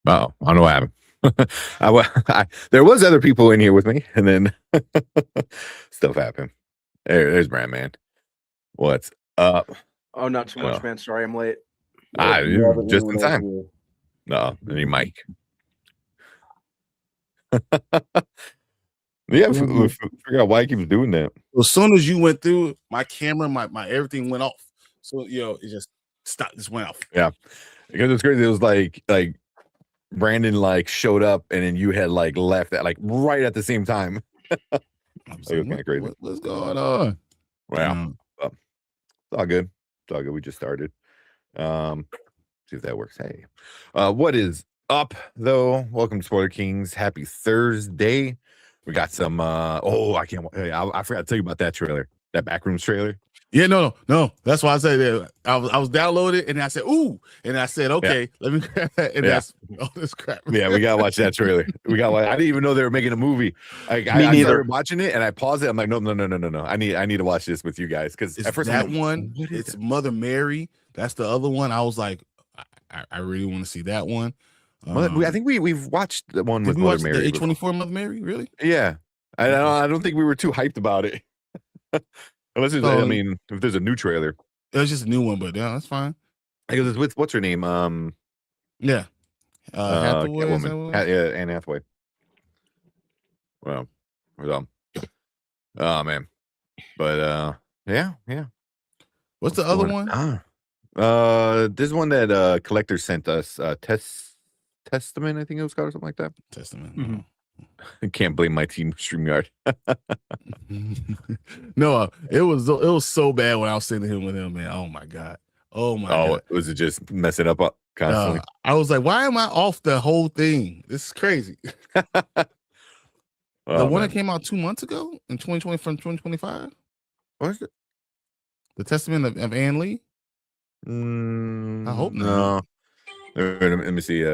Oh, I don't know what happened. There was other people in here with me, and then stuff happened. There's Brand Man. What's up? Oh, not too much, man. Sorry, I'm late. Just in time. No, any mic. Yeah, figure out why he keeps doing that. As soon as you went through, my camera, my everything went off. So it just stopped, just went off. Yeah, because it's crazy. It was like Brandon showed up, and then you had left at right at the same time. It was kind of crazy. What's going on? Wow, it's all good. It's all good. We just started. See if that works. Hey, what is up though? Welcome to Spoiler Kings. Happy Thursday. We got some I can't wait. I forgot to tell you about that trailer, that Backrooms trailer. Yeah, no. That's why I said that. I was downloaded and I said, ooh, and I said, okay, let me grab that. And that's all this crap. Yeah, we gotta watch that trailer. I didn't even know they were making a movie. I started watching it and I paused it. I'm like, no. I need to watch this with you guys because at first it's Mother Mary. That's the other one. I was like, I really want to see that one. I think we've watched the one with Mother Mary. The A24 Mother Mary, really? Yeah, I don't think we were too hyped about it. Unless it's, if there's a new trailer, it was just a new one, but yeah, that's fine. Because it's with what's her name? Hathaway. Anne Hathaway. Well, oh man, but yeah. What's the other one? This one that Collector sent us. Testament, I think it was called, or something like that. Testament. Mm-hmm. I can't blame my team StreamYard. No, it was so bad when I was sitting here with him, man. Oh my god. God. Was it just messing up constantly? I was like, why am I off the whole thing? This is crazy. The one that came out 2 months ago in 2020 from 2025. What is it? The Testament of Ann Lee. I hope not. No. Let me see.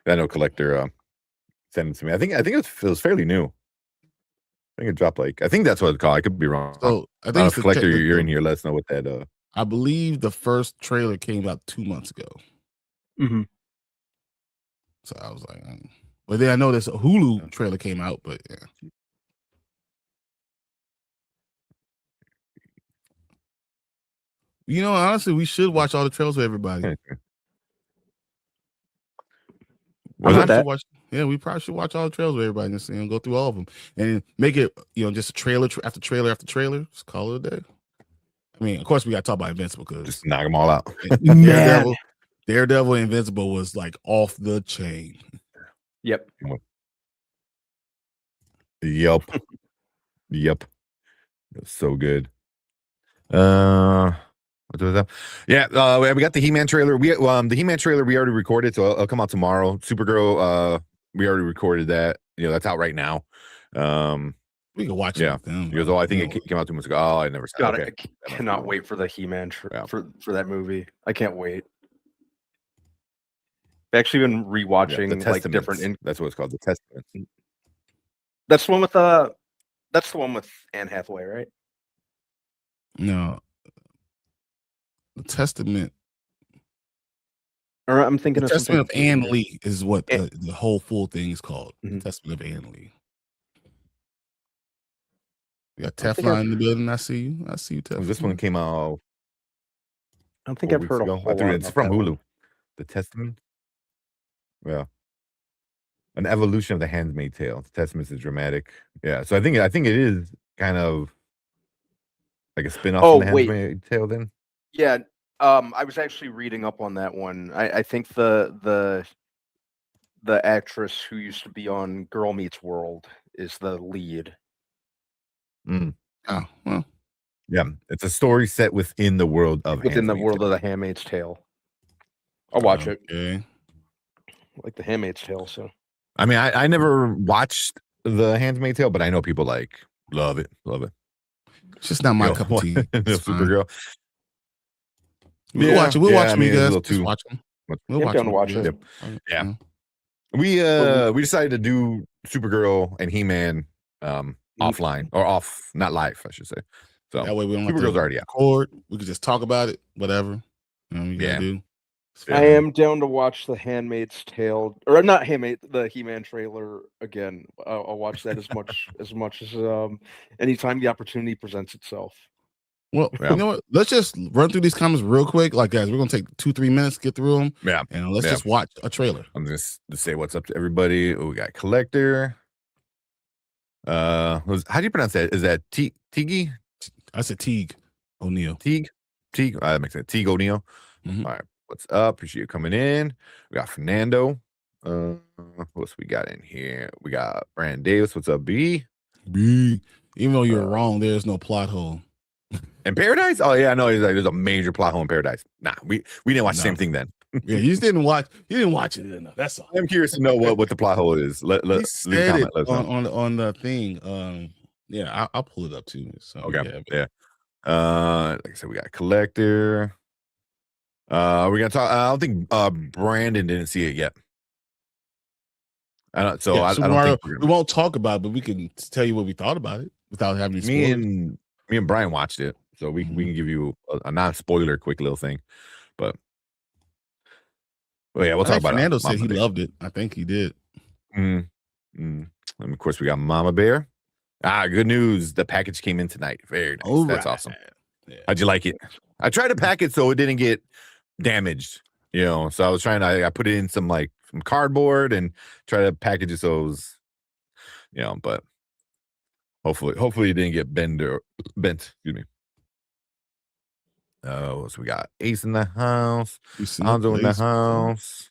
I know Collector sent it to me. I think it was fairly new. I think it dropped I think that's what it's called. I could be wrong. So I think if Collector, you're in here. Let us know what that. I believe the first trailer came out 2 months ago. Mm-hmm. So I was like, but then I know this Hulu trailer came out, but yeah. Honestly, we should watch all the trailers with everybody. We probably should watch all the trailers with everybody and just go through all of them and make it just a trailer after trailer after trailer. Just call it a day. I mean, of course, we got to talk about Invincible because just knock them all out. Daredevil and Invincible was off the chain. Yep. It was so good. What was that? Yeah, we got the He-Man trailer. The He-Man trailer we already recorded, so it'll come out tomorrow. Supergirl, we already recorded that. That's out right now. We can watch it with them. Because I think it came out 2 months ago. Oh, I never saw it. I cannot wait for the He-Man for that movie. I can't wait. I've actually been rewatching different. That's what it's called, the Testament. That's the one with Anne Hathaway, right? No. The Testament. Or I'm thinking the of Testament of Ann Lee is what the whole full thing is called. Mm-hmm. Testament of Ann Lee. We got Teflon in the building. I see you, Teflon. This one came out. I don't think I've heard of it. It's from Hulu. The Testament. Yeah. An evolution of the Handmaid's Tale. The Testament is dramatic. Yeah. So I think it is kind of like a spin-off of the Handmaid's Tale then. Yeah, I was actually reading up on that one. I think the actress who used to be on Girl Meets World is the lead. Mm. Oh, well. Yeah, it's a story set within the world of the Handmaid's Tale. I'll watch it. I like the Handmaid's Tale, so. I mean, I never watched the Handmaid's Tale, but I know people love it. It's just not my cup of tea. Supergirl. We'll watch it. We'll watch them, you guys. Just watch them. We'll watch it. Yeah. We decided to do Supergirl and He-Man offline or off, not live, I should say. So that way we don't Supergirl's already out. Record. We can just talk about it, whatever. We gotta do. I am down to watch the Handmaid's Tale, or not Handmaid, the He-Man trailer again. I'll watch that as much as anytime the opportunity presents itself. Well, you know what? Let's just run through these comments real quick. Like, guys, we're gonna take 2-3 minutes to get through them. Yeah, and let's just watch a trailer. I'm just to say what's up to everybody. Oh, we got Collector. How do you pronounce that? Is that Teague? I said Teague O'Neill. Teague. That makes sense. Teague O'Neill. Mm-hmm. All right, what's up? Appreciate you coming in. We got Fernando. What else we got in here? We got Brandon Davis. What's up, B? B. Even though you're wrong, there's no plot hole. In Paradise? Oh yeah, I know. He's like, there's a major plot hole in Paradise. Nah, we didn't watch the same thing then. Yeah, you just didn't watch. You didn't watch it enough. That's all. I'm curious to know what the plot hole is. Let he said it on the thing. Yeah, I'll pull it up too. So, okay. Yeah. Like I said, we got Collector. We're gonna talk. I don't think Brandon didn't see it yet. I don't. So I don't think we won't talk about it, but we can tell you what we thought about it without having to spoil me and Brian watched it, so we can give you a non-spoiler quick little thing. But yeah, we'll talk about it. Fernando said he loved it. I think he did. And of course, we got Mama Bear. Good news. The package came in tonight. Very nice. That's awesome. Yeah. How'd you like it? I tried to pack it so it didn't get damaged. So I was trying to. I put it in some cardboard and try to package it so it was, but hopefully it didn't get bent. Excuse me. Oh, so we got Ace in the house. Anzo in the house.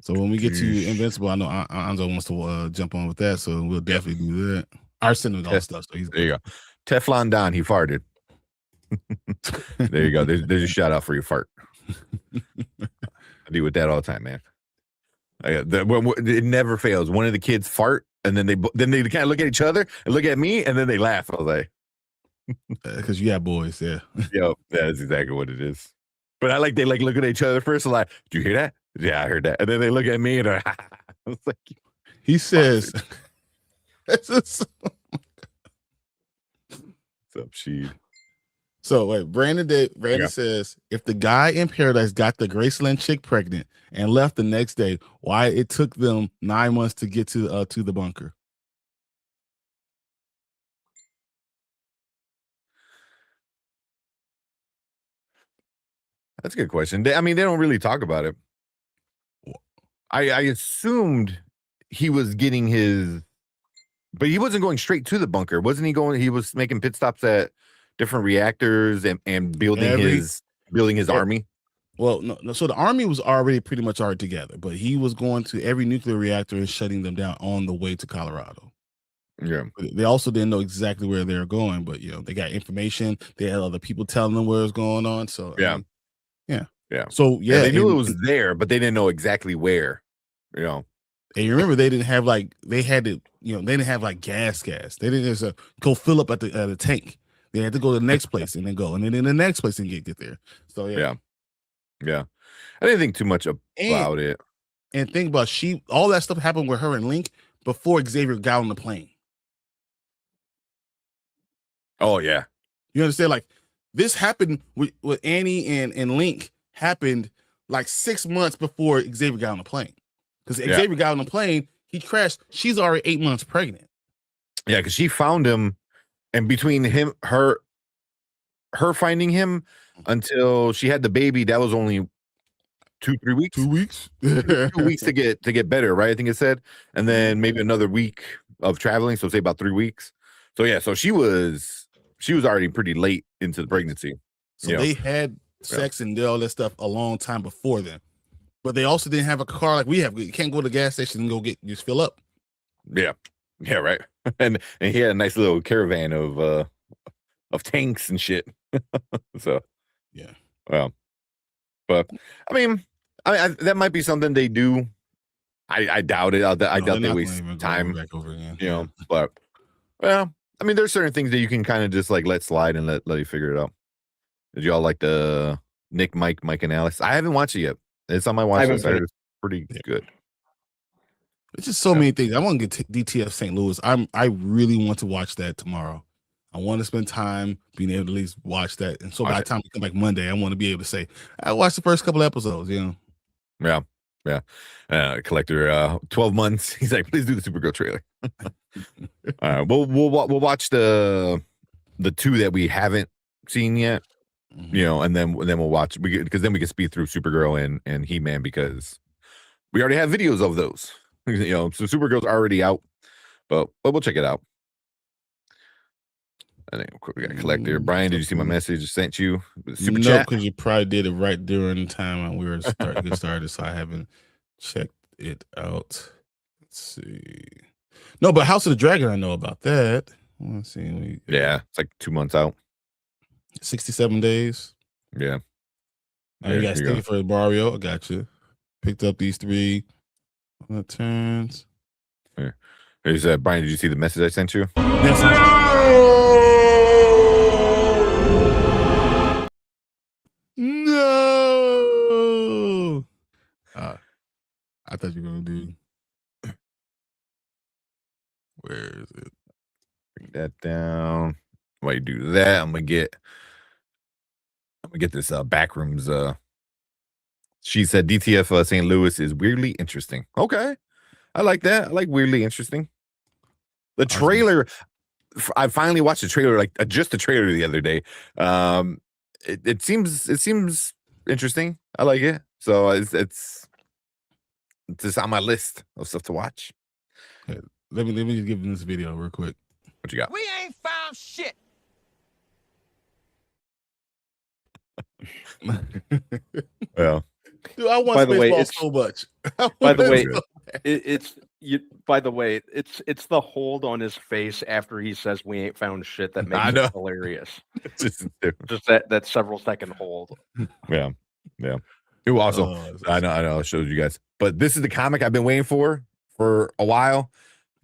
So when we get to Invincible, I know Anzo wants to jump on with that, so we'll definitely do that. Arson and all stuff. So he's there. You go. Teflon Don. He farted. There you go. There's a shout out for your fart. I deal with that all the time, man. It never fails. One of the kids fart, and then they kind of look at each other and look at me, and then they laugh. I was like, because you have boys, yeah. Yeah, that's exactly what it is. But they look at each other first, like, "Do you hear that?" Yeah, I heard that. And then they look at me and I was like, he says, "What's up, Sheed?" So wait, Brandon says, if the guy in Paradise got the Graceland chick pregnant and left the next day, why it took them 9 months to get to the bunker? That's a good question. They don't really talk about it. I assumed he was getting his, but he wasn't going straight to the bunker, wasn't he? He was making pit stops at different reactors and building his army. Well, no. So the army was already pretty much together, but he was going to every nuclear reactor and shutting them down on the way to Colorado. Yeah. They also didn't know exactly where they were going, but they got information. They had other people telling them where it was going on. So yeah. So they knew it was there, but they didn't know exactly where. And you remember they didn't have they didn't have gas. They didn't just go fill up at the tank. They had to go to the next place and then go, and then in the next place and get there. So yeah. I didn't think too much about it. And think about all that stuff happened with her and Link before Xavier got on the plane. Oh yeah, you understand? This happened with Annie and Link happened 6 months before Xavier got on the plane. Because Xavier got on the plane, he crashed. She's already 8 months pregnant. Yeah, because she found him, and between her finding him until she had the baby, that was only 2-3 weeks. 2 weeks. 2 weeks to get better, right? I think it said, and then maybe another week of traveling. So say about 3 weeks. So yeah, so she was already pretty late into the pregnancy. So they had sex and did all that stuff a long time before then. But they also didn't have a car like we have. You can't go to the gas station and just fill up. Yeah, right. And he had a nice little caravan of tanks and shit. So yeah, well, but I that might be something they do. I doubt it. I doubt they waste time. Back over again. But there's certain things that you can kind of just let slide and let you figure it out. Did y'all like the Nick, Mike, and Alex? I haven't watched it yet. It's on my watch list. It's pretty good. It's just so many things. I want to get DTF St. Louis. I really want to watch that tomorrow. I want to spend time being able to at least watch that. And so by the time we come back Monday, I want to be able to say, I watched the first couple episodes, Yeah. Collector, 12 months. He's like, please do the Supergirl trailer. All right. We'll watch the two that we haven't seen yet, and then we'll watch because then we can speed through Supergirl and He-Man because we already have videos of those. So Supergirl's already out, but we'll check it out. I think we got a collector. Brian, did you see my message I sent you? Super chat? Because you probably did it right during the time when we were starting to get started, so I haven't checked it out. Let's see. No, but House of the Dragon, I know about that. Let's see. Yeah, it's like 2 months out. 67 days. Yeah. You got to stay for Mario. I got you. Picked up these 3 turns. Here. Here's Brian, did you see the message I sent you? Yes. No. I thought you were gonna do. Where is it? Bring that down. While you do that, I'm gonna get this backrooms. She said DTF St. Louis is weirdly interesting. Okay, I like that. I like weirdly interesting. The trailer. I finally watched the trailer, like just the trailer the other day. It seems interesting. I like it. So it's just on my list of stuff to watch. Okay, let me just give them this video real quick. What you got? We ain't found shit. Well, dude, I want Spaceballs so much. By the way, it's the hold on his face after he says we ain't found shit that makes it hilarious. just that several second hold. Yeah. It was awesome. I know. I showed you guys, but this is the comic I've been waiting for a while.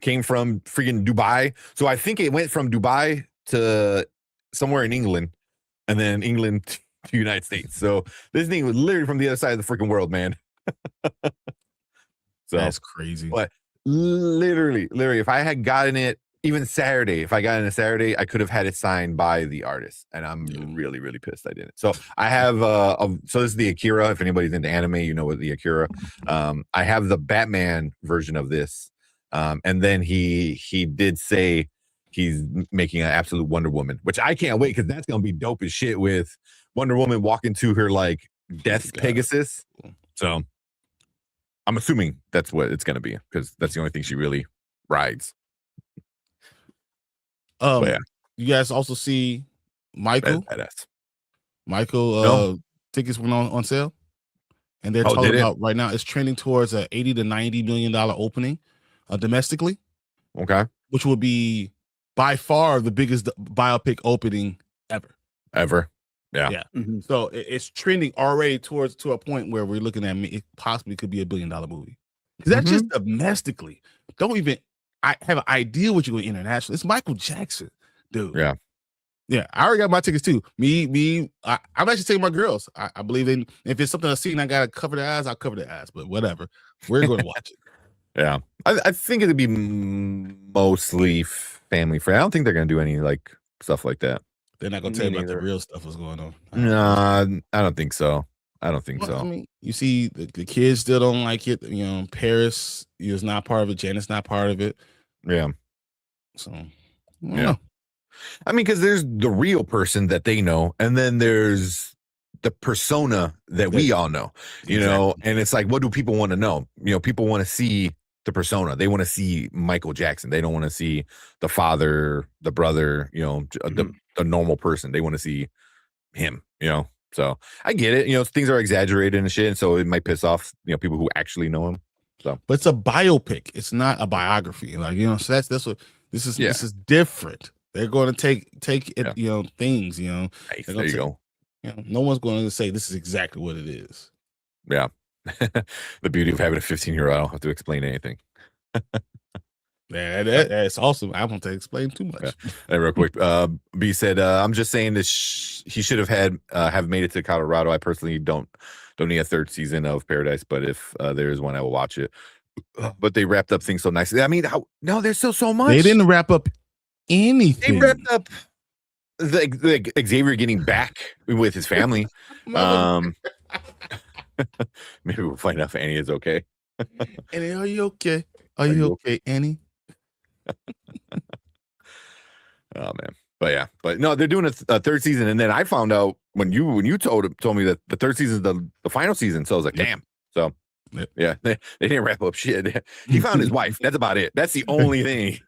Came from freaking Dubai, so I think it went from Dubai to somewhere in England, and then England to the United States. So this thing was literally from the other side of the freaking world, man. So that's crazy. But literally, if I had gotten it even Saturday, I could have had it signed by the artist, and I'm really, really pissed I didn't. So I have so this is the Akira. If anybody's into anime, you know what the Akira. I have the Batman version of this, and then he did say he's making an absolute Wonder Woman, which I can't wait because that's gonna be dope as shit with Wonder Woman walking to her like death Pegasus. So I'm assuming that's what it's gonna be because that's the only thing she really rides. Yeah. You guys also see Michael. Badass. Michael tickets went on sale, and they're talking about right now it's trending towards a $80 to $90 million opening domestically. Okay, which will be by far the biggest biopic opening ever. Yeah. Mm-hmm. So it's trending already to a point where we're looking at it possibly could be $1 billion movie. Because that's just domestically. I have an idea what you're going internationally. It's Michael Jackson, dude. Yeah. I already got my tickets too. I'm actually taking my girls. I believe in if it's something I've seen, I gotta cover the eyes. I'll cover the eyes. But whatever, we're going to watch it. Yeah, I think it'd be mostly family friendly. I don't think they're going to do any like stuff like that. They're not going to tell you about the real stuff that's going on. Nah, I don't think so. I mean, you see, the kids still don't like it. Paris is not part of it. Janet's not part of it. Yeah. So, yeah. I mean, because there's the real person that they know, and then there's the persona that we all know, know, and it's like, what do people want to know? People want to see the persona. They want to see Michael Jackson. They don't want to see the father, the brother, the normal person. They want to see him, So I get it. Things are exaggerated and shit, so it might piss off, people who actually know him. So, but it's a biopic. It's not a biography. Like, so that's what this is. This is different. They're going to take it, things, Nice. There you go. No one's going to say this is exactly what it is. Yeah. The beauty of having a 15-year-old, I don't have to explain anything. Yeah, that's awesome. I won't explain too much. Yeah. Hey, real quick, B said, "I'm just saying this. He should have made it to Colorado. I personally don't need a third season of Paradise, but if there is one, I will watch it." But they wrapped up things so nicely. I mean, there's still so much. They didn't wrap up anything. They wrapped up like Xavier getting back with his family. Maybe we'll find out if Annie is okay. Annie, are you okay? Are you okay, Annie? Oh man, but no, they're doing a third season, and then I found out when you told me that the third season is the final season, so I was like, damn. So yeah, they didn't wrap up shit. He found his wife. That's about it. That's the only thing.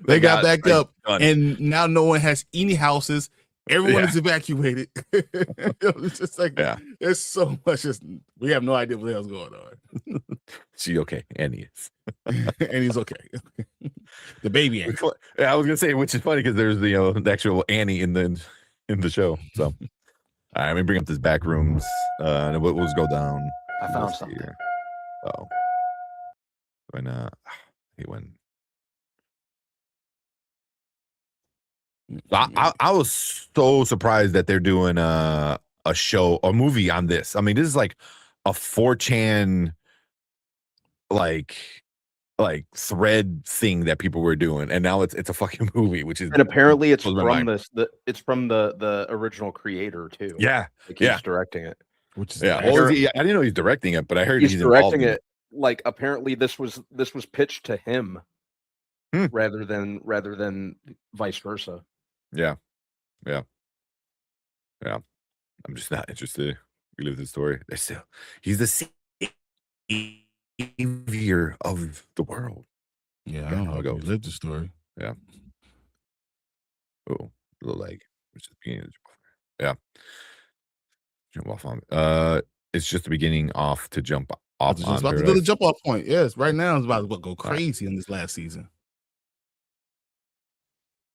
They got back up, done. and now no one has any houses. Everyone is evacuated. It's just like there's so much. We have no idea what the hell's going on. She okay? Annie is. Annie's okay. The baby Annie. I was gonna say, which is funny because there's the actual Annie in the show. So, all right, let me bring up this back rooms. And we'll just go down. I found something. Here. Oh, when I was so surprised that they're doing a movie on this. I mean, this is like a 4chan like thread thing that people were doing, and now it's a fucking movie, which is, and apparently it's from the original creator too. Yeah, like he's directing it. Which is I didn't know he's directing it, but I heard he's directing it. Like apparently this was pitched to him rather than vice versa. Yeah. I'm just not interested. We live the story. He's the savior of the world. Yeah, I don't know how to live the story. Yeah. Oh, little leg. Which is beginning. Yeah. Jump off on. It's just the beginning off to jump off. It's about to do the jump off point. Yes, right now it's about to go crazy in this last season.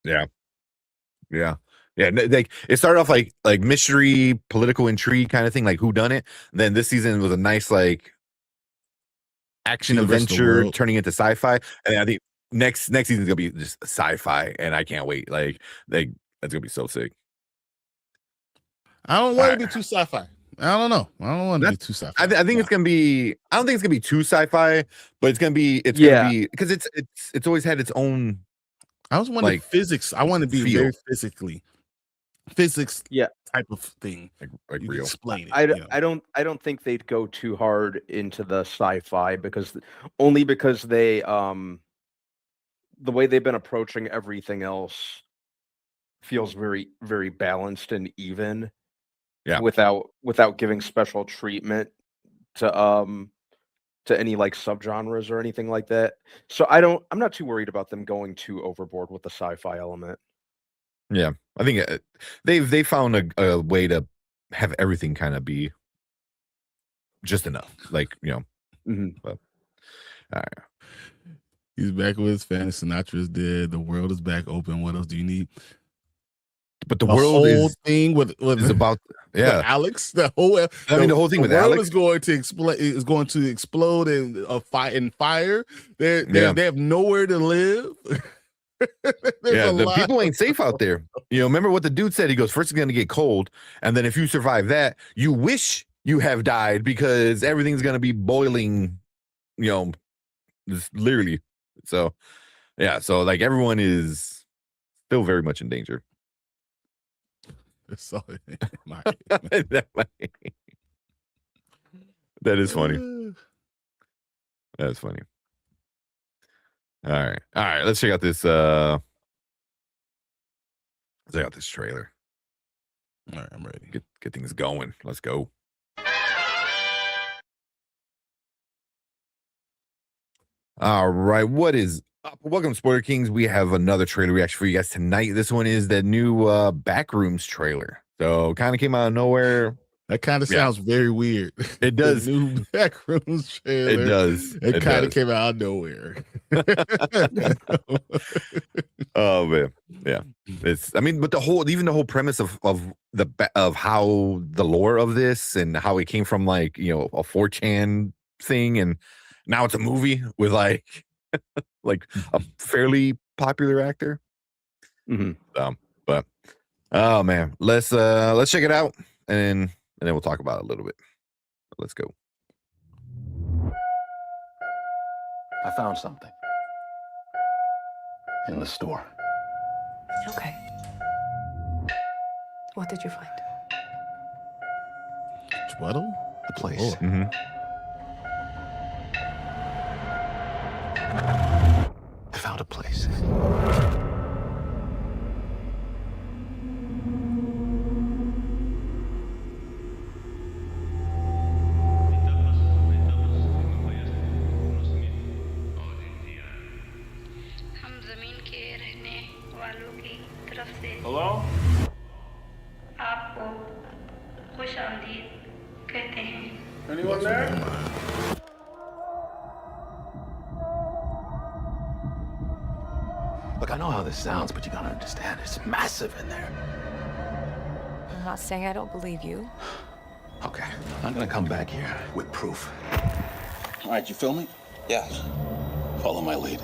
Yeah. Like it started off like mystery, political intrigue kind of thing, like who done it. Then this season was a nice like action adventure turning into sci-fi, and I think next season is gonna be just sci-fi, and I can't wait. Like that's gonna be so sick. I don't want it to be too sci-fi. I don't know. I don't want it to be too sci-fi. I think it's gonna be. I don't think it's gonna be too sci-fi, but it's gonna be. It's gonna be because it's always had its own. I was wondering physics. I want to be very physics type of thing. Like you real. Explain it. I don't think they'd go too hard into the sci-fi because they the way they've been approaching everything else feels very, very balanced and even. Yeah. Without giving special treatment to any like subgenres or anything like that. So I'm not too worried about them going too overboard with the sci-fi element. Yeah, I think they found a way to have everything kind of be just enough, like But, all right. He's back with his family. Sinatra's dead. The world is back open. What else do you need? But the world thing with is about with Alex. The whole thing with Alex is going to explode in fire. They have nowhere to live. The people ain't safe out there. Remember what the dude said? He goes, first it's gonna get cold, and then if you survive that, you wish you have died because everything's gonna be boiling. Just literally. So so like everyone is still very much in danger. That is funny. That is funny. All right. Let's check out this. Let's check out this trailer. All right, I'm ready. Get things going. Let's go. All right. What is up? Welcome to Spoiler Kings. We have another trailer reaction for you guys tonight. This one is the new Backrooms trailer. So kind of came out of nowhere. That kind of sounds very weird. It does. The new Backrooms trailer. It does. It kind of came out of nowhere. Oh man, yeah. But the whole premise of how the lore of this and how it came from like a 4chan thing, and now it's a movie with like a fairly popular actor. But oh man, let's check it out and then we'll talk about it a little bit. Let's go. I found something in the store. Okay. What did you find? Chiwetel? The place. Lord. Mm-hmm. I found a place. हम जमीन के रहने वालों की तरफ से Hello? आपको खुशामदीद कहते हैं। Anyone there? Look, I know how this sounds, but you gotta understand, it's massive in there. I'm not saying I don't believe you. Okay, I'm gonna come back here with proof. All right, you feel me? Yeah. Follow my lead.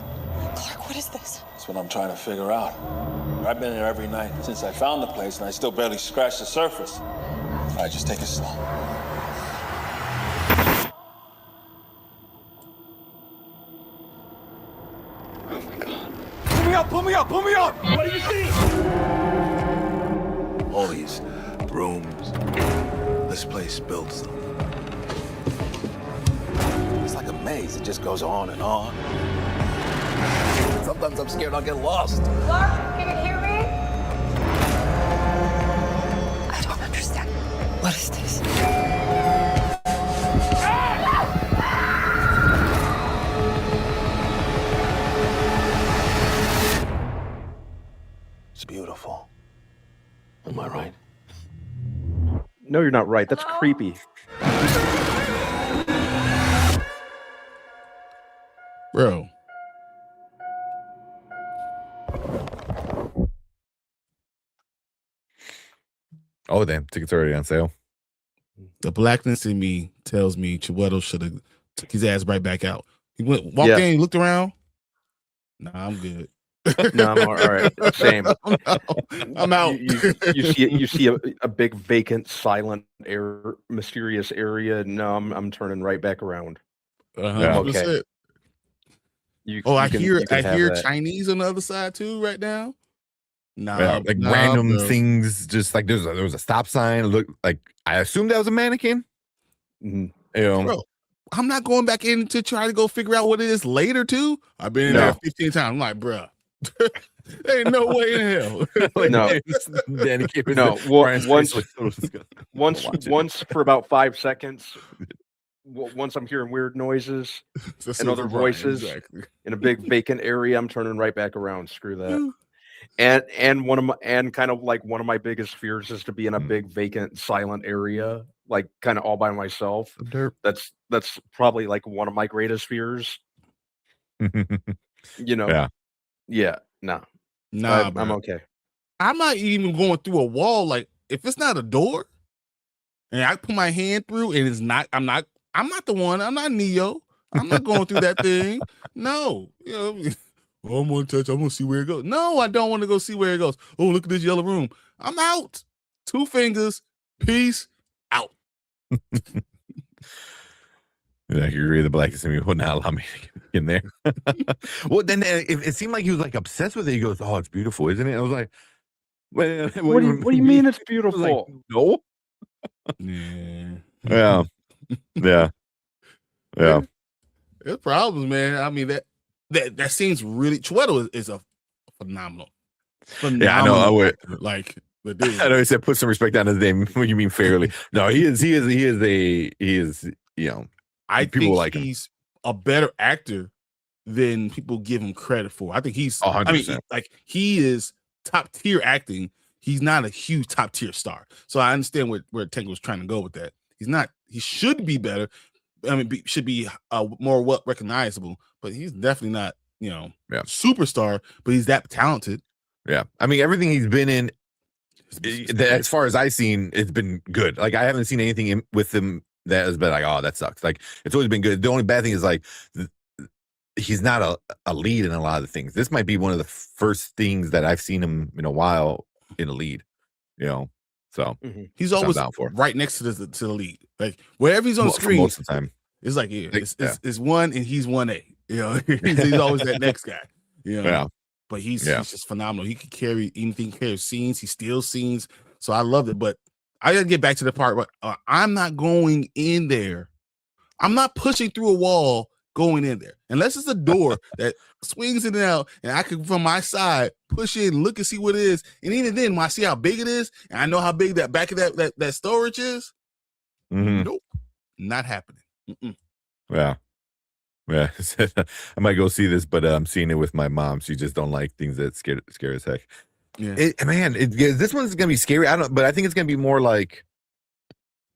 Clark, what is this? That's what I'm trying to figure out. I've been here every night since I found the place, and I still barely scratched the surface. All right, just take it slow. Oh my God. Pull me up, pull me up, pull me up! What do you see? All these rooms. This place builds them. It's like a maze. It just goes on and on. Sometimes I'm scared I'll get lost. Clark, can you hear me? I don't understand. What is this? It's beautiful. Am I right? No, you're not right. That's Hello? creepy. Bro. Oh, damn. Tickets are already on sale. The blackness in me tells me Chiwetel should have took his ass right back out. He walked in, he looked around. Nah, I'm good. No, I'm all right. Same. I'm out. You see a big vacant, silent, mysterious area. No, I'm turning right back around. 100%. You, Oh, you I can- hear you can have that. Chinese on the other side too right now. Nah, Yeah, like random bro. things, just like there was a stop sign. Look, like I assumed that was a mannequin. Mhm. You know, Bro, I'm not going back in to try to go figure out what it is later too. I've been in No. there 15 times. I'm like, bro, there ain't no way in hell. like, No. Danny came in No, and well, Brian's face once- looked so disgusting. Once for about 5 seconds. Once I'm hearing weird noises That's and it other for Brian, voices. exactly. in a big vacant area, I'm turning right back around. Screw that. And one of my kind of like one of my biggest fears is to be in a big vacant silent area, like kind of all by myself. That's probably like one of my greatest fears. You know. Yeah. No. Nah, I'm bro. okay. I'm not even going through a wall. Like if it's not a door, and I put my hand through, and it's not. I'm not the one. I'm not Neo. I'm not going through that thing. No. You know. Oh, I'm gonna touch. I'm gonna see where it goes. No, I don't want to go see where it goes. Oh, look at this yellow room. I'm out. 2 fingers. Peace out. Like you agree, the blackest in me would not allow me to get in there. Well, then it seemed like he was like obsessed with it. He goes, "Oh, it's beautiful, isn't it?" I was like, "What do you mean it's beautiful?" Like, no. Yeah. Yeah. There's problems, man. I mean that seems really. Chiwetel is a phenomenal. Yeah, I know. I would. actor. Like the dude. I know he said put some respect on his name. What you mean fairly? No, he is. You know, I people think like him. he's a better actor than people give him credit for. I think he's 100%. I mean, like he is top tier acting. He's not a huge top tier star. So I understand where Tank was trying to go with that. He's not. He should be better. I mean, should be more well recognizable. But he's definitely not. You know, superstar. But he's that talented. Yeah, I mean everything he's been in. As far as I've seen, it's been good. Like I haven't seen anything with him that has been like, oh, that sucks. Like it's always been good. The only bad thing is like he's not a lead in a lot of the things. This might be one of the first things that I've seen him in a while in a lead. You know, so he's always right next to the lead. Like wherever he's on the screen, most of the time, it's like it's one and he's 1A. You know, he's always that next guy. You know, but he's just phenomenal. He can carry anything. He carries scenes. He steals scenes. So I loved it, but I gotta get back to the part where I'm not going in there. I'm not pushing through a wall going in there unless it's a door that swings in and out, and I can from my side push in, look and see what it is. And even then, when I see how big it is, and I know how big that back of that storage is, nope, not happening. Yeah. I might go see this, but I'm seeing it with my mom. She just don't like things that scare as heck. Yeah, this one's gonna be scary. I don't, but I think it's gonna be more like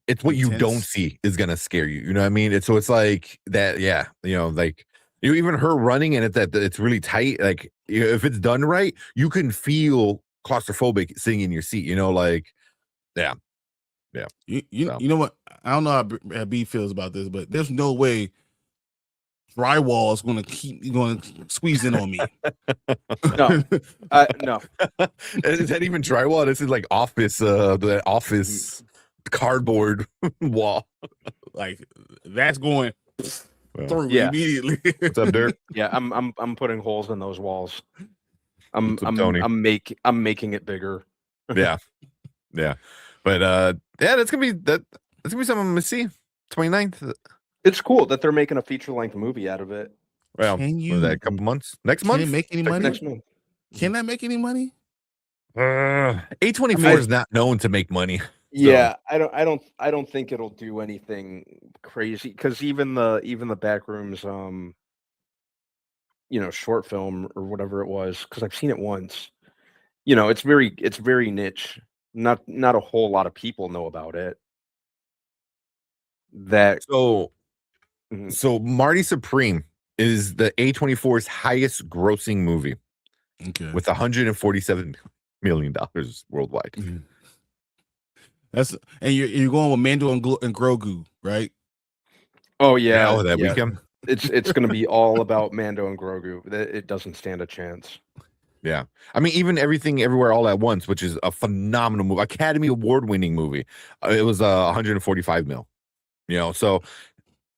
it's what you don't see is gonna scare you. You know what I mean? It's like that. Yeah, like even her running and it's really tight. Like if it's done right, you can feel claustrophobic sitting in your seat. You know what? I don't know how B feels about this, but there's no way drywall is going to squeeze in on me. No. No. Is that even drywall? This is like the office cardboard wall. Like that's going through Yeah. immediately. What's up, Dirk? Yeah, I'm putting holes in those walls. What's up, Tony? I'm making it bigger. Yeah. But that's gonna be something I'm gonna see. 29th. It's cool that they're making a feature-length movie out of it. Well, Can what is that, a couple months? Next month? Can it make any money? Next month. Can that make any money? A24 is not known to make money. Yeah, I don't think it'll do anything crazy because even the Backrooms short film or whatever it was, because I've seen it once. It's very niche. Not a whole lot of people know about it. So Marty Supreme is the A24's highest grossing movie, with $147 million worldwide. Mm-hmm. And you're going with Mando and Grogu, right? Oh yeah, that weekend. It's going to be all about Mando and Grogu. It doesn't stand a chance. Yeah, I mean, even Everything Everywhere All at Once, which is a phenomenal movie, Academy Award-winning movie. It was 145 mil. So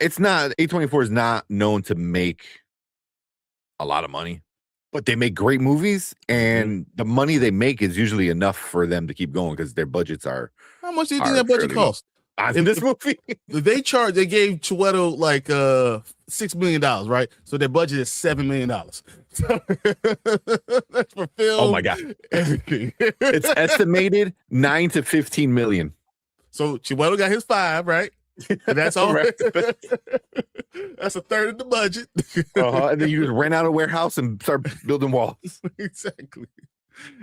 it's not A24 is not known to make a lot of money, but they make great movies, and the money they make is usually enough for them to keep going because their budgets are. How much do you think that budget cost? In this movie, they gave Chiwetel like $6 million, right? So their budget is $7 million. That's for film. Oh my god, everything. It's estimated 9 to 15 million. So Chiwetel got his 5, right? And that's all. Right. That's a third of the budget. And then you just rent out a warehouse and start building walls. Exactly.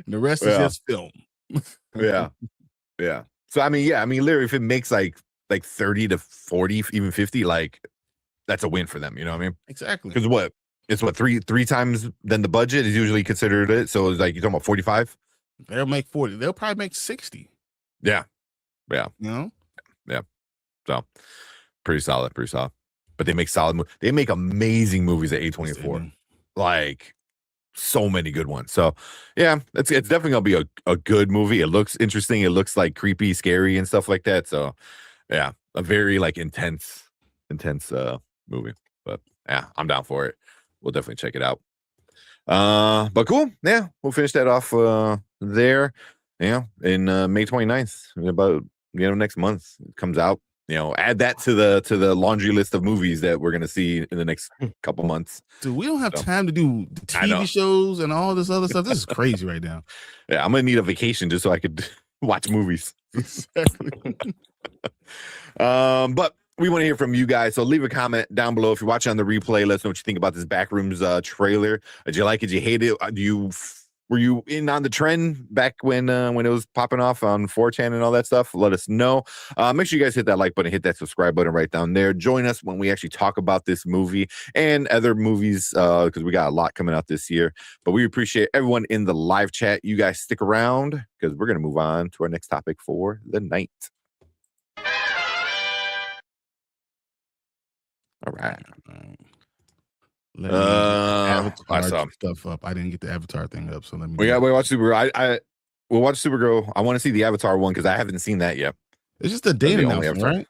And the rest is just film. Yeah. So I mean, literally, if it makes like 30 to 40, even 50, like that's a win for them. You know what I mean? Exactly. Because it's three times than the budget is usually considered it. So it's like you're talking about 45. They'll make 40. They'll probably make 60. Yeah. Yeah. Yeah. So pretty solid. But they make they make amazing movies at A24. Like so many good ones. So yeah, it's definitely gonna be a good movie. It looks interesting. It looks like creepy, scary, and stuff like that. So yeah, a very like intense movie. But yeah, I'm down for it. We'll definitely check it out. But cool. Yeah, we'll finish that off there. Yeah, in May 29th, about next month it comes out. Add that to the laundry list of movies that we're gonna see in the next couple months. Dude, we don't have time to do TV shows and all this other stuff. This is crazy right now. Yeah, I'm gonna need a vacation just so I could watch movies. Exactly. But we want to hear from you guys, so leave a comment down below if you're watching on the replay. Let us know what you think about this Backrooms trailer. Did you like it? Did you hate it? Were you in on the trend back when it was popping off on 4chan and all that stuff? Let us know. Make sure you guys hit that like button, hit that subscribe button right down there. Join us when we actually talk about this movie and other movies because we got a lot coming out this year. But we appreciate everyone in the live chat. You guys stick around because we're going to move on to our next topic for the night. All right. Let me Avatar stuff up. I didn't get the Avatar thing up, so let me. We watch Supergirl. We'll watch Supergirl. I want to see the Avatar one because I haven't seen that yet. It's just a date announcement, right?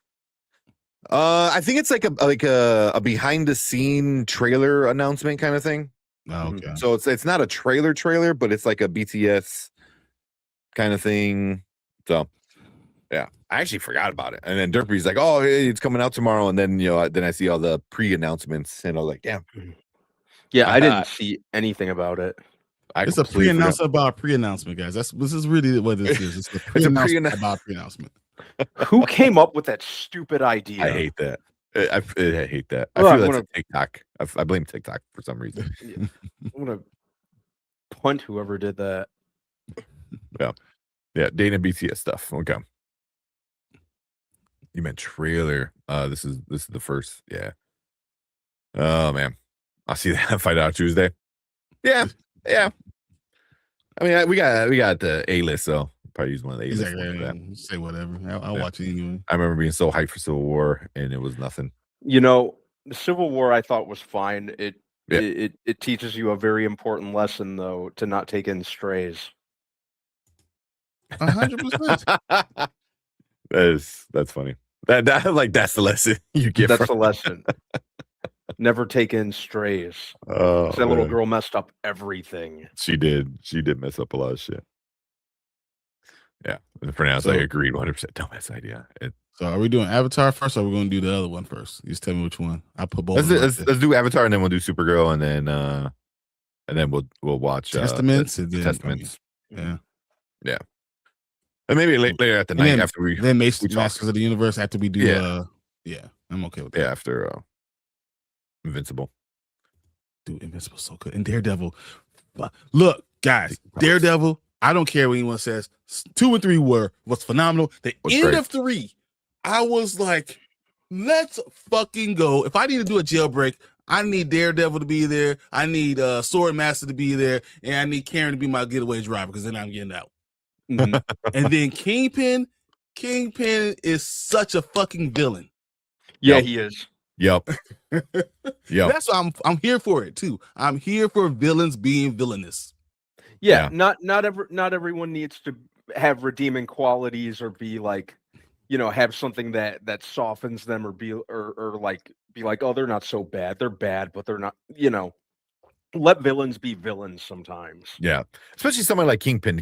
I think it's like a behind the scene trailer announcement kind of thing. Oh, okay. So it's not a trailer, but it's like a BTS kind of thing. So yeah, I actually forgot about it. And then Derpy's like, "Oh, hey, it's coming out tomorrow." And then then I see all the pre-announcements, and I was like, "Damn." Yeah, I didn't see anything about it. It's a pre-announcement about a pre-announcement, guys. This is really what this is. It's a pre-announcement about a pre-announcement. Who came up with that stupid idea? I hate that. I hate that. Well, I feel that's TikTok. I blame TikTok for some reason. Yeah. I'm gonna punt whoever did that. Yeah, Dana BTS stuff. Okay. You meant trailer. This is the first. Yeah. Oh man, I'll see that fight out Tuesday. Yeah. I mean, we got the A-list, so probably use one of the A-list. Exactly. Say whatever. I'll watch it anyway. I remember being so hyped for Civil War, and it was nothing. The Civil War I thought was fine. It teaches you a very important lesson, though, to not take in strays. 100%. That's funny. That's the lesson you get. That's the lesson. Never take in strays. Oh, that little girl messed up everything. She did mess up a lot of shit. Yeah. For now, I agreed 100%. Dumbass idea. So are we doing Avatar first, or are we going to do the other one first? You just tell me which one. I put both. Let's do Avatar, and then we'll do Supergirl, and then we'll watch Testaments. Testaments. Yeah. And maybe later at the night after we Masters of the Universe after we do. Yeah, I'm okay with that. Yeah, after Invincible. Dude, Invincible so good. And Daredevil. Look, guys, Daredevil. I don't care what anyone says. 2 and 3 was phenomenal. The end of 3, I was like, let's fucking go. If I need to do a jailbreak, I need Daredevil to be there. I need Swordmaster to be there, and I need Karen to be my getaway driver because then I'm getting out. Mm-hmm. And then Kingpin is such a fucking villain. Yeah, he is. Yep. That's why I'm here for it too. I'm here for villains being villainous. Yeah. Not everyone needs to have redeeming qualities or be like, have something that softens them or be like, oh, they're not so bad. They're bad, but they're not, let villains be villains sometimes. Yeah. Especially someone like Kingpin.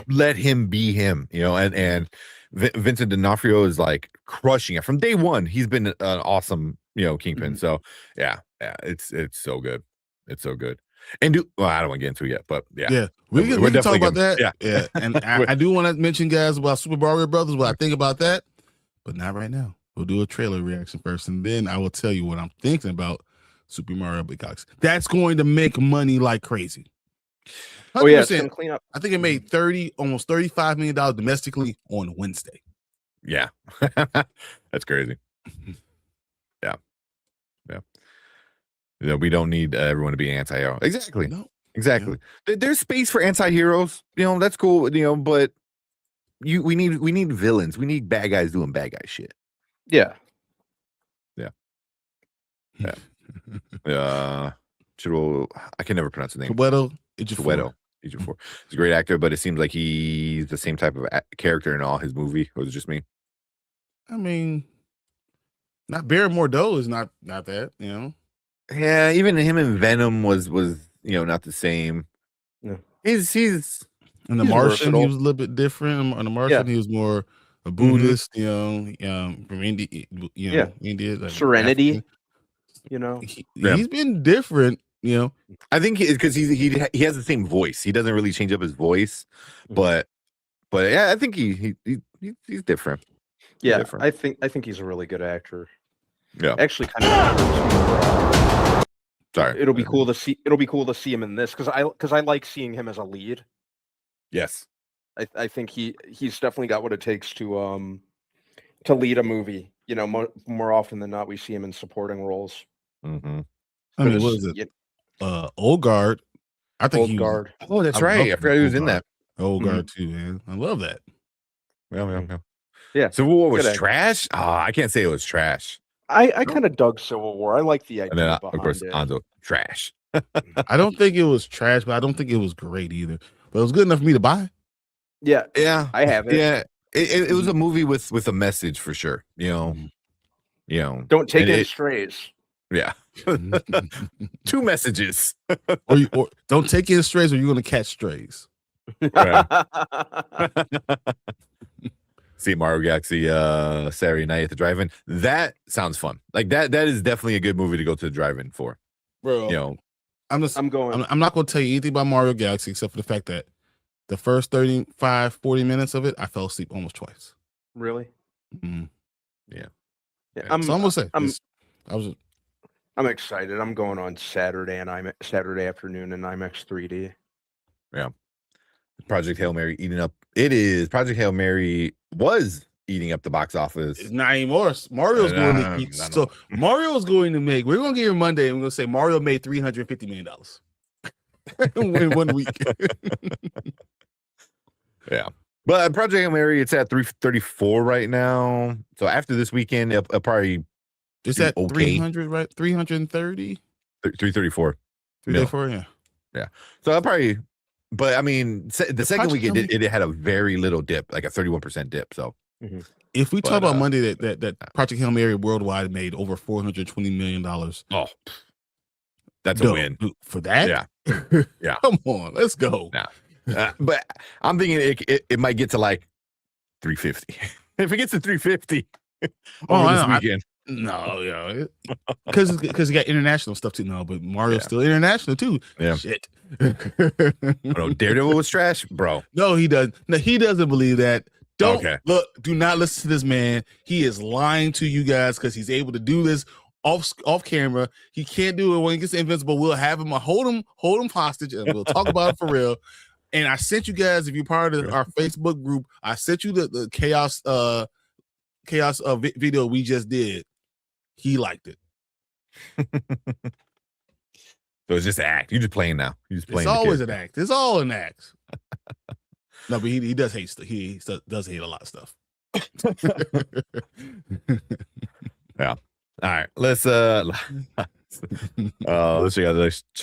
Let him be him, and Vincent D'Onofrio is like crushing it from day one. He's been an awesome, Kingpin. Mm-hmm. So yeah, it's so good. It's so good. And I don't want to get into it yet, but we can talk about that. Yeah. And I do want to mention, guys, about Super Mario Brothers, what I think about that, but not right now. We'll do a trailer reaction first, and then I will tell you what I'm thinking about Super Mario Big Galaxy. That's going to make money like crazy. 100%. Oh yeah, it's gonna clean up. I think it made almost $35 million domestically on Wednesday. Yeah, that's crazy. Yeah. We don't need everyone to be anti-hero. Exactly. No. Exactly. Yeah. There's space for anti-heroes. That's cool. But we need villains. We need bad guys doing bad guy shit. Yeah. I can never pronounce his name. Chiwetel. He's a great actor, but it seems like he's the same type of character in all his movie. Or is it just me? I mean, not Baron Mordo is not that, Yeah, even him in Venom was not the same. Yeah. He's in The Martian, he was a little bit different. On The Martian, he was more a Buddhist, from India, India, like Serenity. African. He's been different. I think because he has the same voice. He doesn't really change up his voice, but yeah, I think he's different. Yeah, different. I think he's a really good actor. Yeah, actually, kind of. Sorry, it'll be cool to see him in this because I like seeing him as a lead. Yes, I think he's definitely got what it takes to lead a movie. More often than not, we see him in supporting roles. Mm-hmm. I mean, what is it? Old Guard. I think Guard. Oh, that's right. I forgot he was in that. Old Guard too, man. I love that. Yeah. Civil War was trash. I can't say it was trash. I kind of dug Civil War. I like the idea. And then, behind of course, it. Anzo trash. I don't think it was trash, but I don't think it was great either. But it was good enough for me to buy. Yeah, I have it. Yeah, it was a movie with a message for sure. Don't take any strays. Yeah, 2 messages. or don't take in strays, or you're gonna catch strays. See Mario Galaxy Saturday night at the drive-in. That sounds fun. Like that is definitely a good movie to go to the drive-in for. Bro, You know, I'm not going to tell you anything about Mario Galaxy except for the fact that the first 35, 40 minutes of it, I fell asleep almost twice. Really? Mm-hmm. Yeah. So I'm gonna say I'm excited. I'm going on Saturday and Saturday afternoon in IMAX 3D. Yeah. Project Hail Mary eating up. It is Project Hail Mary was eating up the box office. It's not anymore. Mario's going to eat. So Mario's going to make. We're going to get here Monday, and we're going to say Mario made $350 million in 1 week. Yeah, but Project Hail Mary, it's at 334 right now. So after this weekend, it'll probably is that 300 right? 330, 334, 334. Yeah. So I'll probably. But I mean, the second weekend it had a very little dip, like a 31% dip. So if we talk about Monday, that Project Hail Mary worldwide made over $420 million. Oh, that's a win for that. Yeah, yeah. Come on, let's go. But I'm thinking it might get to like 350. If it gets to 350 over this weekend. Because you got international stuff too. No, but Mario's still international too. Yeah. Shit. Bro, Daredevil was trash, bro. No, he doesn't. No, he doesn't believe that. Look. Do not listen to this man. He is lying to you guys because he's able to do this off camera. He can't do it when he gets to Invincible. We'll have him hold him hostage, and we'll talk about it for real. And I sent you guys, if you're part of our Facebook group, I sent you the chaos video we just did. He liked it. So it's just an act. You're just playing now. You're just playing. It's always an act. It's all an act. No, but he does hate stuff. He does hate a lot of stuff. Yeah. All right. Let's check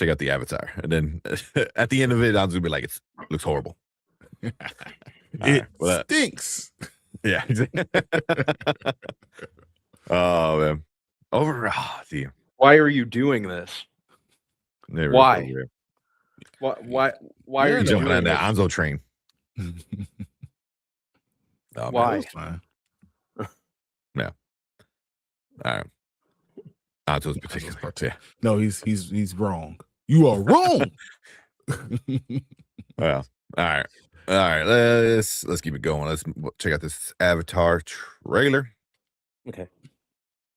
out the Avatar, and then at the end of it, I'm gonna be like, it looks horrible. It stinks. Yeah. Oh man. Dude. Why are you doing this? Why? Why are you jumping on doing that Anzo train? Why? Yeah. All right. Anzo's particular part. Yeah. No, he's wrong. You are wrong. Well, all right. Let's keep it going. Let's check out this Avatar trailer. Okay.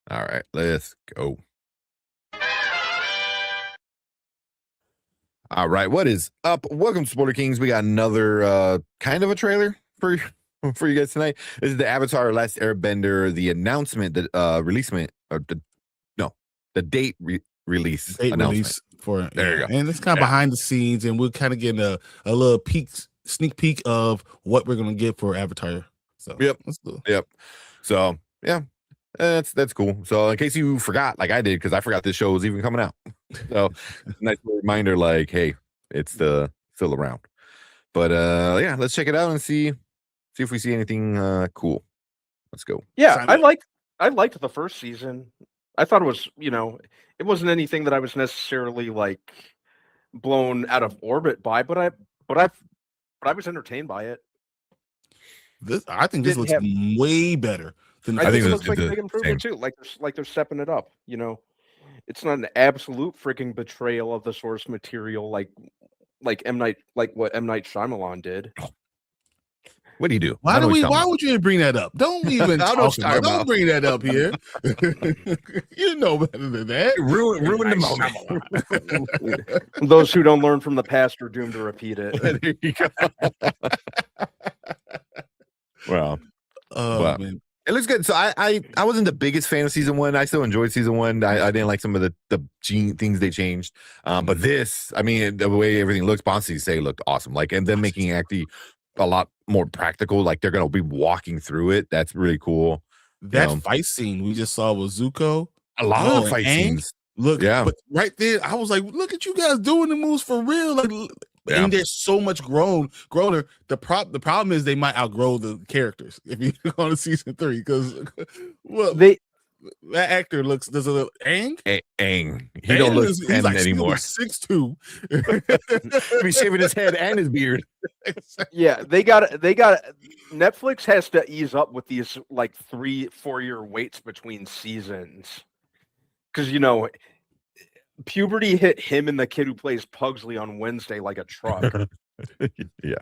All right, let's go. All right, what is up? Welcome to Spoiler Kings. We got another kind of a trailer for you guys tonight. This is the Avatar Last Airbender, the announcement, the date release announcement. Release for there you go. And it's kind of behind the scenes, and we're kind of getting a little sneak peek of what we're gonna get for Avatar. So yep. So yeah. That's cool. So in case you forgot, like I did, because I forgot this show was even coming out. So nice reminder, like, hey, it's still around. But yeah, let's check it out and see if we see anything cool. Let's go. Yeah, I liked the first season. I thought it was, it wasn't anything that I was necessarily like blown out of orbit by, but I was entertained by it. I think this looks way better. I think it looks like a big improvement too. Like they're stepping it up. It's not an absolute freaking betrayal of the source material like what M. Night Shyamalan did. What do you do? Why would you bring that up? Don't even don't bring that up here. You know better than that. Ruin the moment. Those who don't learn from the past are doomed to repeat it. There you go. Well, man. It looks good. So I wasn't the biggest fan of season one. I still enjoyed season one. I didn't like some of the things they changed. But this, I mean, the way everything looks, Bonsi say looked awesome. Like, and then making it actually a lot more practical. Like they're gonna be walking through it. That's really cool. That fight scene we just saw with Zuko. A lot of fight scenes. Look, yeah. But right there, I was like, look at you guys doing the moves for real. Like, yeah. And there's so much growner. The problem is they might outgrow the characters if you go to season 3 because that actor does a little Aang. Aang. He don't look he's 10 like anymore. 6'2". He's shaving his head and his beard. Yeah, they got Netflix has to ease up with these like 3-4 year waits between seasons. Because puberty hit him and the kid who plays Pugsley on Wednesday like a truck. Yeah.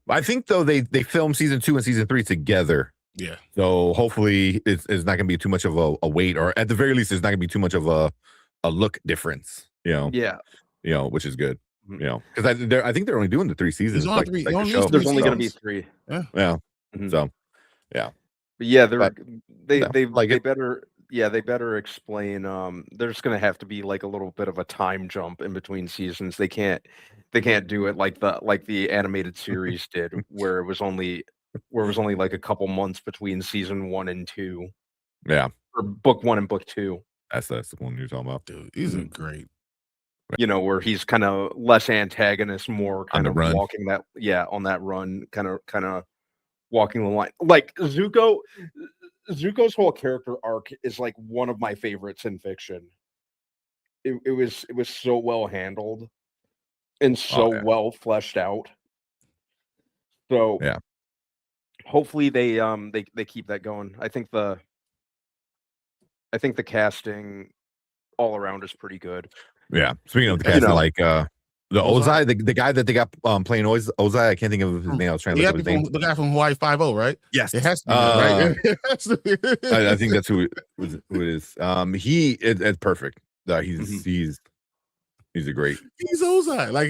I think though they filmed season 2 and season 3 together. Yeah. So hopefully it's not gonna be too much of a wait, or at the very least, there's not gonna be too much of a look difference. Yeah. Which is good. Because I think they're only doing the 3 seasons. There's only the show. There's only going to be 3. Yeah. Mhm. So, yeah. But yeah, they better explain. There's going to have to be like a little bit of a time jump in between seasons. They can't do it like the animated series did, where it was only like a couple months between season 1 and 2. Yeah. Or book 1 and book 2. That's the one you're talking about. Dude, these are great. Where he's kind of less antagonist, more kind of run. walking that, on that run, kind of walking the line. Like Zuko's whole character arc is like one of my favorites in fiction. It was so well handled and so well fleshed out. So yeah, hopefully they keep that going. I think the casting all around is pretty good. Yeah. Speaking of the cast, like the Ozai, the guy that they got playing Ozai, I can't think of his name. I was trying to look up his name. The guy from Hawaii 5-0, right? Yes, it has to be right. I think that's who it is. It's perfect. He's a great. He's Ozai. Like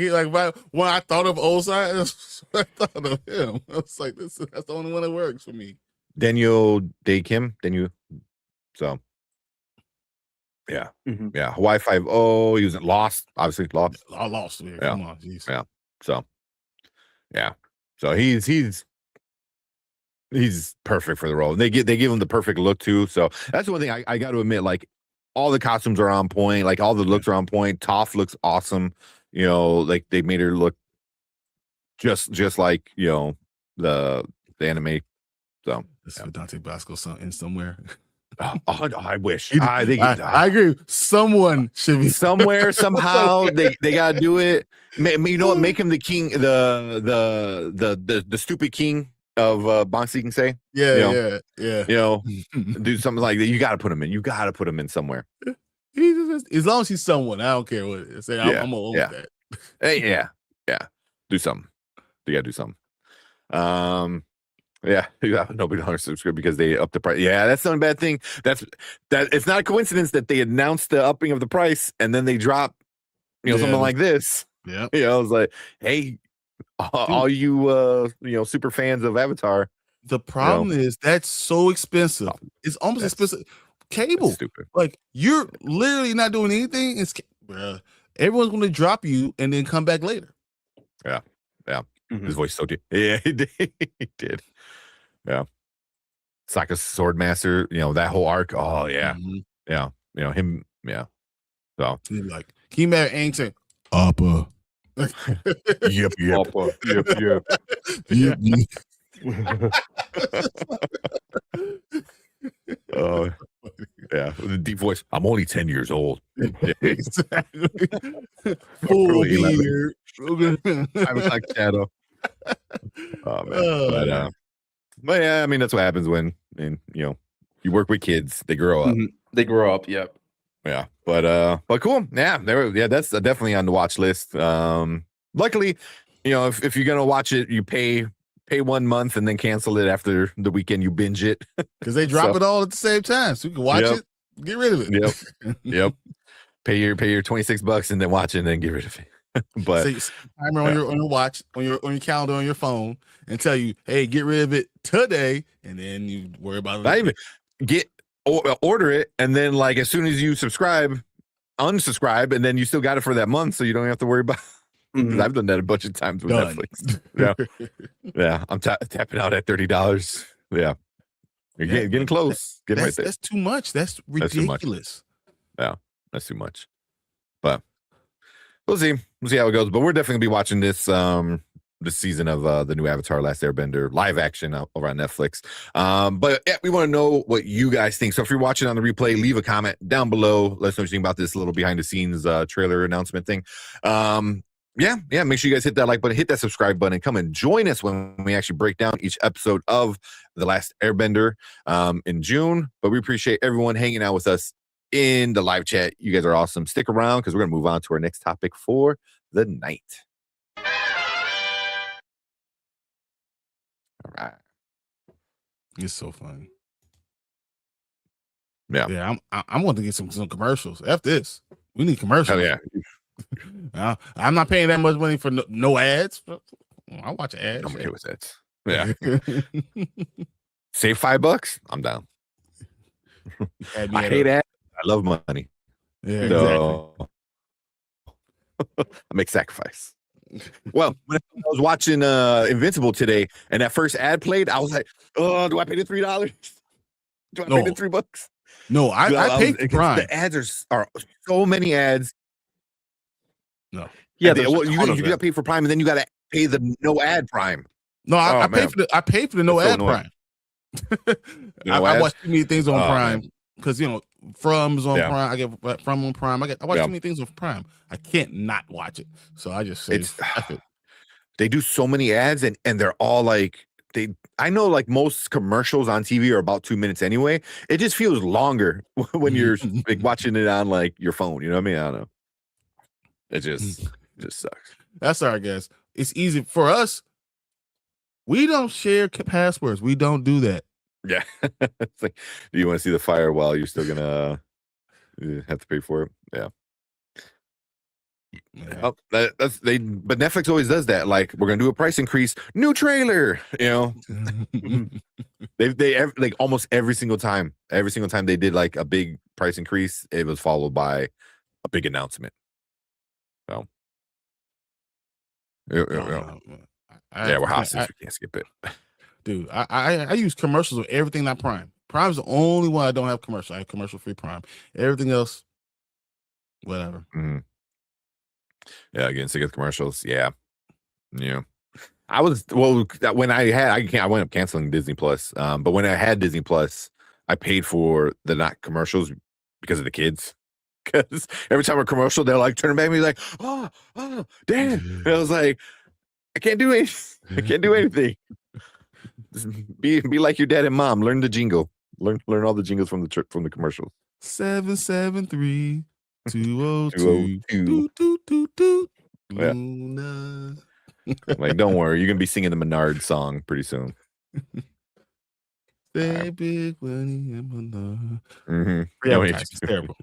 when I thought of Ozai, I thought of him. I was like, that's the only one that works for me. Daniel Day Kim. So. Yeah, yeah. Hawaii 5-0. He was Lost, obviously Lost. Lost. Yeah. Come on, geez. Yeah. So, yeah. So he's perfect for the role. They give him the perfect look too. So that's one thing I got to admit. Like all the costumes are on point. Like all the looks are on point. Toph looks awesome. Like they made her look just like the anime. So this is Dante Basco in somewhere. Oh, I wish. I agree. Someone should be somewhere somehow. they gotta do it. You know what? Make him the king, the stupid king of Bansi can say. Yeah. Do something like that. You gotta put him in. You gotta put him in somewhere. As long as he's someone, I don't care what it is. I'm all over that. Hey, yeah. Do something. You gotta do something. Yeah, nobody don't subscribe because they upped the price. Yeah, that's not a bad thing. It's not a coincidence that they announced the upping of the price and then they drop, something like this. Yeah, I was like, hey, all you super fans of Avatar. The problem is that's so expensive. It's almost expensive. Cable, stupid. Like you're literally not doing anything. Everyone's going to drop you and then come back later. Yeah. His voice so deep. Yeah, he did. Yeah. Sokka Swordmaster, that whole arc. Oh, yeah. Yeah. Him. Yeah. So, like, can you imagine Aang saying, Appa? Yep. Appa. Yep. Oh, yeah. With a deep voice. I'm only 10 years old. Exactly. Full beard. I'm like Shadow. Oh man. But yeah, I mean that's what happens when you work with kids. They grow up. They grow up. Yep. Yeah. But cool. Yeah. That's definitely on the watch list. Luckily, if you're gonna watch it, you pay 1 month and then cancel it after the weekend. You binge it because they drop it all at the same time, so you can watch it, get rid of it. Yep. Pay your $26 and then watch it and then get rid of it. But timer on your watch, on your calendar, on your phone, and tell you, hey, get rid of it today, and then you worry about it. Not even order it, and then like as soon as you unsubscribe, and then you still got it for that month, so you don't have to worry about. I've done that a bunch of times with Netflix. Yeah. I'm tapping out at $30. Yeah, you're getting close. Getting right there. That's too much. That's ridiculous. Yeah, that's too much. But we'll see how it goes. But we're definitely gonna be watching this the season of the new Avatar: Last Airbender live action over on Netflix. But yeah, we want to know what you guys think. So if you're watching on the replay, leave a comment down below. Let us know what you think about this little behind the scenes trailer announcement thing. Yeah, make sure you guys hit that like button, hit that subscribe button, and come and join us when we actually break down each episode of The Last Airbender in June. But we appreciate everyone hanging out with us in the live chat. You guys are awesome. Stick around because we're going to move on to our next topic for the night. All right. It's so funny. Yeah. I'm going to get some commercials. After this, we need commercials. Hell yeah. I'm not paying that much money for no ads. I watch ads. I'm okay with that. Yeah. Save $5. I'm down. I hate ads. I love money. Yeah, so I make sacrifice. Well, when I was watching Invincible today and that first ad played, I was like, oh, do I pay the $3? Do I pay the $3? No, I paid for Prime. The ads are so many ads. No. Yeah, you got to pay for Prime, and then you got to pay the no ad Prime. No, I paid for the no ad Prime. I watch too many things on Prime because From's on Prime. I get From on Prime. I watch too many things on Prime. I can't not watch it. So I just say they do so many ads, and they're all like I know like most commercials on TV are about 2 minutes anyway. It just feels longer when you're like watching it on like your phone. You know what I mean? I don't know. It just sucks. That's all right, guys. It's easy for us. We don't share passwords. We don't do that. Yeah. It's like, do you want to see the fire while you're still gonna have to pay for it? Yeah. Oh, but Netflix always does that. Like, we're gonna do a price increase, new trailer. They like almost every single time they did like a big price increase, it was followed by a big announcement. So, we're hostages. We can't skip it, dude. I use commercials with everything not Prime. Prime's the only one I don't have commercial. I have commercial-free Prime. Everything else, whatever. Mm-hmm. Yeah, getting sick of commercials. Yeah. I was when I went up canceling Disney Plus. But when I had Disney Plus, I paid for the not commercials because of the kids. Because every time a commercial, they're like turning back and be like, oh, damn. And I was like, I can't do anything. I can't do anything. Just be like your dad and mom. Learn the jingle. Learn all the jingles from the commercials. 773 202. Yeah. Like, don't worry, you're gonna be singing the Menard song pretty soon. Big money. Yeah, it's terrible.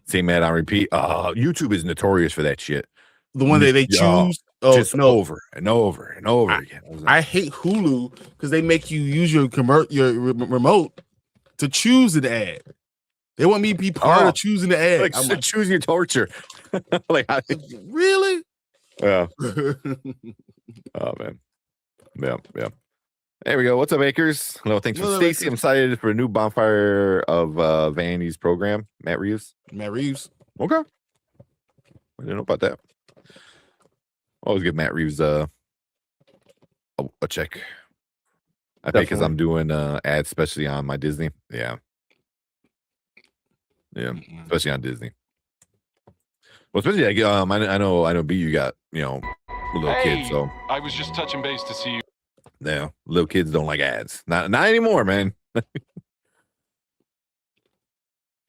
Same ad on repeat. YouTube is notorious for that shit. The one that they choose just over and over and over again. I hate Hulu because they make you use your remote to choose an ad. They want me to be part of choosing the ad. Like, so choose your torture. Like, really? Yeah. Oh man. Yeah. There we go. What's up, Akers? Hello, thanks for Stacy. I'm excited for a new Bonfire of Vandy's program. Matt Reeves. Okay. I didn't know about that. Always give Matt Reeves a check. I think because I'm doing ads, especially on my Disney. Yeah, especially on Disney. Well, especially like, I know B, you got little kids, so I was just touching base to see you. Yeah, little kids don't like ads. Not anymore, man.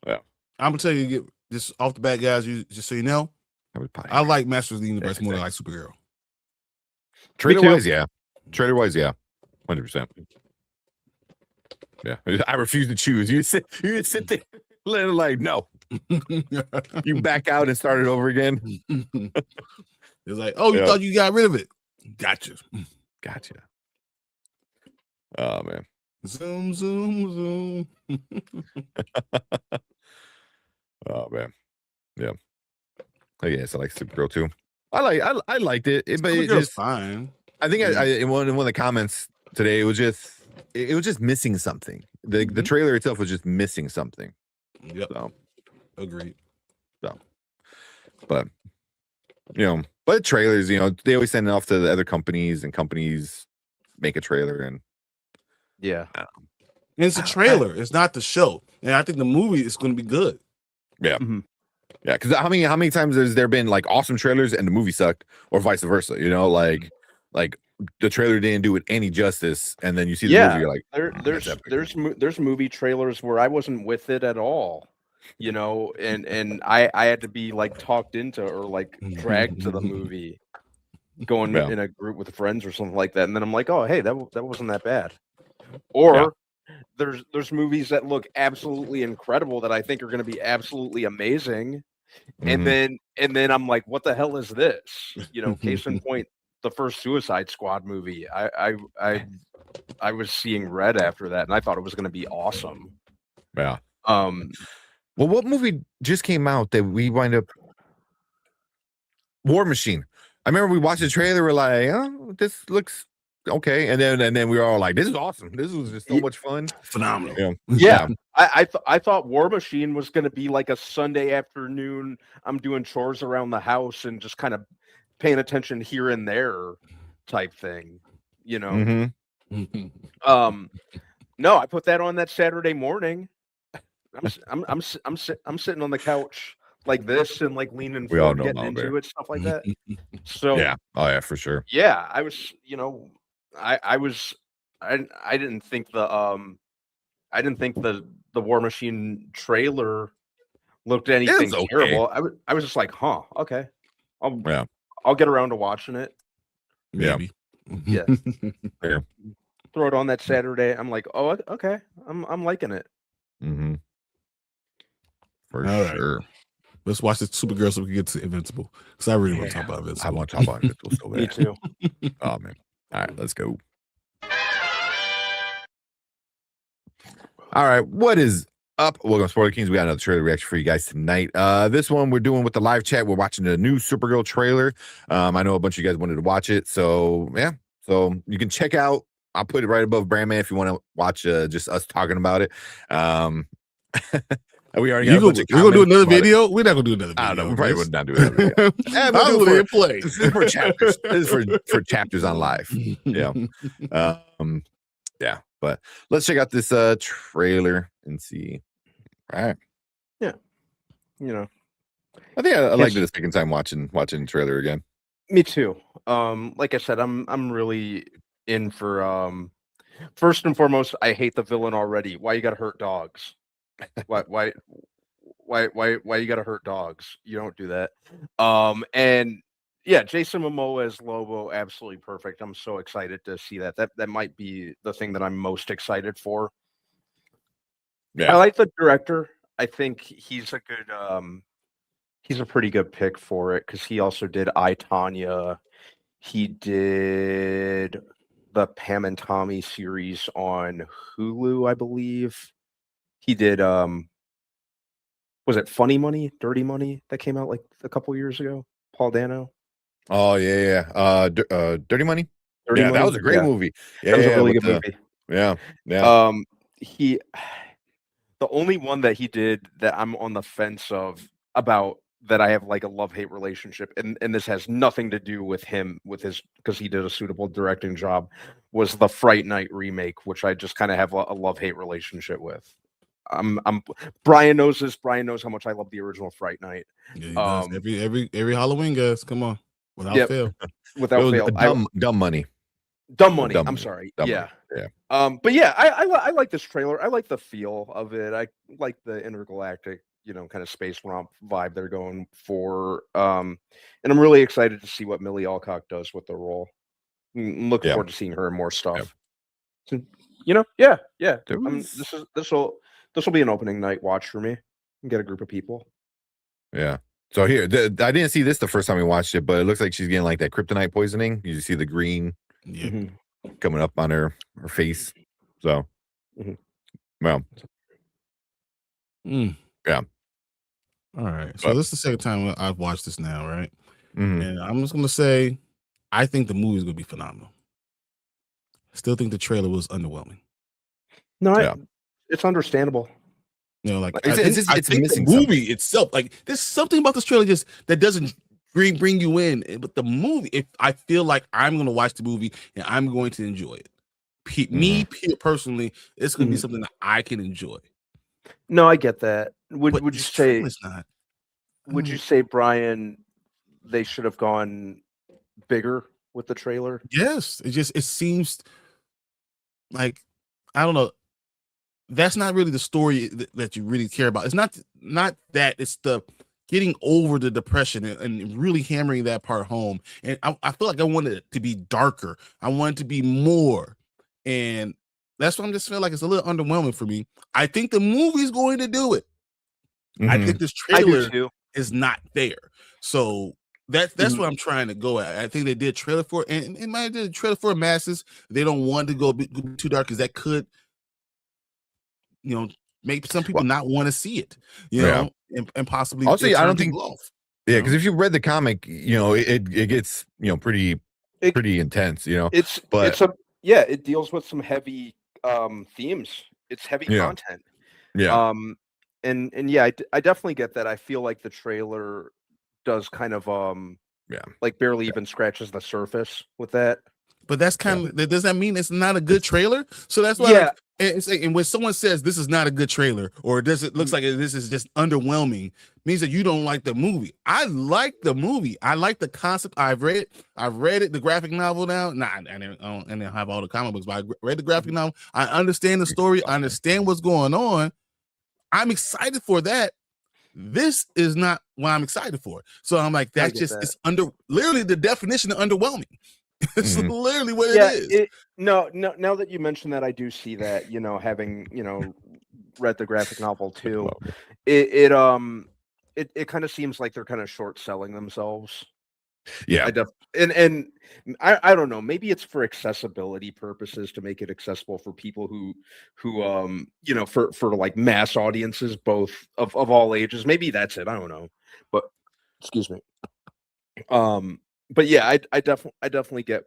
Yeah, I'm gonna tell you this off the bat, guys. Just so you know, I like Masters of the Universe more than I like Supergirl. Trailer-wise, yeah. 100%. Yeah, I refuse to choose. You sit there, like, no. You back out and start it over again. It's like, oh, you thought you got rid of it? Gotcha. Oh man. Zoom. Oh man. Yeah. I guess I like Supergirl too. I liked it. But it just fine. I think in one of the comments today, it was just missing something. The trailer itself was just missing something. Yep. So, agreed. So, but But trailers, they always send it off to the other companies, and companies make a trailer, and Yeah. And it's a trailer. It's not the show. And I think the movie is going to be good. yeah. Mhm. Yeah, because how many times has there been like awesome trailers and the movie sucked, or vice versa? Like the trailer didn't do it any justice, and then you see the movie, you're like, there's movie trailers where I wasn't with it at all, and I had to be like talked into or like dragged to the movie, going Yeah. in a group with friends or something like that, and then I'm like, oh hey, that wasn't that bad. Or there's movies that look absolutely incredible that I think are going to be absolutely amazing. Mhm. And then I'm like, what the hell is this? Case in point, the first Suicide Squad movie. I was seeing red after that, and I thought it was going to be awesome. Yeah. Um, Well, what movie just came out that we wind up? War Machine. I remember we watched the trailer. We're like, oh, this looks okay, and then we were all like, this is awesome. This was just so much fun. Phenomenal. Yeah. I thought War Machine was going to be like a Sunday afternoon. I'm doing chores around the house and just kind of paying attention here and there type thing, Mhm. No, I put that on that Saturday morning. I'm sitting on the couch like this and like leaning We all forward, know getting Mama into Bear. it, stuff like that. So Yeah. Oh yeah, for sure. yeah, I was, I was, I didn't think the War Machine trailer looked anything okay. terrible. I was just like, huh, okay, Yeah. I'll get around to watching it. Maybe. Yeah. Yeah. Throw it on that Saturday. I'm like, oh, okay, I'm liking it. Mm-hmm. For All right. sure. Let's watch this Supergirl so we can get to Invincible. Because I really want to talk about I Invincible. want to talk about Invincible so bad. Me too. Oh man. All right, let's go. All right, what is up? Welcome to Spoiler Kings. We got another trailer reaction for you guys tonight. This one we're doing with the live chat. We're watching the new Supergirl trailer. I know a bunch of you guys wanted to watch it, so yeah. So you can check out. I'll put it right above Brandman if you want to watch just us talking about it. We already got a bunch of We're gonna do another comments about it. video. We're not gonna do another video. I don't know. We probably would not do another video. Yeah, I we'll was do gonna it play. This is for chapters. This is for chapters on live. Yeah. Yeah. But let's check out this trailer and see. All right. Yeah. I think I liked it a second time watching the trailer again. Me too. Like I said, I'm really in for first and foremost, I hate the villain already. Why you gotta hurt dogs? Why you gotta hurt dogs? You don't do that. And yeah, Jason Momoa as Lobo, absolutely perfect. I'm so excited to see that. That might be the thing that I'm most excited for. Yeah. I like the director. I think he's a pretty good pick for it because he also did I, Tonya. He did the Pam and Tommy series on Hulu, I believe. He did was it Funny Money, Dirty Money that came out like a couple years ago? Paul Dano. Oh yeah. Dirty Money. Dirty Yeah, Money? that was a great Yeah. movie. Yeah, That was a really with good movie. Yeah. Yeah. He the only one that he did that I'm on the fence of about that I have like a love-hate relationship, and this has nothing to do with him because he did a suitable directing job, was the Fright Night remake, which I just kind of have a love-hate relationship with. Brian knows this. Brian knows how much I love the original Fright Night. Yeah, he does. Every Halloween, guys. Come on. Without fail. Without fail. Dumb Money. Dumb Money. I'm sorry. Dumb Yeah. Money. Yeah. But yeah, I like this trailer. I like the feel of it. I like the intergalactic, kind of space romp vibe they're going for. And I'm really excited to see what Millie Alcock does with the role. I'm looking forward to seeing her in more stuff. So, yeah. This will be an opening night watch for me. And get a group of people. Yeah. So here, I didn't see this the first time we watched it, but it looks like she's getting like that kryptonite poisoning. You see the green coming up on her face. So, well, yeah. All right. So this is the second time I've watched this now, right? Mm-hmm. And I'm just gonna say, I think the movie is gonna be phenomenal. I still think the trailer was underwhelming. No, it's understandable. Like it's I think missing the movie itself, like there's something about this trailer just that doesn't bring you in. But the movie, if I feel like I'm going to watch the movie and I'm going to enjoy it, personally, it's going to be something that I can enjoy. No, I get that. Would you this say? trailer's not. Would you say, Brian, they should have gone bigger with the trailer? Yes, it seems like, I don't know. That's not really the story that you really care about. It's not that. It's the getting over the depression and really hammering that part home. And I feel like I wanted it to be darker. I want it to be more. And that's what I'm just feeling like it's a little underwhelming for me. I think the movie's going to do it. I think this trailer is not there. So that's what I'm trying to go at. I think they did trailer for it, and it might have did a trailer for masses. They don't want to go too dark because that could, make some people not want to see it, and possibly also, I don't think off. Because if you read the comic, it gets pretty intense, it deals with some heavy themes. It's heavy content. I definitely get that. I feel like the trailer does kind of like barely even scratches the surface with that. But that's kind of, does that mean it's not a good trailer? So that's why and when someone says this is not a good trailer, or it looks like this is just underwhelming, means that you don't like the movie. I like the movie. I like the concept. I've read it, the graphic novel now. I didn't have all the comic books, but I read the graphic novel. I understand the story. I understand what's going on. I'm excited for that. This is not what I'm excited for. So I'm like, it's literally the definition of underwhelming. It's literally what it is. Now that you mention that, I do see that, having, read the graphic novel too, it kind of seems like they're kind of short selling themselves. Yeah. I don't know, maybe it's for accessibility purposes, to make it accessible for people who for like mass audiences, both of all ages. Maybe that's it. I don't know. But excuse me. But yeah, I definitely get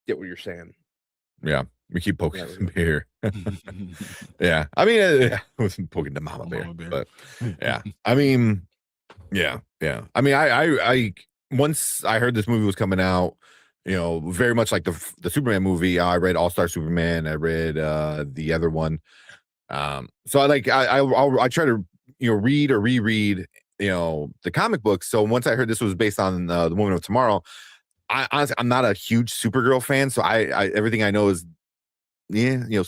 what you're saying. Yeah, we keep poking some bear. Yeah, I mean, I wasn't poking the mama bear, but yeah, I mean, yeah. I mean, I once I heard this movie was coming out, very much like the Superman movie. I read All-Star Superman. I read the other one. So I try to read or reread the comic books. So once I heard this was based on the Woman of Tomorrow, I'm not a huge Supergirl fan, so I everything I know is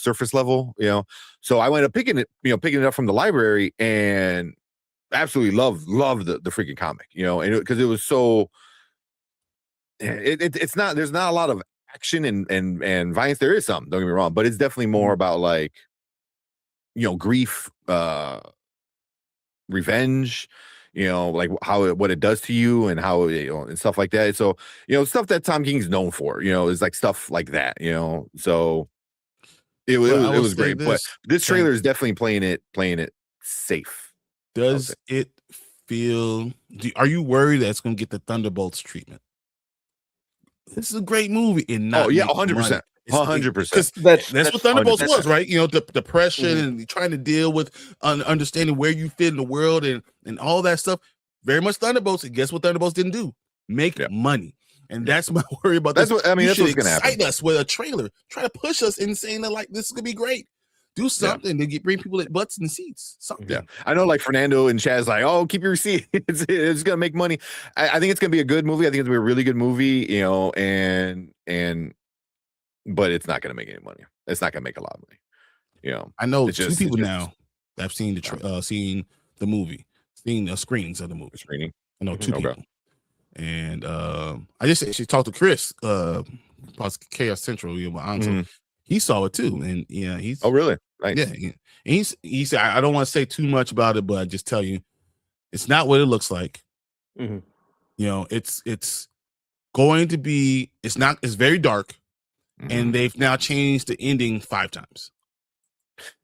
surface level, so I went up picking it up from the library and absolutely love the freaking comic, and because it was so it's not, there's not a lot of action and violence. There is some, don't get me wrong, but it's definitely more about like grief, revenge, like what it does to you and how and stuff like that. So stuff that Tom King's known for, is like stuff like that, so it was great. But this trailer is definitely playing it safe. Does it feel, are you worried that it's going to get the Thunderbolts treatment? This is a great movie and not 100%. 100%. Because that's what Thunderbolts was, right? The depression and trying to deal with understanding where you fit in the world and all that stuff. Very much Thunderbolts. And guess what Thunderbolts didn't do? Make money. And that's my worry about this. That's what's going to happen. Excite us with a trailer. Try to push us in saying that like this is going to be great. Do something to bring people at butts and seats. Something. Yeah, I know. Like Fernando and Chaz, like, oh, keep your receipt. It's gonna make money. I think it's gonna be a good movie. I think it's gonna be a really good movie. But it's not gonna make any money. It's not gonna make a lot of money. I know two people now that have seen the movie, seen the screenings of the movie. Screening. I know two people, and I just actually talked to Chris, Chaos Central. My aunt. He saw it too, and he's. Oh, really? Nice. Yeah, and he said, I don't want to say too much about it, but I just tell you, it's not what it looks like. It's going to be. It's not. It's very dark, and they've now changed the ending 5 times.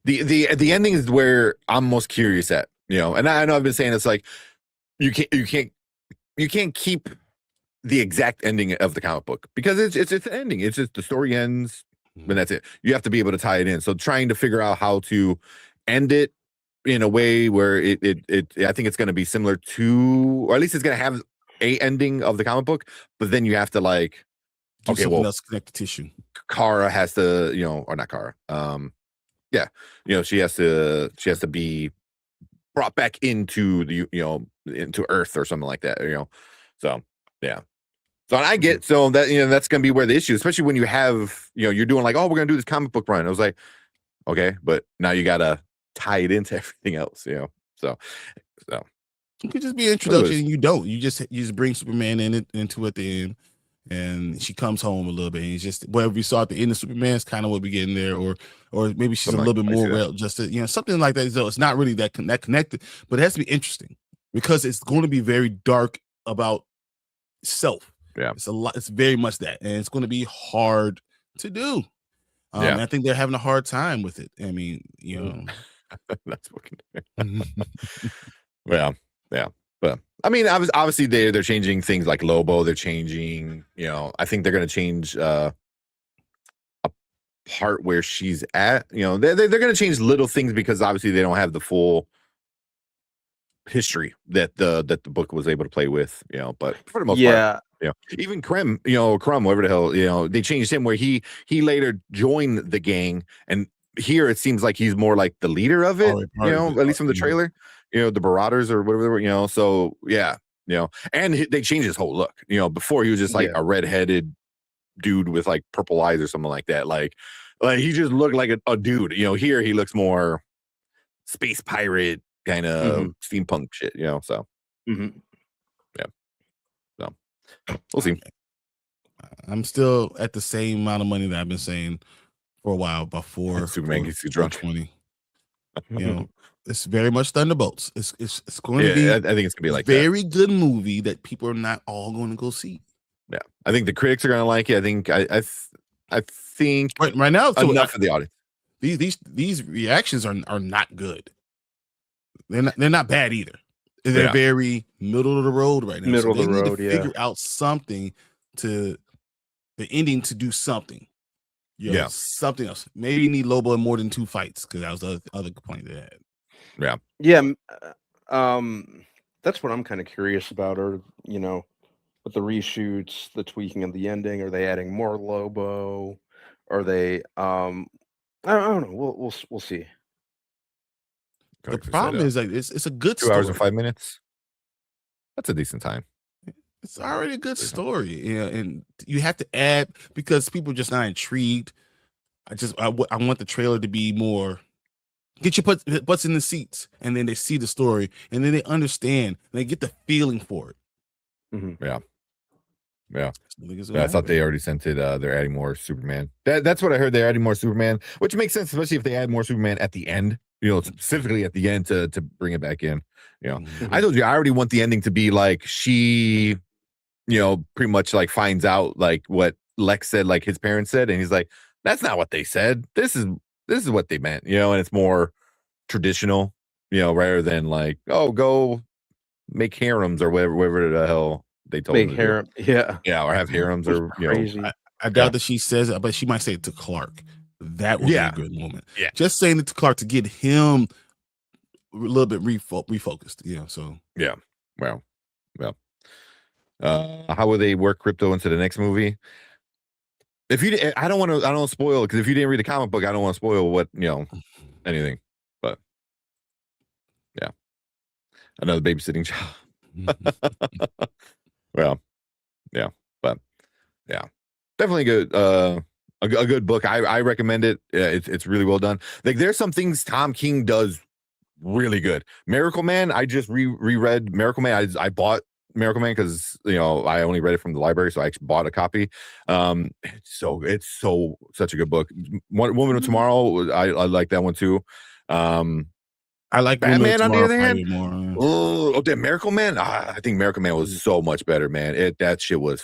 The ending is where I'm most curious at. And I know I've been saying it's like you can't keep the exact ending of the comic book because it's an ending. It's just the story ends. But that's it. You have to be able to tie it in. So trying to figure out how to end it in a way where it I think it's going to be similar to, or at least it's going to have a ending of the comic book, but then you have to like Do something else, connect the tissue. Kara has to, or not Kara. Yeah, she has to be brought back into the, into Earth or something like that, So yeah. So I get, so that, that's going to be where the issue, especially when you have, you're doing like, oh, we're going to do this comic book run. I was like, okay, but now you got to tie it into everything else, So it could just be an introduction. You just bring Superman into at the end, and she comes home a little bit. And it's just whatever we saw at the end of Superman is kind of what we get in there, or maybe she's a little bit more real, just something like that. So it's not really that connected, but it has to be interesting because it's going to be very dark about self. Yeah, it's a lot. It's very much that, and it's going to be hard to do. And I think they're having a hard time with it. I mean, that's fucking. Yeah. But I mean, obviously they're changing things like Lobo. They're changing, I think they're going to change a part where she's at. They're going to change little things because obviously they don't have the full history that the book was able to play with. But for the most part, even Crumb, whatever the hell, they changed him where he later joined the gang, and here it seems like he's more like the leader of it. At least from the trailer. The Marauders or whatever, so yeah, and they changed his whole look. Before he was just like a redheaded dude with like purple eyes or something like that. Like he just looked like a dude. Here he looks more space pirate kind of steampunk shit. So yeah, so we'll see. I'm still at the same amount of money that I've been saying for a while before Superman gets you drunk. 20. It's very much Thunderbolts. It's going to be. I think it's going to be like very good movie that people are not all going to go see. Yeah, I think the critics are going to like it. I think I think right now enough for the audience. These reactions are not good. They're not bad either. They're very middle of the road right now. Middle of the road. Need to figure out something to the ending to do something. Something else. Maybe you need Lobo in more than 2 fights because that was the other complaint they had. Yeah. That's what I'm kind of curious about, or with the reshoots, the tweaking of the ending. Are they adding more Lobo? Are they? I don't know. We'll see. The problem is like it's a good 2 story. hours and 5 minutes. That's a decent time. It's already a good story, and you have to add because people are just not intrigued. I want the trailer to be more. Get your butts in the seats, and then they see the story, and then they understand. And they get the feeling for it. Yeah. I thought they already sent it. They're adding more Superman. That's what I heard. They're adding more Superman, which makes sense, especially if they add more Superman at the end. Specifically at the end to bring it back in. I told you I already want the ending to be like she, pretty much like finds out like what Lex said, like his parents said, and he's like, "That's not what they said. This is what they meant." And it's more traditional, rather than like, "Oh, go make harems or whatever the hell they told make him harem, or have harems or crazy. I doubt that she says it, but she might say it to Clark. That would be a good moment. Yeah, just saying it to Clark to get him a little bit refocused. So yeah, well, how will they work crypto into the next movie? If you, I don't spoil it because if you didn't read the comic book, I don't want to spoil what anything. But yeah, another babysitting job. Well, yeah, but yeah, definitely good. A good book. I recommend it. It's really well done. Like there's some things Tom King does really good. Miracle Man. I just reread Miracle Man. I bought Miracle Man because I only read it from the library, so I actually bought a copy. It's such a good book. Woman of Tomorrow. I like that one too. I like Batman on the other hand. More. Oh, that Miracle Man. I think Miracle Man was so much better, man. That shit was.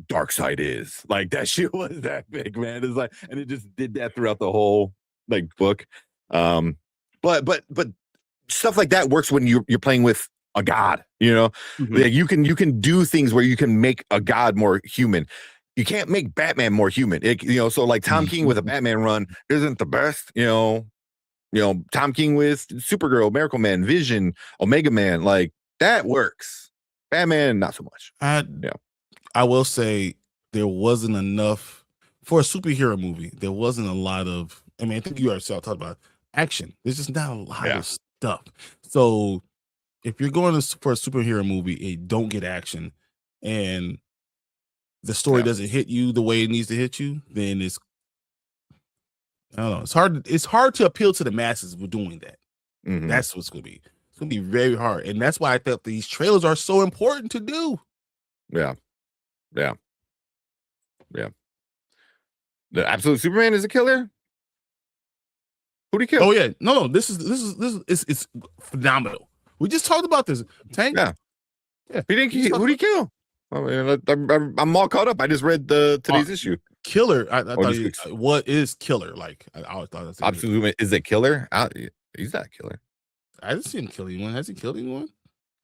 Dark Side is like that shit was that big, man. It's like, and it just did that throughout the whole like book. But stuff like that works when you're playing with a god. Like you can do things where you can make a god more human. You can't make Batman more human. So like Tom King with a Batman run isn't the best. Tom King with Supergirl, Miracle Man, Vision, Omega Man, like that works. Batman, not so much. I will say there wasn't enough for a superhero movie. There wasn't a lot of. I mean, I think you already talked about action. There's just not a lot of stuff. So if you're going for a superhero movie, it don't get action, and the story doesn't hit you the way it needs to hit you, then it's I don't know. It's hard to appeal to the masses with doing that. Mhm. That's what's gonna be. It's gonna be very hard, and that's why I felt these trailers are so important to do. Yeah. The Absolute Superman is a killer. Who'd he kill? Oh yeah, no, this is it's phenomenal. We just talked about this. Tank. Yeah. Who'd he kill? I mean, I'm all caught up. I just read today's issue. Killer. I thought what is killer? Like I always thought that's Absolute is a killer. He's not a killer. I didn't see him kill anyone. Has he killed anyone?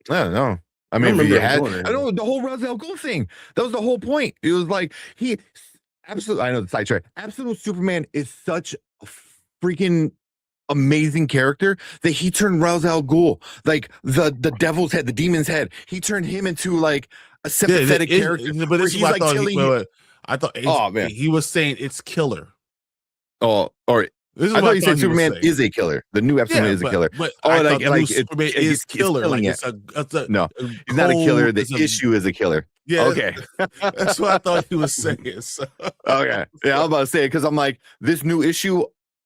I don't know. I mean, I if he remember had, him doing it. I know the whole Ra's al Ghul thing. That was the whole point. It was like absolute. I know the sidetrack. Absolute Superman is such a freaking amazing character that he turned Ra's al Ghul, like the devil's head, the demon's head. He turned him into like a sympathetic character. But this is what I thought. Oh man, he was saying it's killer. Oh, or I thought you said Superman is a killer. The new episode is a killer. But Superman is killer. Like No, he's not a killer. The issue is a killer. Yeah. Okay. That's what I thought he was saying. So. Okay. Yeah, I was about to say it because I'm like, this new issue,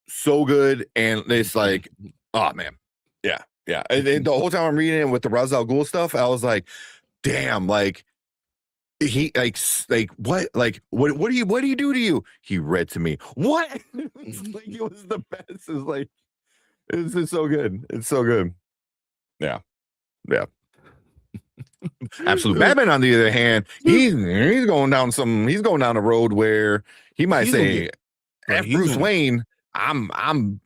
so good. And it's like, oh man. Yeah. And the whole time I'm reading it with the Ra's al Ghul stuff, I was like, damn, like he like what do you do to you? He read to me. What? It's like it was the best. It's like it's just so good. It's so good. Yeah. Absolute Batman, on the other hand, he's going down the road where he might say, Bruce Wayne, I'm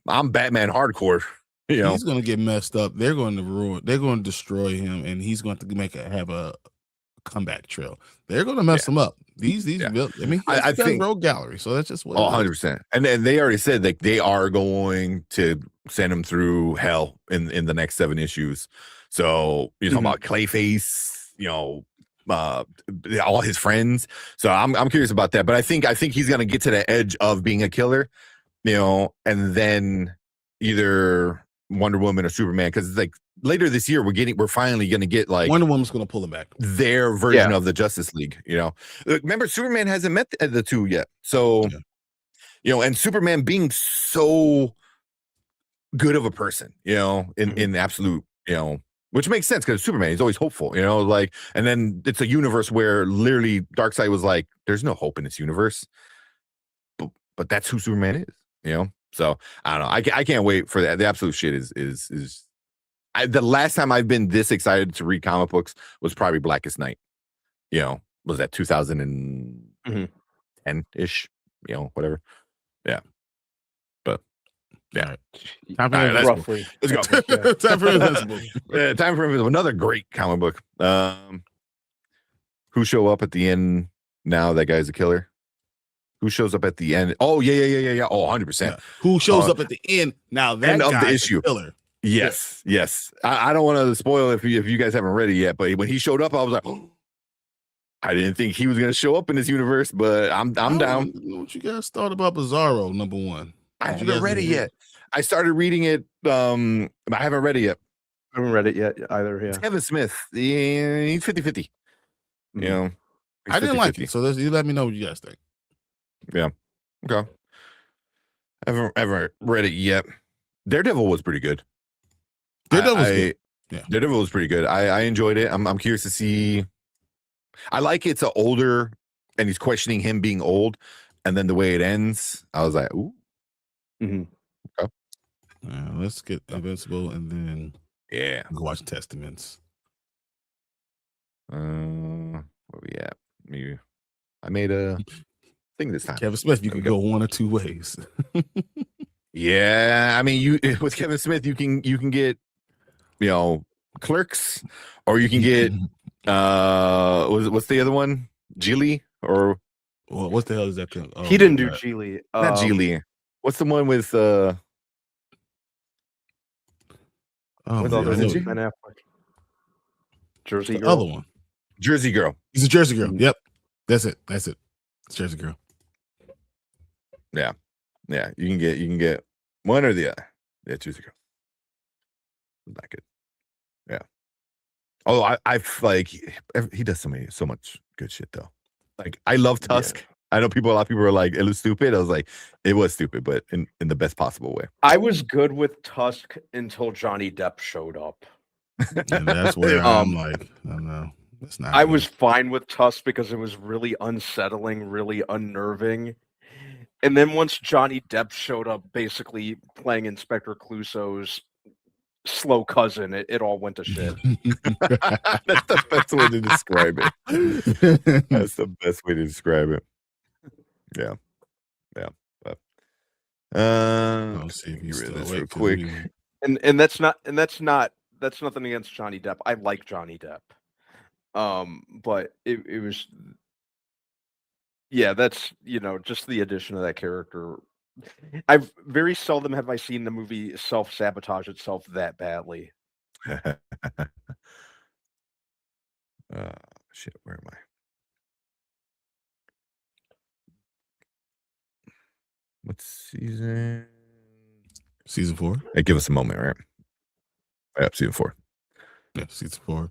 Batman hardcore. He's gonna get messed up. They're going to destroy him, and he's going to have a comeback trail. They're going to mess him up. These I mean, I think rogue gallery, so that's just what 100%. And then they already said like they are going to send him through hell in the next 7 issues. So you're talking about Clayface, all his friends. So I'm curious about that. But I think he's gonna get to the edge of being a killer, and then either Wonder Woman or Superman, because like later this year we're finally gonna get like Wonder Woman's gonna pull him back. Their version of the Justice League. Remember Superman hasn't met the two yet. So and Superman being so good of a person, in absolute, which makes sense because Superman, he's always hopeful, and then it's a universe where literally Darkseid was like, there's no hope in this universe, but that's who Superman is, so I don't know. I can't wait for that. The absolute shit is the last time I've been this excited to read comic books was probably Blackest Night, was that 2010-ish, whatever. Yeah. But yeah. Time for roughly. Let's go. Time for Invincible. Time for Invincible. Another great comic book. Who show up at the end now? That guy's a killer. Who shows up at the end? Oh, yeah. Oh, 100%. Yeah. Who shows up at the end now? That end of the guy's issue. A killer. Yes. I don't want to spoil if you guys haven't read it yet, but when he showed up, I was like, oh, I didn't think he was going to show up in this universe, but I'm down. What you guys thought about Bizarro #1? I haven't read it yet. I started reading it, but I haven't read it yet. I haven't read it yet either. Yeah. It's Kevin Smith. He's 50-50. I didn't like it. So you let me know what you guys think. Yeah. Okay. I haven't read it yet. Daredevil was pretty good. Daredevil was good. Yeah. Daredevil was pretty good. I enjoyed it. I'm curious to see. I like it's an older, and he's questioning him being old, and then the way it ends, I was like, ooh. Mm-hmm. Okay. Let's get Invincible, and then go watch Testaments. Where we at? Maybe I made a thing this time. Kevin Smith, you can go one or two ways. Yeah, I mean, you with Kevin Smith, you can get, Clerks, or you can get what's the other one? Geely, or what the hell is that? He didn't do Geely. Not Geely. What's the one with Oh, with man, other I know than it. Ben Affleck. Jersey The Girl. other one. Jersey Girl. He's a Jersey Girl. Yep. That's it. It's Jersey Girl. Yeah. You can get one or the other. Yeah, Jersey Girl. Not good. Yeah. Although I've like he does so much good shit though. Like I love Tusk. Yeah. I know a lot of people are like, it was stupid. I was like, it was stupid, but in the best possible way. I was good with Tusk until Johnny Depp showed up. And that's where I'm like, I don't know. That's not I good. was fine with Tusk because it was really unsettling, really unnerving. And then once Johnny Depp showed up, basically playing Inspector Clouseau's slow cousin, it all went to shit. That's the best way to describe it. That's the best way to describe it. Yeah. But I'll see if get he's rid of still this awake, real 'cause quick. And that's nothing against Johnny Depp. I like Johnny Depp. But it was, yeah, that's, just the addition of that character. I've very seldom have I seen the movie self-sabotage itself that badly. Shit, where am I? What season? Season 4? Hey, give us a moment, right? Yep, season 4. Yeah, season 4.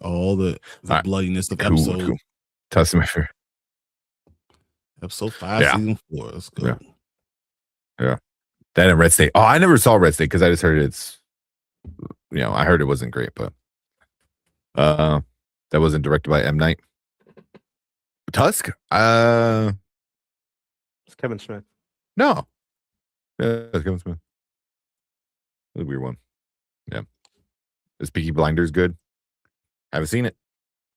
All the All right. bloodiness of Cool. Tusk my favorite. episode 5, Yeah. season 4. Let's go. Yeah. That and Red State. Oh, I never saw Red State because I just heard it's, I heard it wasn't great, but that wasn't directed by M. Night. Tusk? It's Kevin Smith. No. Yeah, it's Kevin Smith. That's a weird one. Yeah. Is Peaky Blinders good? Haven't seen it.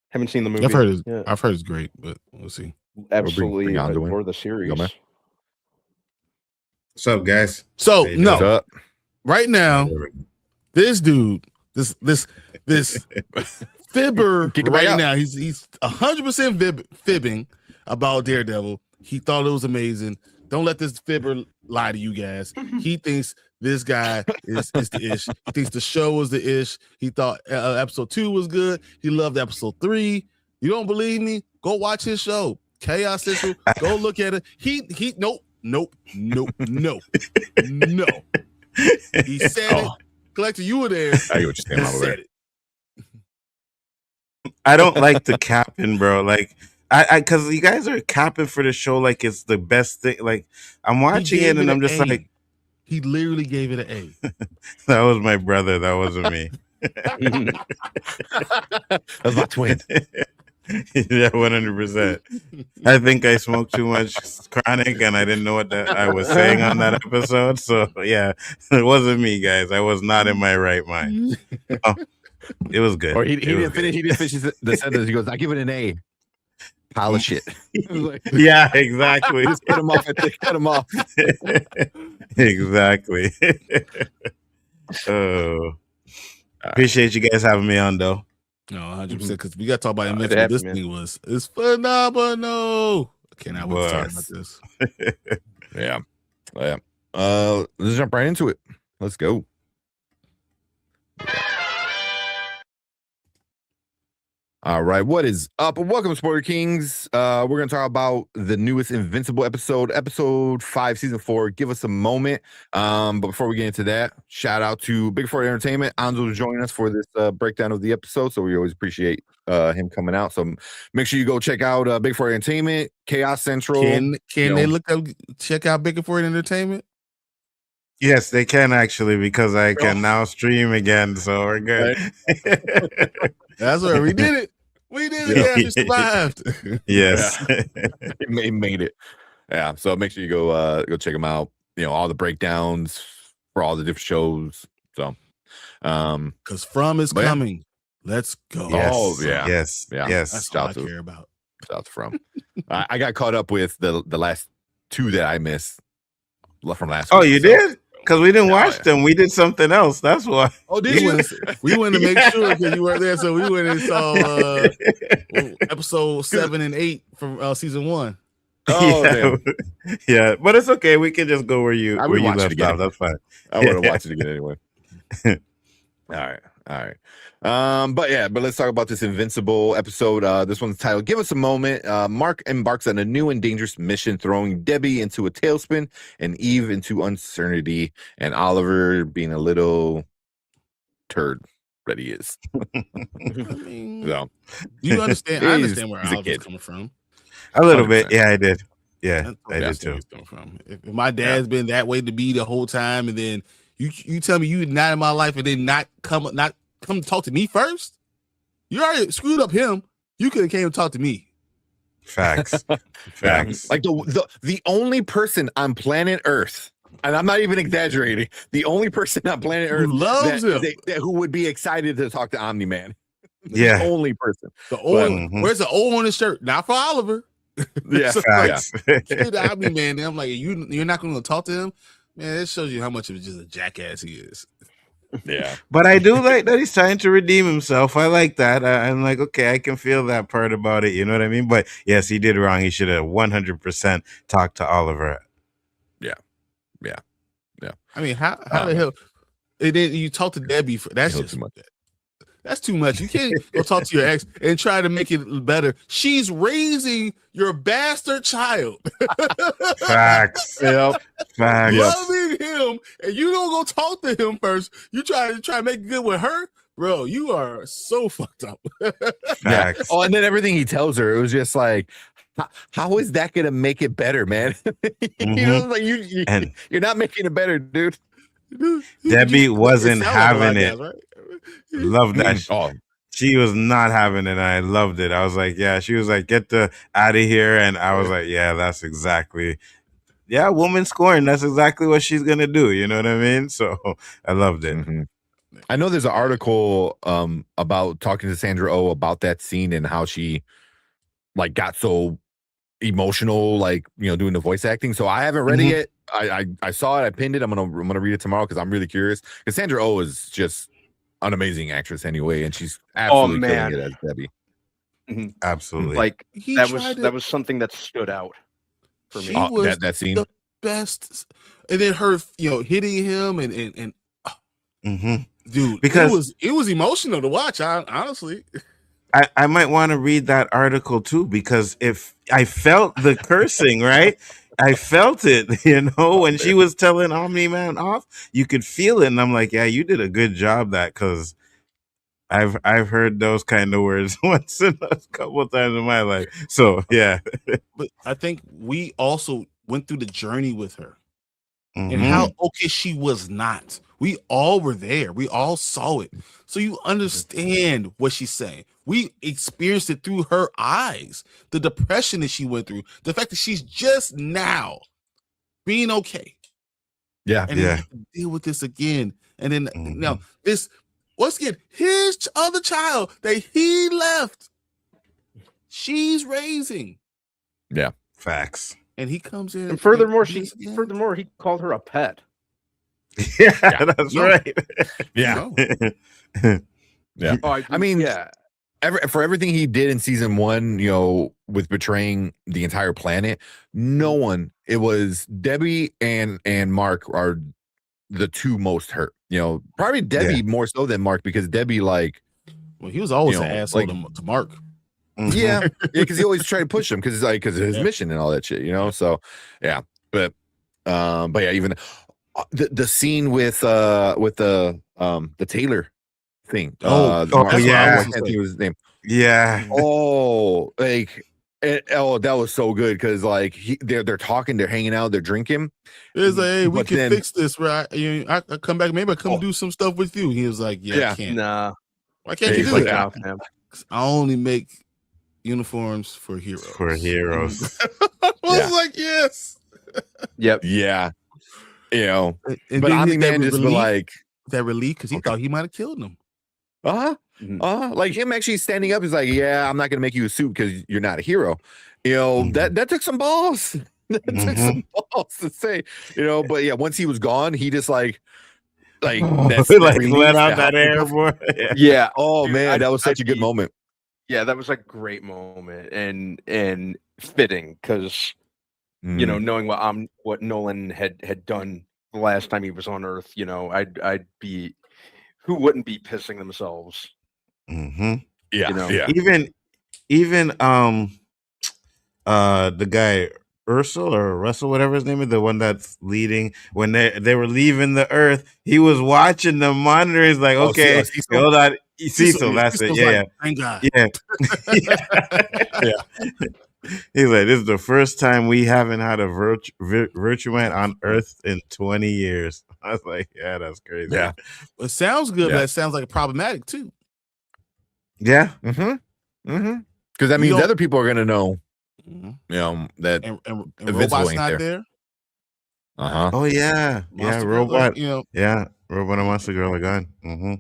Haven't seen the movie. I've heard it's, Yeah. I've heard it's great, but we'll see. Absolutely bring on to win. adore the series. man. What's up, guys? So Hey, What's no, up? right now, this dude, this fibber Kick it back right out. now, he's 100% fibbing about Daredevil. He thought it was amazing. Don't let this fibber lie to you guys. He thinks this guy is the ish. He thinks the show was the ish. He thought episode 2 was good. He loved episode 3. You don't believe me? Go watch his show, Chaos Central. Go look at it. He nope. He said it. Collector, you were there. I get what you're saying, He Mama said Bear. it. I don't like the capping, bro. Like, I because you guys are capping for the show like it's the best thing. Like, I'm watching gave it and it I'm an just A. like, He literally gave it an A. that was my brother. That wasn't me. That's my twin. Yeah, 100%. I think I smoked too much chronic and I didn't know what that I was saying on that episode. So yeah, it wasn't me, guys. I was not in my right mind. Oh, it was good. Or he It was didn't good. finish. He didn't finish the sentence. He goes, "I give it an A." Pile of shit. Yeah, exactly. Just cut him off. Cut him off. Exactly. Oh, appreciate you guys having me on, though. No, 100%. Because we got to talk about it Invincible. happened, This man. thing it's phenomenal. I cannot wait to talk about this. Yeah. Let's jump right into it. Let's go. All right, what is up? Welcome, Spoiler Kings. We're gonna talk about the newest Invincible episode 5, season 4. Give us a moment. But before we get into that, shout out to Big 4 Entertainment. Anzo's joining us for this breakdown of the episode, so we always appreciate him coming out. So make sure you go check out Big 4 Entertainment, Chaos Central. Can you they know. check out Bigger for Entertainment? Yes, they can actually because I can now stream again, so we're good. That's right. We did it. We did it. Guys. We survived. Yes. He made it. Yeah, so make sure you go check them out. All the breakdowns for all the different shows. So Because From is But yeah. coming. Let's go. Yes. Oh, yeah. Yes. Yeah. Yes. That's Shout all I out to- care about. That's From. I got caught up with the last 2 that I missed from last Oh, week, you so- did? Because we didn't Yeah, watch yeah. them. We did something else. That's why. Oh, did you? We went to make sure because you weren't there, so we went and saw episode 7 and 8 from season 1. Oh, yeah, damn. yeah, but it's okay. We can just go where you I would watch it left again. off. That's fine. I want to watch it again anyway. All right. But let's talk about this Invincible episode. This one's titled "Give Us a Moment." Mark embarks on a new and dangerous mission, throwing Debbie into a tailspin and Eve into uncertainty, and Oliver being a little turd that he is. I mean, So, you understand? I understand where he's a Oliver's kid. coming from. A little bit. 100%. Yeah, I did. Yeah, That's I did where too. he's coming from. If my dad's been that way to be the whole time, and then you tell me you not in my life, and then not come talk to me first. You already screwed up him. You could have came and talked to me. Facts. Facts. Like the only person on planet Earth, and I'm not even exaggerating, the only person on planet Earth Who loves him. who would be excited to talk to Omni-Man. Yeah. The only person. The O, where's the O on his shirt? Not for Oliver. Yeah. So, Facts. kid, Omni-Man. I'm like, you're not going to talk to him, man. It shows you how much of just a jackass he is. Yeah. But I do like that he's trying to redeem himself. I like that. I'm like, okay, I can feel that part about it. You know what I mean? But yes, he did wrong. He should have 100% talked to Oliver. Yeah. I mean, how the hell? And then you talk to Debbie. That's Too just much. That's too much. You can't go talk to your ex and try to make it better. She's raising your bastard child. Facts. Yep. Facts. Loving him, and you don't go talk to him first. You try to make it good with her, bro. You are so fucked up. Facts. Oh, and then everything he tells her, it was just like, how is that gonna make it better, man? You know, like you're not making it better, dude. Debbie wasn't sound like a lot having of it. guys, right? Love that. Oh, She was not having it. And I loved it. I was like, yeah. She was like, get the out of here. And I was like, yeah, that's exactly. Yeah, woman scoring. That's exactly what she's gonna do. You know what I mean? So I loved it. mm-hmm. I know there's an article about talking to Sandra Oh about that scene and how she like got so emotional, like, you know, doing the voice acting. So I haven't read it yet. I saw it, I pinned it. I'm gonna read it tomorrow because I'm really curious. Because Sandra Oh is just an amazing actress anyway, and she's absolutely killing it as Debbie. Mhm. Absolutely. Like He that tried was something that stood out for me. She was that scene. the best, and then her, hitting him and dude, Because it was emotional to watch. Honestly, I might want to read that article too, because if I felt the cursing, right? I felt it, when she was telling Omni-Man off, you could feel it. And I'm like, yeah, you did a good job that, because I've heard those kind of words once in a couple of times in my life. So yeah. but I think we also went through the journey with her and Mhm. how okay she was not. We all were there. We all saw it. So you understand what she's saying. We experienced it through her eyes. The depression that she went through. The fact that she's just now being okay. Yeah. And then you have to deal with this again. And then now this, once again, his other child that he left, she's raising. Yeah. Facts. And he comes in. And furthermore, and he called her a pet. Yeah, that's right. Yeah. Yeah. Oh, I mean, yeah. For everything he did in season 1, with betraying the entire planet, no one, it was Debbie and Mark are the two most hurt. Probably Debbie more so than Mark, because Debbie, like, well, he was always an asshole to Mark. Yeah, because he always tried to push him because of his mission and all that shit, So yeah, but yeah, even the scene with the Taylor thing. Yeah, I can't think of his name. Yeah. Oh, like that was so good because like they're talking, they're hanging out, they're drinking. It's like, hey, we But can then- fix this, right? I come back, maybe I come do some stuff with you. He was like, yeah, I can't. Nah. Why can't Yeah, you he's do like, that? Nah, man. I only make uniforms for heroes. For heroes. I was Yeah. like, yes. Yep. Yeah, And but then he Omni-Man had that just be like, relief because he thought he might have killed him. like him actually standing up is like, yeah, I'm not gonna make you a suit because you're not a hero. That took some balls. That took some balls to say, but yeah, once he was gone, he just like that's like let out that air, boy. Yeah. Oh Dude, man, that was such a good moment. Yeah, that was a great moment and fitting because You know, Mm. knowing what Nolan had done the last time he was on Earth, you know, I'd be, who wouldn't be pissing themselves? Mm-hmm. Yeah, You know? yeah. Even the guy Ursel or Russell, whatever his name is, the one that's leading when they were leaving the Earth, he was watching the monitor. He's like, Oh, okay, Cecil? hold on, Cecil, Yeah, that's it. Cecil's Yeah, like, thank God. yeah, Yeah. He's like, this is the first time we haven't had a virtuant on Earth in 20 years. I was like, yeah, that's crazy. Yeah. It sounds good, Yeah. but it sounds like problematic too. Yeah. Mm-hmm. Mm-hmm. Because that You means don't- other people are gonna know, Mhm. you know, that And Invincible Robot's ain't not there. there. Uh-huh. Oh yeah, yeah, Monster Girl, robot. like, you know, Yeah, robot and monster girl are gone. Mm-hmm.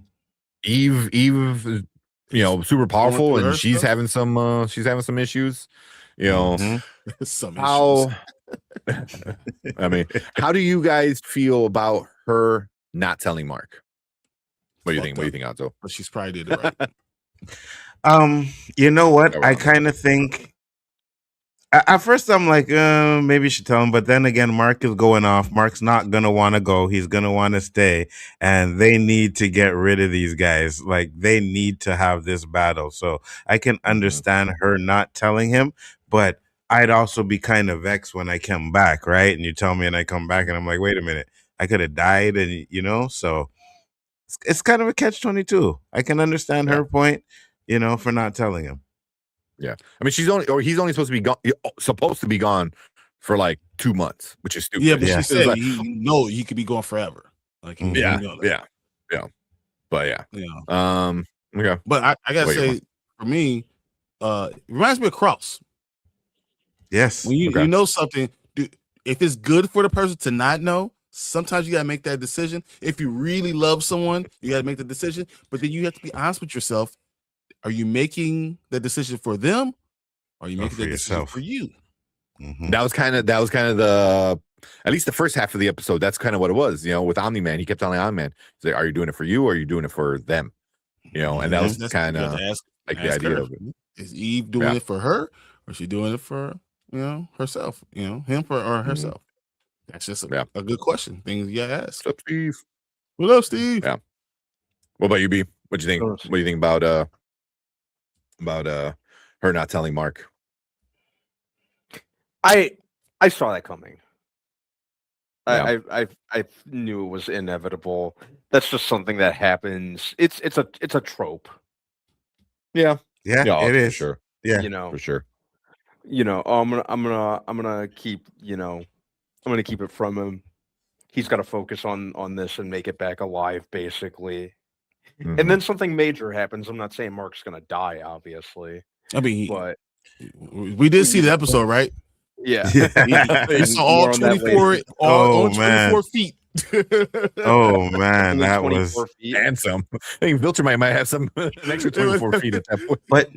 Eve, is, you know, super going powerful, through and her she's stuff. having some issues. You know, Mhm. Some how issues. I mean, how do you guys feel about her not telling Mark? What do you think? What do you think, Anzo? But she's probably did it right. You know what? Yeah, I well, kind of think at first I'm like, maybe you should tell him, but then again, Mark is going off. Mark's not gonna want to go. He's gonna want to stay, and they need to get rid of these guys. Like they need to have this battle. So I can understand her not telling him, but I'd also be kind of vexed when I come back, right? And you tell me, and I come back, and I'm like, wait a minute, I could have died, and you know, so it's kind of a catch-22. I can understand her point, you know, for not telling him. Yeah, I mean, he's only supposed to be gone for like 2 months, which is stupid. Yeah, but Yeah. she It's said like, he could be gone forever. Like, you yeah, know that. yeah, but yeah, You know. okay. But I gotta What do you say, for me, it reminds me of Cross. Yes. When you Okay. you know something, if it's good for the person to not know, sometimes you gotta make that decision. If you really love someone, you gotta make the decision. But then you have to be honest with yourself. Are you making the decision for them? Or are you Or making for the decision yourself? for you? Mhm. That was kind of the, at least the first half of the episode. That's kind of what it was. You know, with Omni-Man, he kept telling Omni-Man, he's like, "Are you doing it for you, or are you doing it for them?" You know, and that was That's- kind you of gotta ask like the her. idea of it. Is Eve doing it for her, or is she doing it for herself? Him or herself? That's just a good question. Things you gotta ask. What's up, Steve? What up, Steve? Yeah. What about you, B? What do you think? What do you think about her not telling Mark? I saw that coming. Yeah. I knew it was inevitable. That's just something that happens. It's a trope. Yeah, Yeah, it for is. sure. Yeah, You know, For sure. I'm gonna keep, I'm gonna keep it from him. He's got to focus on this and make it back alive, basically. Mhm. And then something major happens. I'm not saying Mark's gonna die, obviously, I mean, but we did see the episode, right? yeah. We saw all More on that 24, later. all Oh, man. 24 feet. Oh man, Only that 24 was. feet. And some. I think Viltrumite might have some an extra 24 feet at that point. But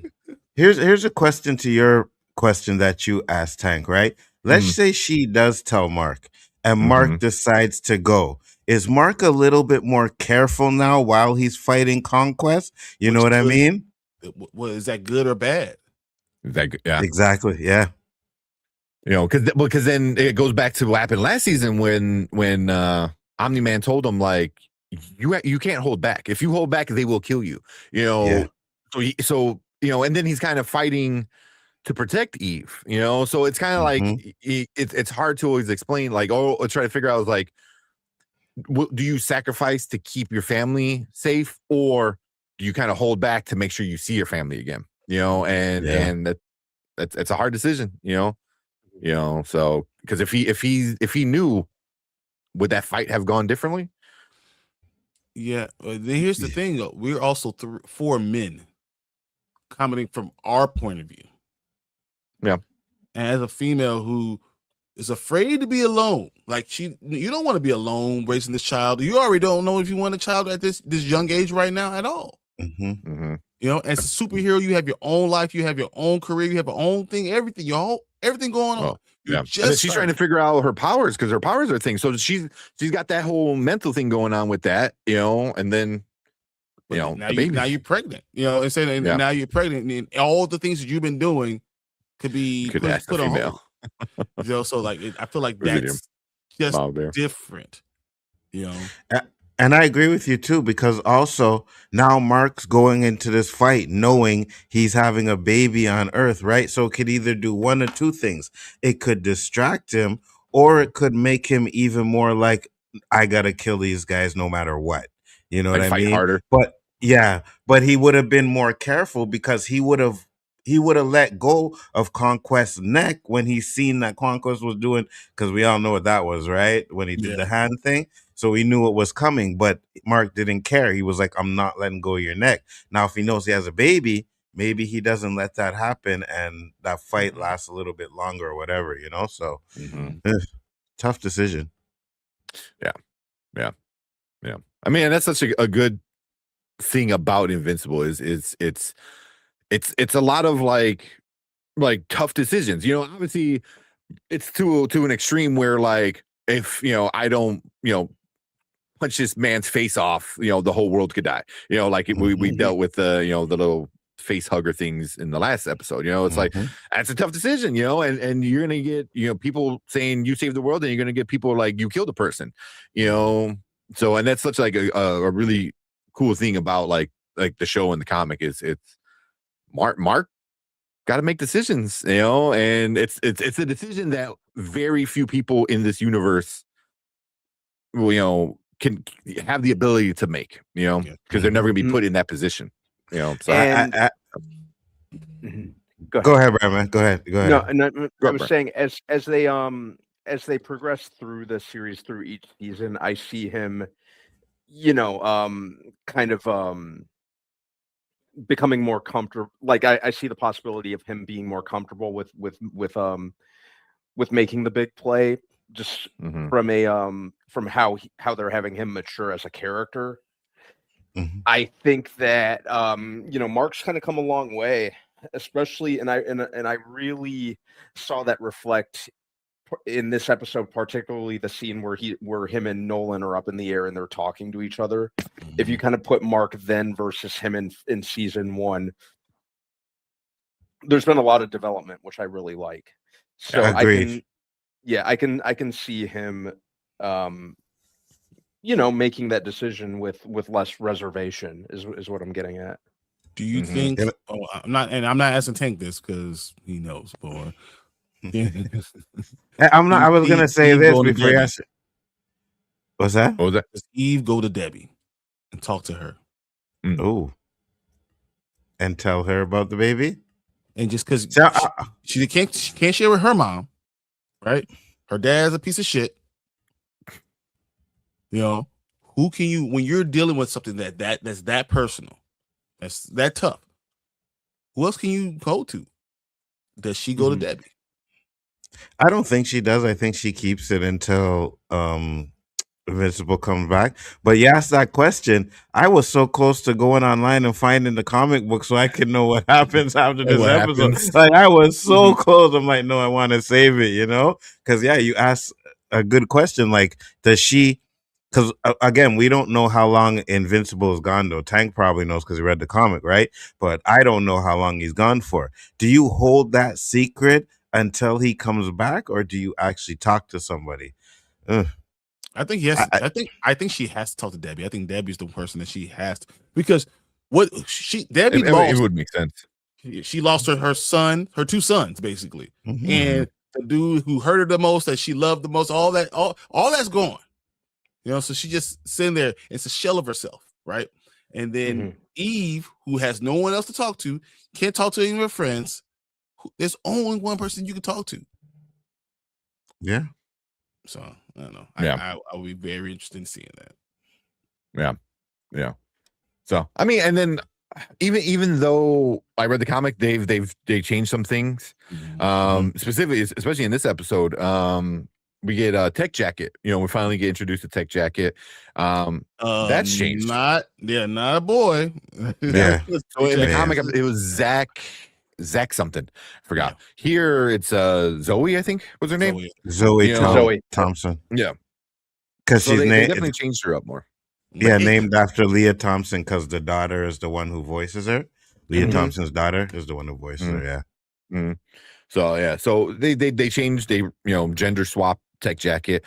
here's a question to your question that you asked, Tank. Right? Let's say she does tell Mark, and Mark decides to go. Is Mark a little bit more careful now while he's fighting Conquest? You know what I mean? Well, is that good or bad? Yeah. Exactly. Yeah. You know, because then it goes back to what happened last season when Omni-Man told him, like, you can't hold back. If you hold back, they will kill you. You know, Yeah. so you know, and then he's kind of fighting to protect Eve. You know, so it's kind of like it's hard to always explain. Like, try to figure out, like, do you sacrifice to keep your family safe, or do you kind of hold back to make sure you see your family again? You know, and that's a hard decision. You know, so because if he knew, would that fight have gone differently? Yeah. Then here's the thing, though. We're also 4 men commenting from our point of view. Yeah. And as a female who is afraid to be alone, like you don't want to be alone raising this child. You already don't know if you want a child at this young age right now at all. You know, as a superhero, you have your own life, you have your own career, you have your own thing, everything going on. Yeah, and then she's trying to figure out her powers, because her powers are things. So she's got that whole mental thing going on with that, you know. And then, now you're pregnant, you know, and now you're pregnant, and all the things that you've been doing could be ask put a on female. hold. So like I feel like Residuum. that's just Mild bear. different. And I agree with you too, because also now Mark's going into this fight knowing he's having a baby on Earth, right? So it could either do one or two things. It could distract him, or it could make him even more like, I gotta kill these guys no matter what. You know Like what I fight mean? harder. But yeah, but he would have been more careful because he would have let go of Conquest's neck when he seen that Conquest was doing, because we all know what that was, right? When he did the hand thing. So he knew it was coming, but Mark didn't care. He was like, I'm not letting go of your neck. Now, if he knows he has a baby, maybe he doesn't let that happen and that fight lasts a little bit longer or whatever, So tough decision. Yeah. I mean, and that's such a good thing about Invincible is it's a lot of like tough decisions. Obviously it's to an extreme where like if I don't punch this man's face off, the whole world could die. Like we dealt with the the little face hugger things in the last episode. It's like that's a tough decision, and you're gonna get people saying you saved the world, and you're gonna get people like you killed a person, So and that's such like a really cool thing about like the show and the comic is it's Mark got to make decisions, and it's a decision that very few people in this universe can have the ability to make, because they're never gonna be put in that position, So And go ahead, Brandon. Go ahead. no, and I Go was ahead. saying as they progress through the series, through each season, I see him, kind of becoming more comfortable. Like I see the possibility of him being more comfortable with making the big play, just from how they're having him mature as a character. I think that Mark's kind of come a long way, especially, and I really saw that reflect in this episode, particularly the scene where him and Nolan are up in the air and they're talking to each other. If you kind of put Mark then versus him in season 1, there's been a lot of development, which I really like. So Agreed. I can see him making that decision with less reservation is what I'm getting at. Do you think? Oh, I'm not asking Tank this because he knows, boy. I'm not. I was gonna say Eve this go to before you Debbie. ask. What's that? What was that? Does Eve go to Debbie and talk to her? Oh, and tell her about the baby. And just because she can't share with her mom, right? Her dad's a piece of shit. Who can you, when you're dealing with something that's that personal, that's that tough? Who else can you go to? Does she go to Debbie? I don't think she does. I think she keeps it until Invincible comes back. But you asked that question. I was so close to going online and finding the comic book so I could know what happens after this episode. Like I was so close. I'm like, no, I want to save it, Because you asked a good question. Like, does she? Because again, we don't know how long Invincible is gone. Though Tank probably knows because he read the comic, right? But I don't know how long he's gone for. Do you hold that secret until he comes back, or do you actually talk to somebody? I think yes. I think she has to talk to Debbie. I think Debbie's the person that she has to, because Debbie lost. It would make sense. She lost her son, her 2 sons, basically, and the dude who hurt her the most, that she loved the most, all that's gone. So she just sitting there. It's a shell of herself, right? And then Eve, who has no one else to talk to, can't talk to any of her friends. There's only one person you can talk to. Yeah. So I don't know. Yeah. I'll be very interested in seeing that. Yeah. So I mean, and then even though I read the comic, they changed some things. Specifically, especially in this episode. We get a tech jacket. We finally get introduced to tech jacket. That's changed. Not a boy. Yeah. So in the comic, it was Zach something. Forgot. Yeah. Here it's Zoe, I think was her name. Zoe Thompson. Yeah. Because they definitely changed her up more. Yeah, named after Leah Thompson, because the daughter is the one who voices her. Leah Thompson's daughter is the one who voices her. Yeah. So yeah, so they changed, they gender swap tech jacket,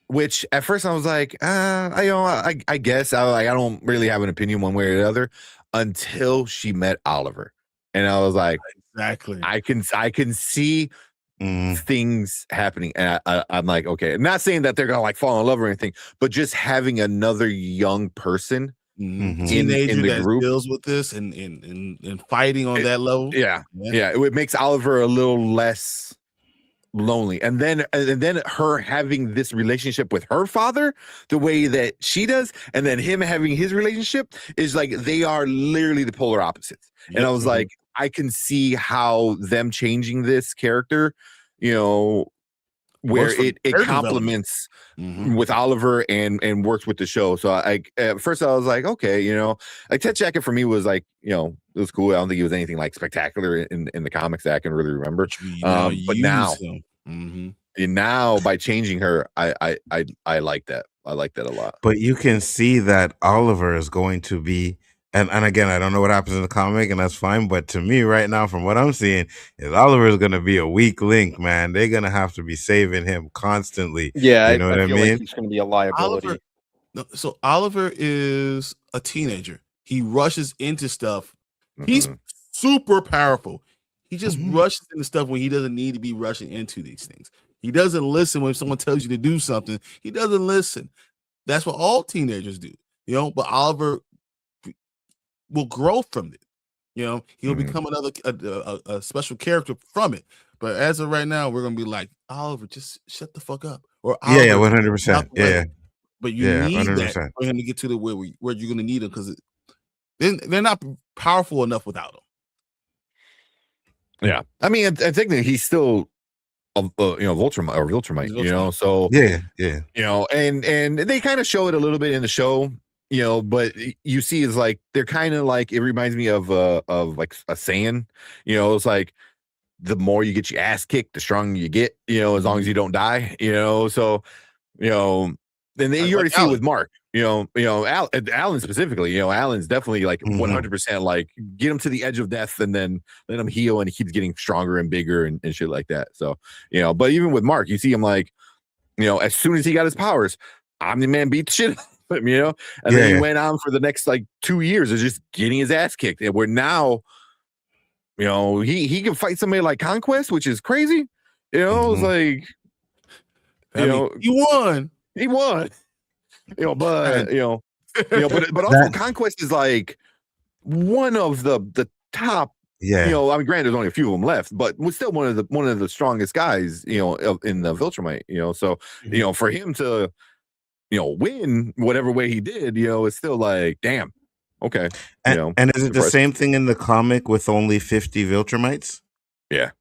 which at first I was like, I guess I don't really have an opinion one way or the other until she met Oliver, and I was like, Exactly. I can see things happening, and I'm like, okay, I'm not saying that they're gonna like fall in love or anything, but just having another young person teenager in the that group deals with this and fighting on that level. Yeah, it makes Oliver a little less lonely, and then her having this relationship with her father the way that she does, and then him having his relationship is like they are literally the polar opposites. And I was like, I can see how them changing this character, where it complements with Oliver and works with the show. So at first I was like, okay, like Ted Jacket for me was like, it was cool. I don't think it was anything like spectacular in the comics that I can really remember. But now, now by changing her, I like that. I like that a lot. But you can see that Oliver is going to be, and again, I don't know what happens in the comic, and that's fine. But to me, right now, from what I'm seeing, is Oliver is going to be a weak link, man. They're going to have to be saving him constantly. Yeah, you know what I feel mean? like he's going to be a liability. So Oliver is a teenager. He rushes into stuff. He's super powerful. He just rushes into stuff when he doesn't need to be rushing into these things. He doesn't listen when someone tells you to do something. He doesn't listen. That's what all teenagers do, But Oliver will grow from it. He'll become another a special character from it. But as of right now, we're gonna be like, Oliver, just shut the fuck up. Or Oliver, 100%. Yeah. But you need 100%. That for him to get to the where you're gonna need him, because they're not powerful enough without him. Yeah, I mean, and technically he's still Viltrumite, so and they kind of show it a little bit in the show, but you see is like they're kind of like, it reminds me of like a saying, it's like the more you get your ass kicked, the stronger you get, as long as you don't die, so then you already see it with Mark, Alan specifically, Alan's definitely like 100% like get him to the edge of death and then let him heal, and he keeps getting stronger and bigger and shit like that. So, but even with Mark, you see him like, as soon as he got his powers, Omni-Man beat the shit out of him, and then he went on for the next like 2 years of just getting his ass kicked. And we're now, he can fight somebody like Conquest, which is crazy. It's like, he won, but but also Conquest is like one of the top. I mean, granted, there's only a few of them left, but was still one of the strongest guys, in the Viltrumite. So for him to win whatever way he did, it's still like, damn, okay. And is it the same thing in the comic with only 50 Viltrumites? Yeah.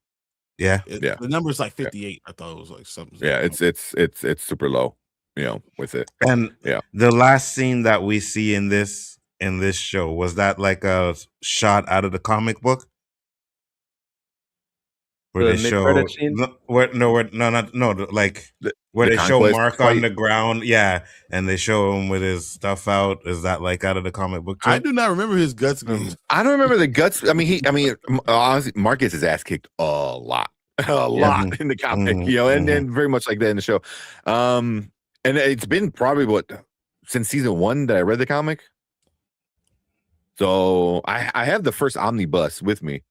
The number is like 58. I thought it was like something. Yeah, it's super low, with it. And the last scene that we see in this show, was that like a shot out of the comic book? Where they show where they show Mark on the ground, and they show him with his stuff out. Is that like out of the comic book too? I do not remember his guts being. I don't remember the guts. I mean, honestly, Mark gets his ass kicked a lot in the comic, and very much like that in the show. And it's been probably since season 1 that I read the comic. So I have the first omnibus with me.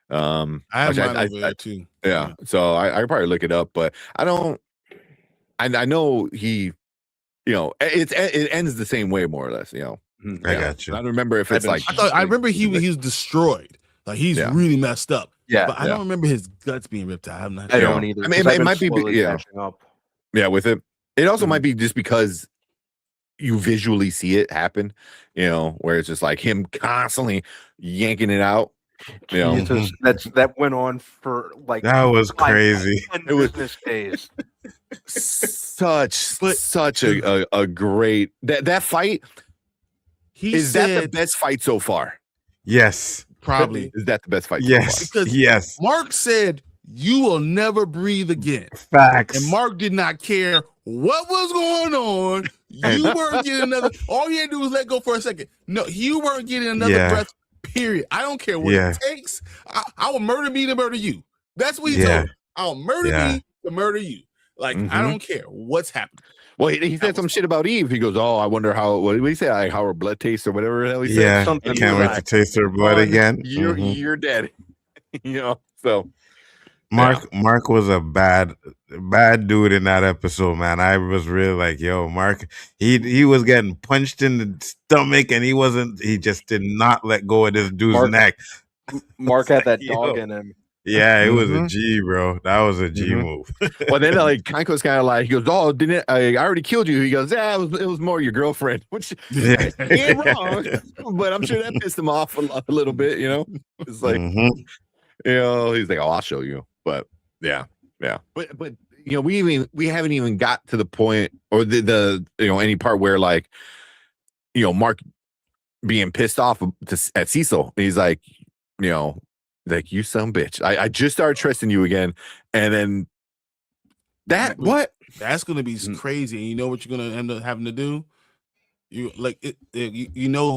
I have mine over there too. Yeah, so I could probably look it up, but I don't. I know he, it ends the same way more or less. I got you. I don't remember if it's like. I remember he was destroyed. Like he's really messed up. Yeah, but I don't remember his guts being ripped out. I'm not. I don't either. I mean, it might be with it. It also might be just because you visually see it happen, where it's just like him constantly yanking it out. That went on for like that was crazy. It was business days. Such a great that fight. That the best fight so far? Yes, probably. Is that the best fight? Yes, so far? Because Mark said, "You will never breathe again." Facts. And Mark did not care what was going on. You weren't getting another. All you had to do was let go for a second. No, you weren't getting another breath. Period. I don't care what it takes. I will murder me to murder you. That's what he told him. I'll murder me to murder you. Like, I don't care what's happening. Well, he said some shit about Eve. He goes, "Oh, I wonder how. What did he say? Like, how her blood tastes or whatever the hell he said." Yeah, Something can't wait to taste her blood again. You're dead. So Mark was a bad dude in that episode, man. I was really like, yo, Mark, he was getting punched in the stomach and he just did not let go of this dude's neck. Mark had that dog in him. Yeah, it was a G, bro. That was a G move. Well, then like Kanko's kind of like, he goes, "Oh, didn't I already killed you?" He goes, "Yeah, it was more your girlfriend," which he ain't wrong, but I'm sure that pissed him off a little bit. It's like, he's like, "Oh, I'll show you." But yeah, but we haven't even got to the point or the any part where like Mark being pissed off at Cecil. He's like, like, "You son of a bitch. I just started trusting you again." And then that's gonna be crazy. And you know what you're gonna end up having to do? You like it,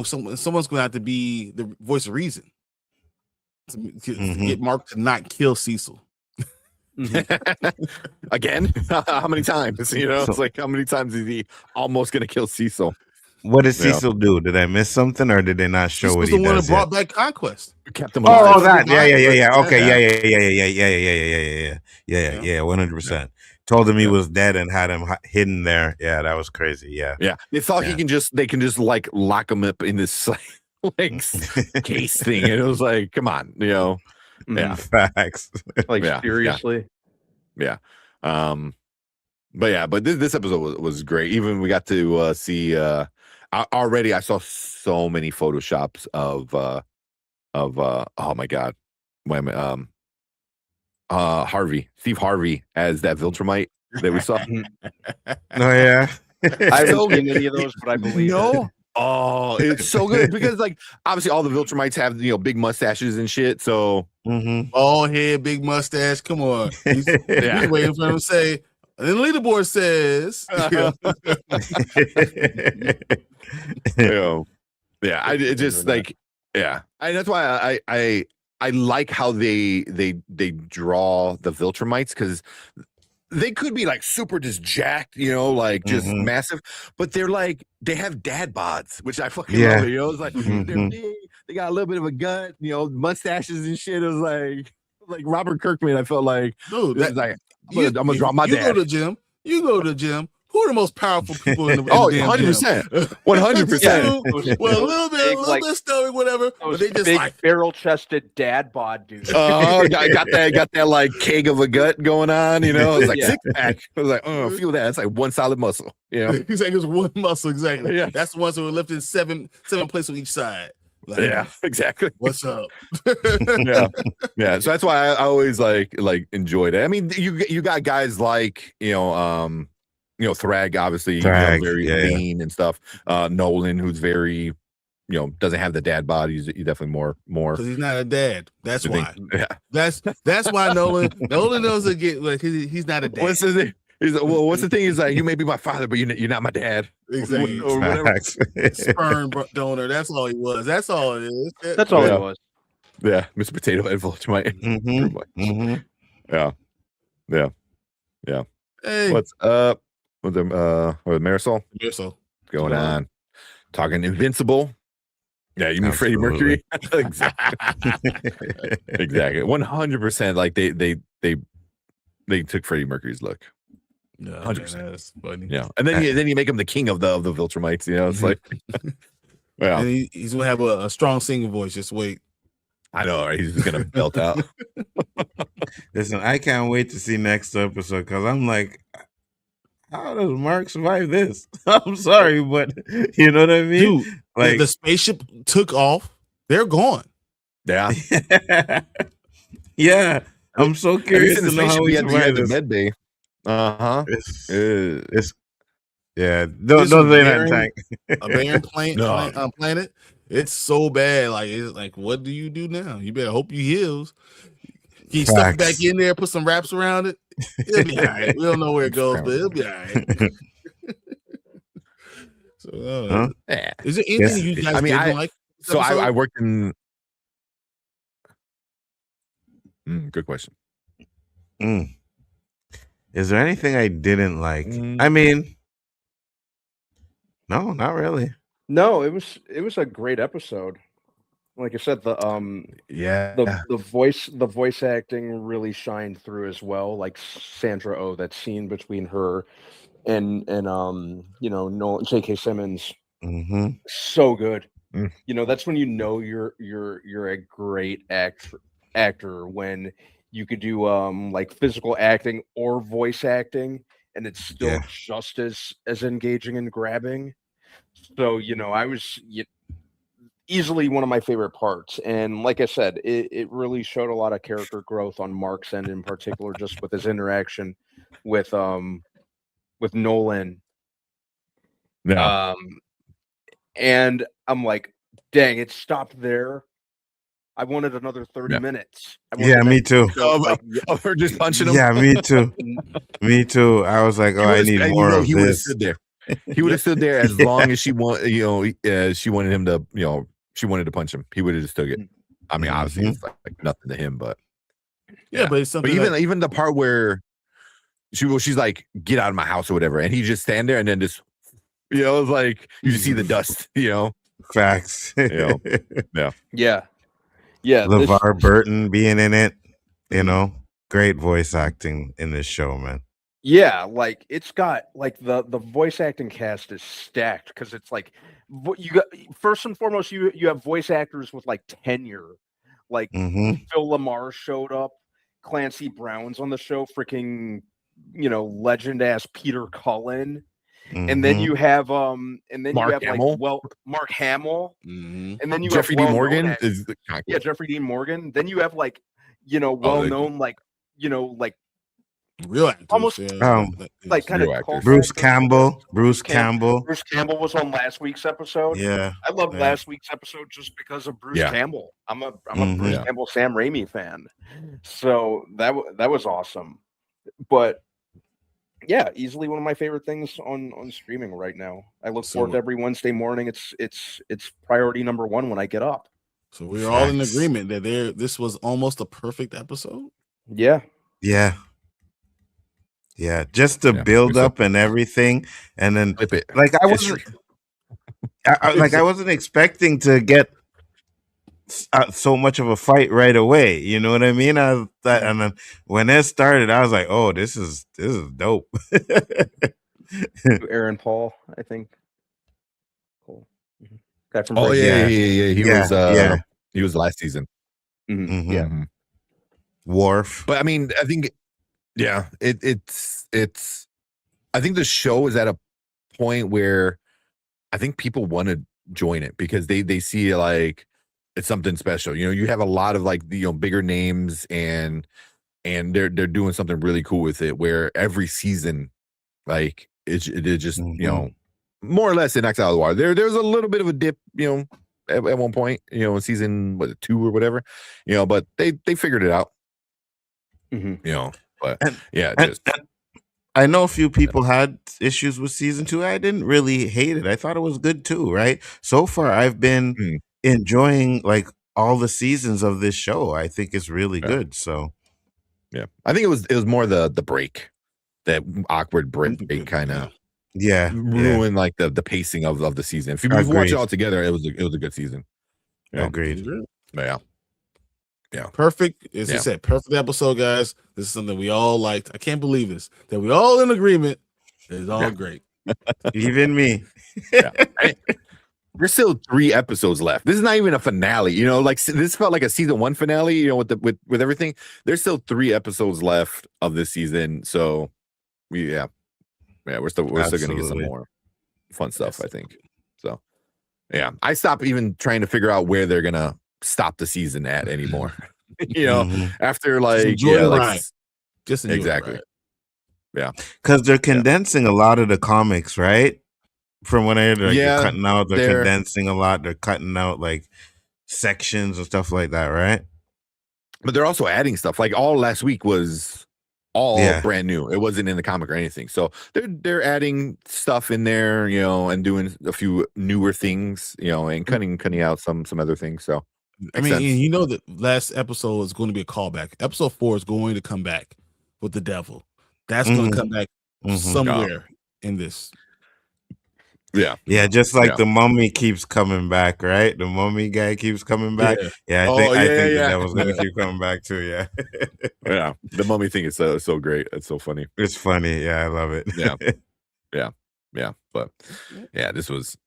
someone's gonna have to be the voice of reason to get Mark to not kill Cecil. Again. How many times? It's like, how many times is he almost gonna kill Cecil? What did Cecil do? Did I miss something, or did they not show what he does? The one that brought back Conquest. Kept him alive. Oh, that. Yeah. Okay. Yeah. 100%. Told him he was dead and had him hidden there. Yeah, that was crazy. Yeah. They thought they can just like lock him up in this like case thing, and it was like, come on, Facts. Like seriously. Yeah. But this episode was great. Even we got to see. Already, I saw so many photoshops of oh my god, Steve Harvey as that Viltrumite that we saw. Oh yeah, I haven't seen any of those, but I believe it. Oh, it's so good because like obviously all the Viltrumites have big mustaches and shit. So bald head, big mustache. Come on, he's waiting for him to say. And then the leaderboard says, it just like, and that's why I like how they draw the Viltrumites, because they could be like super just jacked, like just massive, but they're like, they have dad bods, which I fucking love. It's like they're big, they got a little bit of a gut, mustaches and shit. It was like Robert Kirkman. I felt like, dude, I'm gonna draw my dad. You go to the gym. Who are the most powerful people in the 100%. 100%. Well, a little bit stomach, whatever. But they just big barrel-chested dad bod dude. I got that like keg of a gut going on, It's like six pack. I was like, feel that. It's like one solid muscle. He's like, it's one muscle, exactly. Yeah. That's the ones that were lifting seven plates on each side. Like, yeah, exactly. What's up? Yeah. So that's why I always like enjoyed it. I mean, you got guys like Thrag, obviously, very lean and stuff. Nolan, who's very, doesn't have the dad body. He's definitely more because he's not a dad. That's why. Yeah. That's why Nolan doesn't get like he's not a dad. What's his name? He's like, well, what's the thing? He's like, you may be my father, but you're not my dad. Exactly. Or whatever. Sperm donor. That's all he was. That's all it is. That's all he was. Yeah, Mr. Potato Head Viltrumite. Yeah. Hey, what's up with them? With Marisol? Marisol, what's going on? Talking Invincible. Yeah, you mean Freddie Mercury? Exactly. 100%. Like they took Freddie Mercury's look. 100%. That's funny. Yeah, and then you make him the king of the Viltrumites. It's like, and he's gonna have a strong singing voice. Just wait. I know, right? He's just gonna belt out. Listen, I can't wait to see next episode because I'm like, how does Mark survive this? I'm sorry, but you know what I mean? Dude, like the spaceship took off. They're gone. Yeah. Yeah. I'm so curious to know how we survive this. Med bay. It's don't say that tank. A barren planet. It's so bad. Like it's like, what do you do now? You better hope you heals. Can you stuff it back in there, put some wraps around it? It'll be all right. We don't know where it goes, but it'll be all right. So, is there anything you guys didn't like? So I worked in. Good question. Mm. Is there anything I didn't like? Mm. I mean, no, not really. No, it was a great episode. Like I said, Yeah. the voice acting really shined through as well. Like Sandra Oh, that scene between her and Nolan, J.K. Simmons, Mm-hmm. so good. Mm. That's when you know you're a great actor when you could do like physical acting or voice acting, and it's still Yeah. just as engaging and grabbing. So I was easily one of my favorite parts, and like I said, it really showed a lot of character growth on Mark's end, in particular, just with his interaction with Nolan. No. And I'm like, dang, it stopped there. I wanted another 30 minutes. Yeah, me too. Of her just punching him. Yeah, me too. Me too. I was like, I need more of he would have this. stood there. He would have stood there as long as she she wanted him to, she wanted to punch him. He would have just took it. I mean, obviously, it's like nothing to him, but yeah, but it's something. But even the part where she's like, "Get out of my house" or whatever, and he just stand there and then just, it's like you just see the dust. Facts. Yeah. Yeah. LeVar Burton being in it, great voice acting in this show, man. Yeah, like it's got like the voice acting cast is stacked because it's like you got, first and foremost, you have voice actors with like tenure, like Phil Lamar showed up, Clancy Brown's on the show, freaking legend ass Peter Cullen, and then you have Mark Hamill. Mark Hamill, and then you Jeffrey have Dean Morgan Jeffrey Dean Morgan. Then you have like well known like real actors, almost like kind of Bruce Campbell. Bruce Campbell was on last week's episode. Yeah, I loved last week's episode just because of Bruce Campbell. I'm a Bruce Campbell, Sam Raimi fan, so that was awesome. But yeah, easily one of my favorite things on streaming right now. I look forward to every Wednesday morning. It's priority number one when I get up. So we're all in agreement that this was almost a perfect episode. Yeah. Yeah, just the build up and everything, and then like I wasn't expecting to get so much of a fight right away. You know what I mean? And then when it started, I was like, "Oh, this is dope." Aaron Paul, I think. Cool. Guy from He was last season. Yeah. Worf. But I mean, I think. Yeah, it's. I think the show is at a point where I think people want to join it because they see like it's something special. You have a lot of like bigger names and they're doing something really cool with it. Where every season, like it just more or less it knocks out of the water. There's a little bit of a dip, at one point, in season 2 or whatever, but they figured it out. But I know a few people had issues with season 2. I didn't really hate it. I thought it was good too, right? So far, I've been enjoying like all the seasons of this show. I think it's really good. So, yeah, I think it was more the break, that awkward break kind of ruined like the pacing of the season. If you watch it all together, it was a good season. Agreed. Yeah. Perfect. As I said, perfect episode, guys. This is something we all liked. I can't believe this. That we all in agreement. It's all great. Even me. There's still 3 episodes left. This is not even a finale. Like this felt like a season 1 finale, with everything. There's still 3 episodes left of this season. So we're still gonna get some more fun stuff, I think. So yeah. I stopped even trying to figure out where they're gonna stop the season at anymore. After like just exactly. Yeah, because they're condensing a lot of the comics, right? From when they're cutting out, they're condensing a lot. They're cutting out like sections and stuff like that, right? But they're also adding stuff. Like all last week was all brand new. It wasn't in the comic or anything. So they're adding stuff in there, and doing a few newer things, and cutting out some other things. So I mean, the last episode is going to be a callback. Episode 4 is going to come back with the devil. That's going to come back somewhere in this. Yeah, just like the mummy keeps coming back, right? The mummy guy keeps coming back. Yeah, I think the devil's gonna keep coming back too. Yeah, yeah. The mummy thing is so great. It's so funny. It's funny. Yeah, I love it. Yeah. But yeah, this was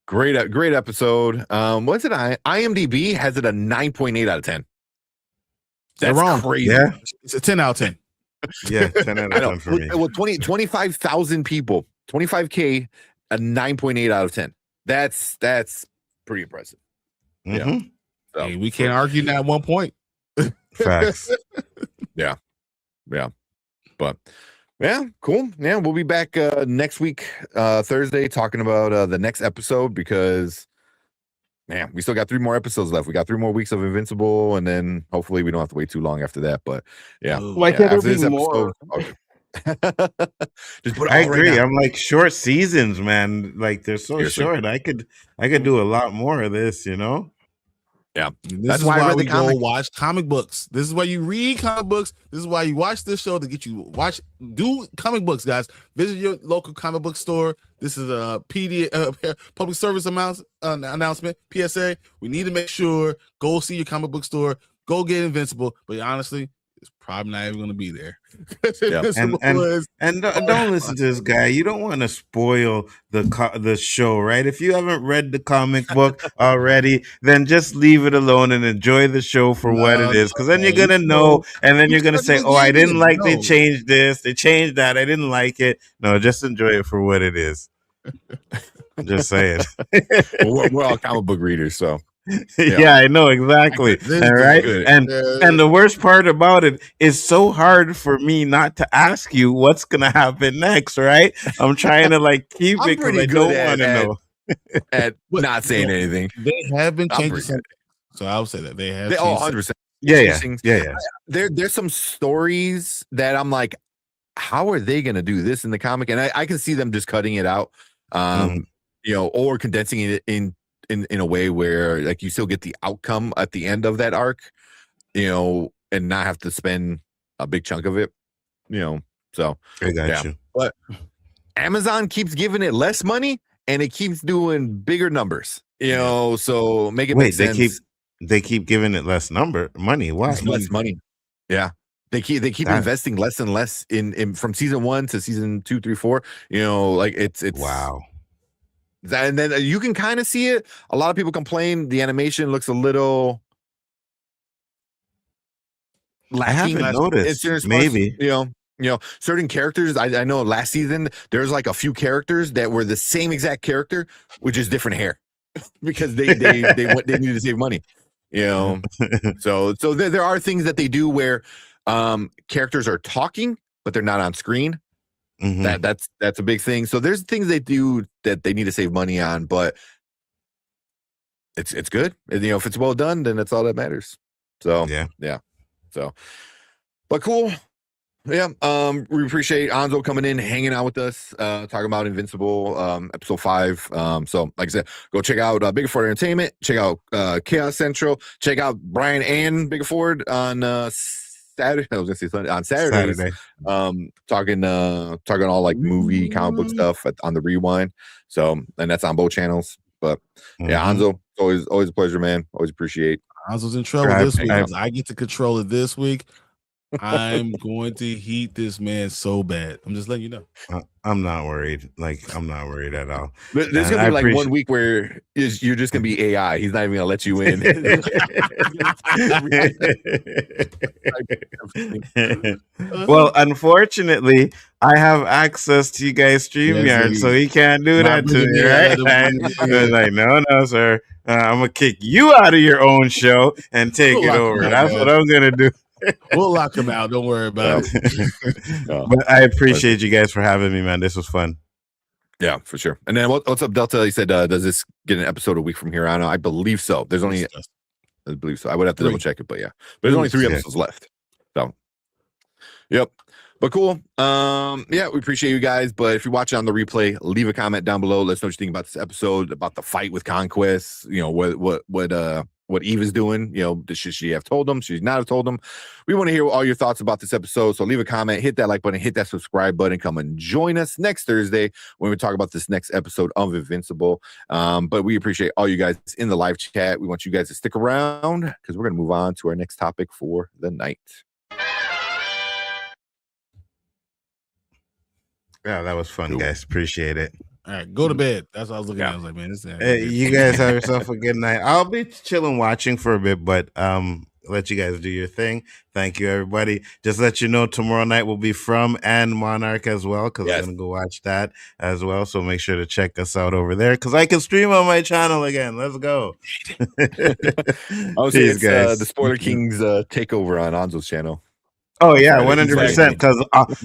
great episode. What's it? IMDb has it a 9.8 out of 10. That's wrong. Crazy. Yeah, it's a 10 out of 10. Yeah, 10 out of 10 for me. Well, 25,000 people, 25K. A 9.8 out of 10. That's pretty impressive. Yeah. So, hey, we can't argue that at one point. Facts. Yeah. But yeah, cool. Yeah, we'll be back next week, Thursday, talking about the next episode because man, we still got 3 more episodes left. We got 3 more weeks of Invincible, and then hopefully we don't have to wait too long after that. But yeah, why can't there be more? Just put it I all agree. right now. I'm like short seasons, man. Like they're so short. I could do a lot more of this, you know. Yeah, this is why we go watch comic books. This is why you read comic books. This is why you watch this show to get you do comic books, guys. Visit your local comic book store. This is a public service announcement, PSA. We need to make sure go see your comic book store. Go get Invincible. But honestly, it's probably not even going to be there. And don't listen to this guy. You don't want to spoil the show, right? If you haven't read the comic book already, then just leave it alone and enjoy the show for what it is. Because then you're gonna know, and then you're gonna say, "Oh, I didn't like they changed this, they changed that. I didn't like it." No, just enjoy it for what it is. I'm just saying. We're all comic book readers, so. Yeah, I know exactly. All right. And the worst part about it is so hard for me not to ask you what's gonna happen next, right? I'm trying to like keep it because I don't want to know. At not saying anything. They have been changing something. So I would say that they have 100%. Yeah. There's some stories that I'm like, how are they gonna do this in the comic? And I can see them just cutting it out, or condensing it in a way where like you still get the outcome at the end of that arc, and not have to spend a big chunk of it, so I got you. But Amazon keeps giving it less money and it keeps doing bigger numbers, so make it make sense. They keep giving it less money. Why? Less money. Yeah. They keep investing less and less in from season 1 to season 2, 3, 4, like it's wow. And then you can kind of see it. A lot of people complain the animation looks a little lacking. I haven't noticed. Maybe certain characters. I know last season there's like a few characters that were the same exact character with just different hair because they needed to save money. So there are things that they do where characters are talking but they're not on screen. That's a big thing. So there's things they do that they need to save money on, but it's good. And, if it's well done, then that's all that matters. So yeah. So, but cool. Yeah. We appreciate Anzo coming in, hanging out with us, talking about Invincible, episode 5. So like I said, go check out Bigger Ford Entertainment, check out Chaos Central, check out Brian and Bigger Ford on Saturday. I was gonna say Sunday, on Saturdays. Talking all like movie comic book stuff on the Rewind. So, and that's on both channels. But yeah, Anzo, always a pleasure, man. Always appreciate. Anzo's in trouble this week. I get to control it this week. I'm going to heat this man so bad. I'm just letting you know. I'm not worried. I'm not worried at all. There's gonna be like 1 week where you're just gonna be AI. He's not even gonna let you in. Well, unfortunately, I have access to you guys' StreamYard, so he can't do that to me, right? I was like, no, sir. I'm gonna kick you out of your own show and take it over. That's what I'm gonna do. We'll lock him out. Don't worry about it. But I appreciate you guys for having me, man. This was fun. Yeah, for sure. And then what's up, Delta? He said, does this get an episode a week from here on? I believe so. There's only, I believe so. I would have to double check it, but yeah. But there's only 3 episodes left. So, yep. But cool. Yeah, we appreciate you guys. But if you're watching on the replay, leave a comment down below. Let us know what you think about this episode, about the fight with Conquest. What what Eve is doing. You know, should she have told them? Should she not have told them? We want to hear all your thoughts about this episode. So leave a comment, hit that like button, hit that subscribe button. Come and join us next Thursday when we talk about this next episode of Invincible. But we appreciate all you guys in the live chat. We want you guys to stick around because we're going to move on to our next topic for the night. Yeah, that was fun, Cool. guys. Appreciate it. All right, go to bed. That's what I was looking at. I was like, man, this is You guys have yourself a good night. I'll be chilling watching for a bit, but let you guys do your thing. Thank you, everybody. Just let you know tomorrow night will be From and Monarch as well, because I'm gonna go watch that as well. So make sure to check us out over there because I can stream on my channel again. Let's go. I was saying it's the Spoiler Kings takeover on Anzo's channel. Oh yeah, 100%.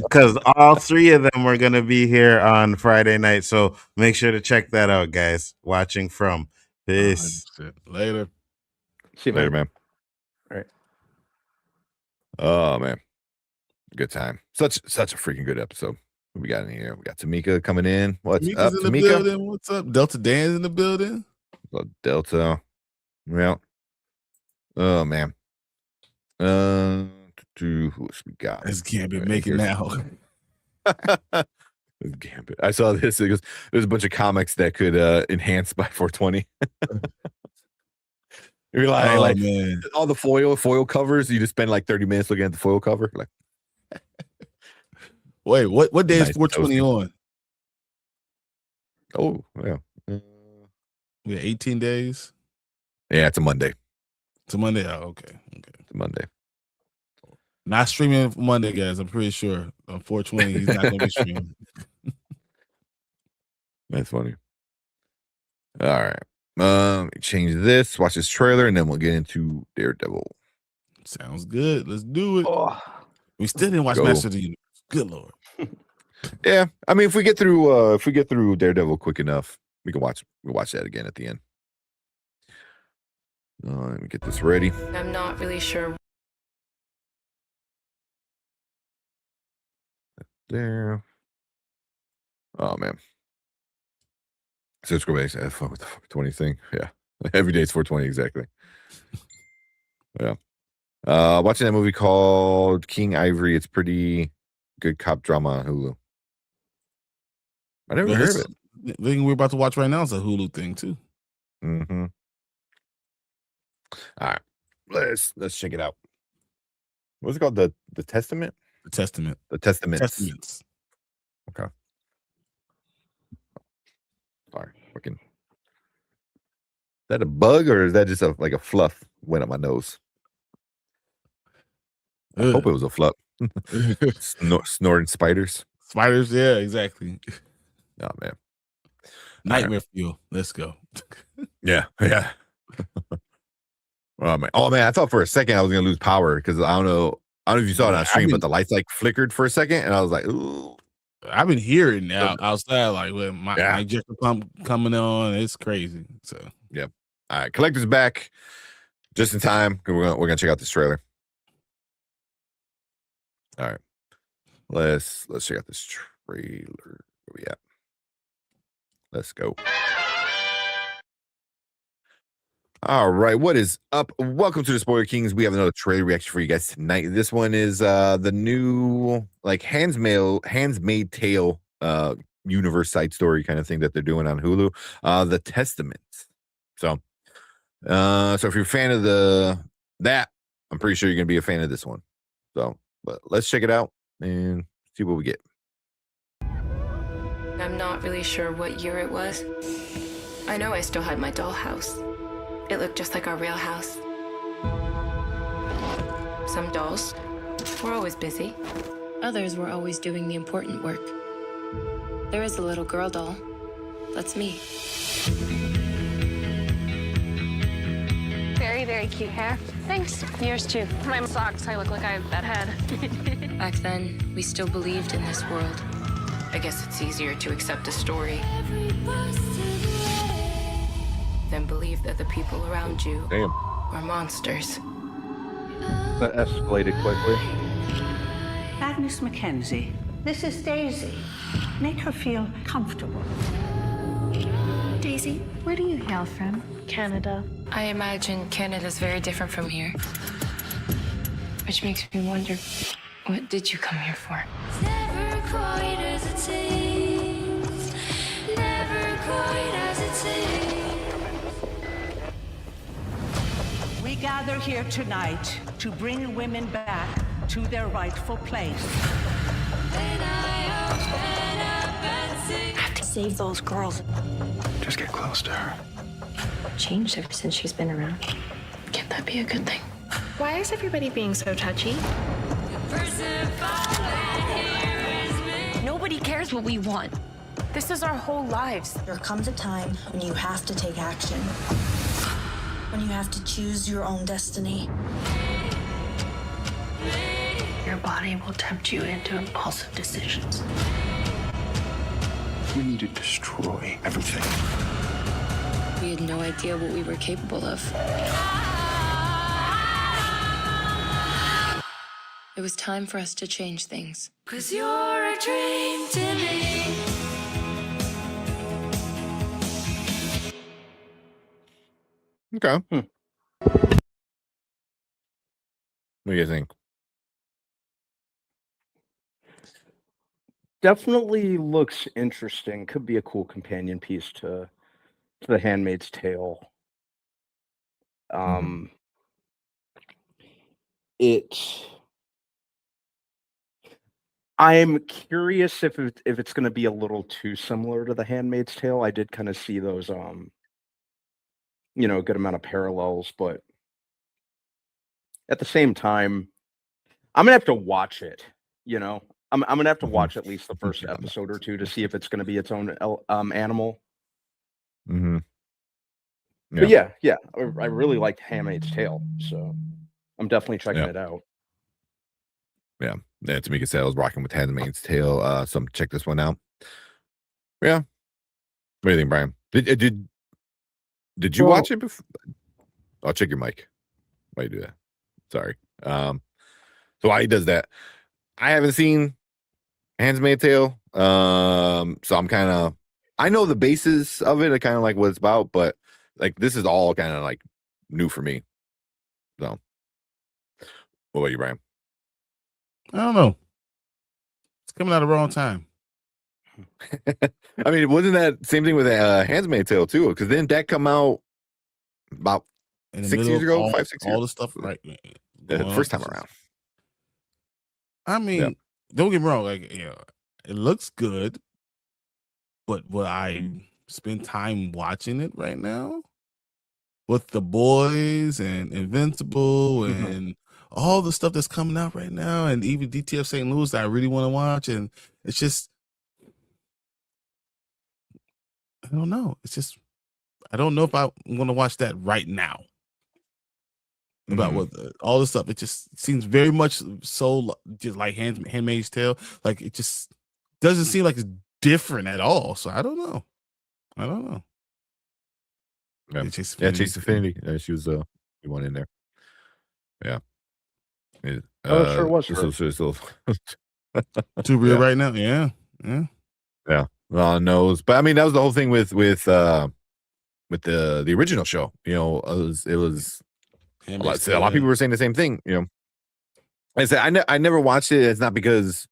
Because all three of them are gonna be here on Friday night. So make sure to check that out, guys. Watching From. Peace. 100%. Later. See you Later, man. All right. Oh man, good time. Such a freaking good episode. What we got in here? We got Tamika coming in. What's up, in the Tamika? building. What's up? Delta Dan's in the building. Delta. Well, oh man. Who else we got? This Gambit making now. Gambit. I saw this. It goes, there's a bunch of comics that could enhance by 420. You're like man. all the foil covers. You just spend like 30 minutes looking at the foil cover. Like, wait, what day nice is 420 on? Oh yeah, We 18 days. Yeah, it's a Monday. It's a Monday. Oh, okay. It's a Monday. Not streaming Monday, guys. I'm pretty sure. On 420, he's not going to be streaming. That's funny. All right. Change this. Watch this trailer, and then we'll get into Daredevil. Sounds good. Let's do it. Oh. We still didn't watch Master of the Universe. Good Lord. Yeah, I mean, if we get through Daredevil quick enough, we'll watch that again at the end. Let me get this ready. I'm not really sure. There. Oh man. So let's go back to fuck with the 420 thing. Yeah. Every day it's 420 exactly. Yeah. Watching that movie called King Ivory. It's pretty good cop drama on Hulu. I never heard of it. The thing we're about to watch right now is a Hulu thing too. Mm-hmm. All right. Let's check it out. What's it called? The Testament? The Testament. The Testaments. Testaments. Okay. Sorry. Fucking. Is that a bug or is that just like a fluff went up my nose? I hope it was a fluff. Snorting spiders. Spiders, yeah, exactly. Oh man. Nightmare fuel. Let's go. Yeah. Oh man, I thought for a second I was gonna lose power because I don't know if you saw it on stream, but the lights like flickered for a second, and I was like, ooh. I've been hearing now outside, like with my injector pump coming on. It's crazy. So yep. All right, Collector's back just in time. We're gonna check out this trailer. All right, let's check out this trailer. Where we at? Let's go. All right, what is up? Welcome to the Spoiler Kings. We have another trailer reaction for you guys tonight. This one is the new like Handmaid's Tale universe side story kind of thing that they're doing on Hulu. The Testament. So if you're a fan of that, I'm pretty sure you're gonna be a fan of this one. So, but let's check it out and see what we get. I'm not really sure what year it was. I know I still had my dollhouse. It looked just like our real house. Some dolls were always busy. Others were always doing the important work. There is a little girl doll. That's me. Very, very cute hair. Thanks. Yours too. My socks, I look like I have that head. Back then, we still believed in this world. I guess it's easier to accept a story than believe that the people around you are monsters. That escalated quickly. Agnes Mackenzie, this is Daisy. Make her feel comfortable. Daisy, where do you hail from? Canada. I imagine Canada's very different from here. Which makes me wonder, what did you come here for? Never quite as it seems. Never quite as it seems. We gather here tonight to bring women back to their rightful place. I have to save those girls. Just get close to her. Changed ever since she's been around. Can't that be a good thing? Why is everybody being so touchy? Nobody cares what we want. This is our whole lives. There comes a time when you have to take action. When you have to choose your own destiny. Your body will tempt you into impulsive decisions. We need to destroy everything. We had no idea what we were capable of. It was time for us to change things. 'Cause you're a dream to me. Okay. What do you think? Definitely looks interesting. Could be a cool companion piece to The Handmaid's Tale. I'm curious if it's going to be a little too similar to The Handmaid's Tale. I did kind of see those, a good amount of parallels, but at the same time, I'm gonna have to watch it. I'm gonna have to watch at least the first episode or two to see if it's going to be its own animal. Mm-hmm. But yeah, I really liked Handmaid's Tale, so I'm definitely checking it out. Yeah, Tamika said I was rocking with Handmaid's Tale. So check this one out. Yeah, what do you think, Brian? Did you watch it before? I'll check your mic. Why you do that? Sorry. So why he does that? I haven't seen Handmaid's Tale. So I'm kind of, I know the basis of it. I kind of like what it's about, but like this is all kind of like new for me. So, what about you, Brian? I don't know. It's coming out the wrong time. I mean, wasn't that same thing with Handmaid's Tale too? Because didn't that come out about In the 6 middle years of ago, all, 5, 6 years? all the stuff, right? The first time around. I mean, don't get me wrong. Like, it looks good, but will I spend time watching it right now with The Boys and Invincible and all the stuff that's coming out right now, and even DTF St. Louis that I really want to watch? And it's just, I don't know. It's just, I don't know if I want to watch that right now. About what all this stuff, it just seems very much so just like Handmaid's Tale. Like it just doesn't seem like it's different at all. So I don't know. Yeah, Chase Affinity. She was the one in there. Yeah. It sure was her. Too real right now. Yeah. Knows, but I mean that was the whole thing with the original show. It was. A lot of people were saying the same thing. I said I never watched it. It's not because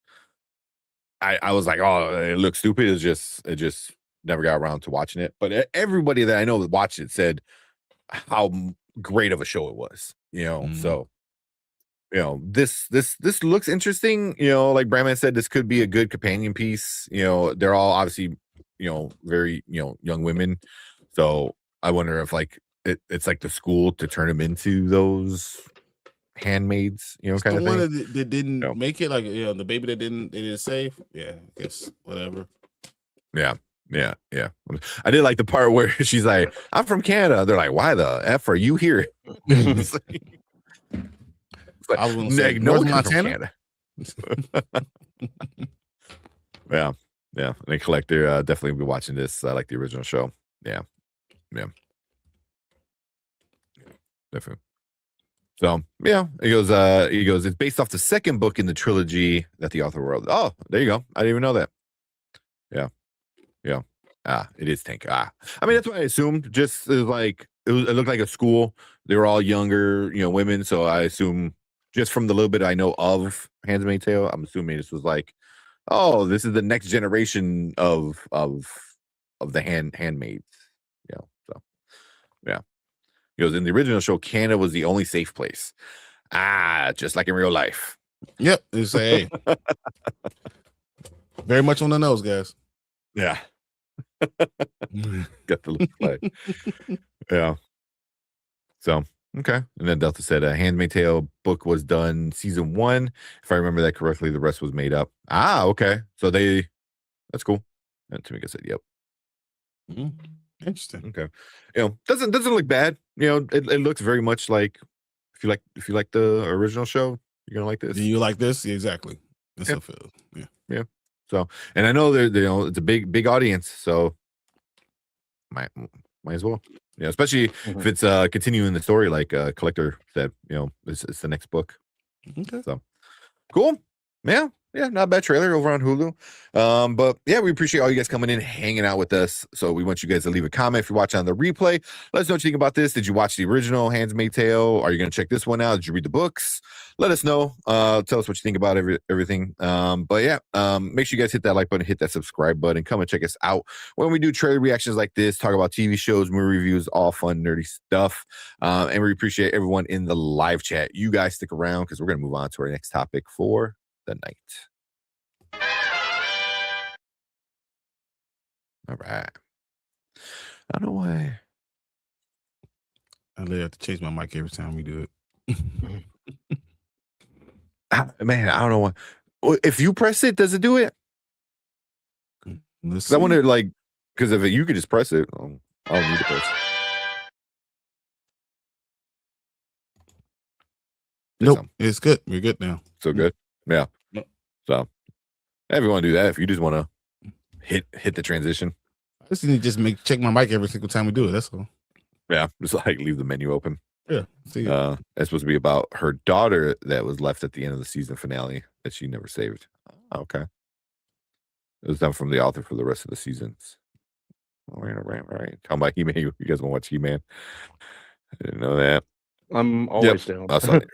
I was like, oh, it looks stupid. It just never got around to watching it. But everybody that I know that watched it said how great of a show it was. So this looks interesting. Like Brandman said, this could be a good companion piece. They're all obviously very young women. So I wonder if like. It's like the school to turn them into those handmaids, kind of thing. The one that didn't make it, like the baby that they didn't save. Yeah, I guess whatever. Yeah. I did like the part where she's like, "I'm from Canada." They're like, "Why the f are you here?" It's like, I was going to say, no North one's from Montana. Canada. Yeah. And Collector definitely be watching this. I like the original show. Yeah. Definitely. So he goes, it's based off the second book in the trilogy that the author wrote. Oh, there you go. I didn't even know that. Yeah. It is Tank. I mean, that's what I assumed. Just like it looked like a school. They were all younger, women. So I assume just from the little bit I know of Handmaid's Tale, I'm assuming this was like, oh, this is the next generation of the handmaids. So yeah. He goes, in the original show, Canada was the only safe place. Just like in real life. Yep. It's hey. Very much on the nose, guys. Yeah. Got the little flag. Yeah. So, okay. And then Delta said, Handmaid's Tale book was done season 1. If I remember that correctly, the rest was made up. Okay. So that's cool. And Tamika said, yep. Interesting. Okay. Doesn't look bad. It looks very much like if you like the original show, you're gonna like this. Do you like this? Yeah, exactly. That's Yep. Yeah. So, and I know it's a big audience, so might as well. Especially if it's continuing the story, like Collector said. It's the next book. Okay. So cool. Yeah, not a bad trailer over on Hulu. But yeah, we appreciate all you guys coming in, hanging out with us. So we want you guys to leave a comment if you're watching on the replay. Let us know what you think about this. Did you watch the original Handmaid's Tale? Are you going to check this one out? Did you read the books? Let us know. Tell us what you think about everything. But yeah, make sure you guys hit that like button, hit that subscribe button, come and check us out when we do trailer reactions like this, talk about TV shows, movie reviews, all fun, nerdy stuff. And we appreciate everyone in the live chat. You guys stick around because we're going to move on to our next topic for the night. All right. I don't know why. I literally have to change my mic every time we do it. Man, I don't know why. If you press it, does it do it? Let's I wonder, because if you could just press it, I don't need to press it. Nope, it's good. We're good now. So good. Yeah. Yep. So if you want to do that, if you just want to hit the transition. I just need to just check my mic every single time we do it. That's all. Yeah, just like leave the menu open. Yeah. See it's supposed to be about her daughter that was left at the end of the season finale that she never saved. Okay. It was done from the author for the rest of the seasons. Right. Talking about He-Man. You guys want to watch He-Man? I didn't know that. I'm always down. I saw it.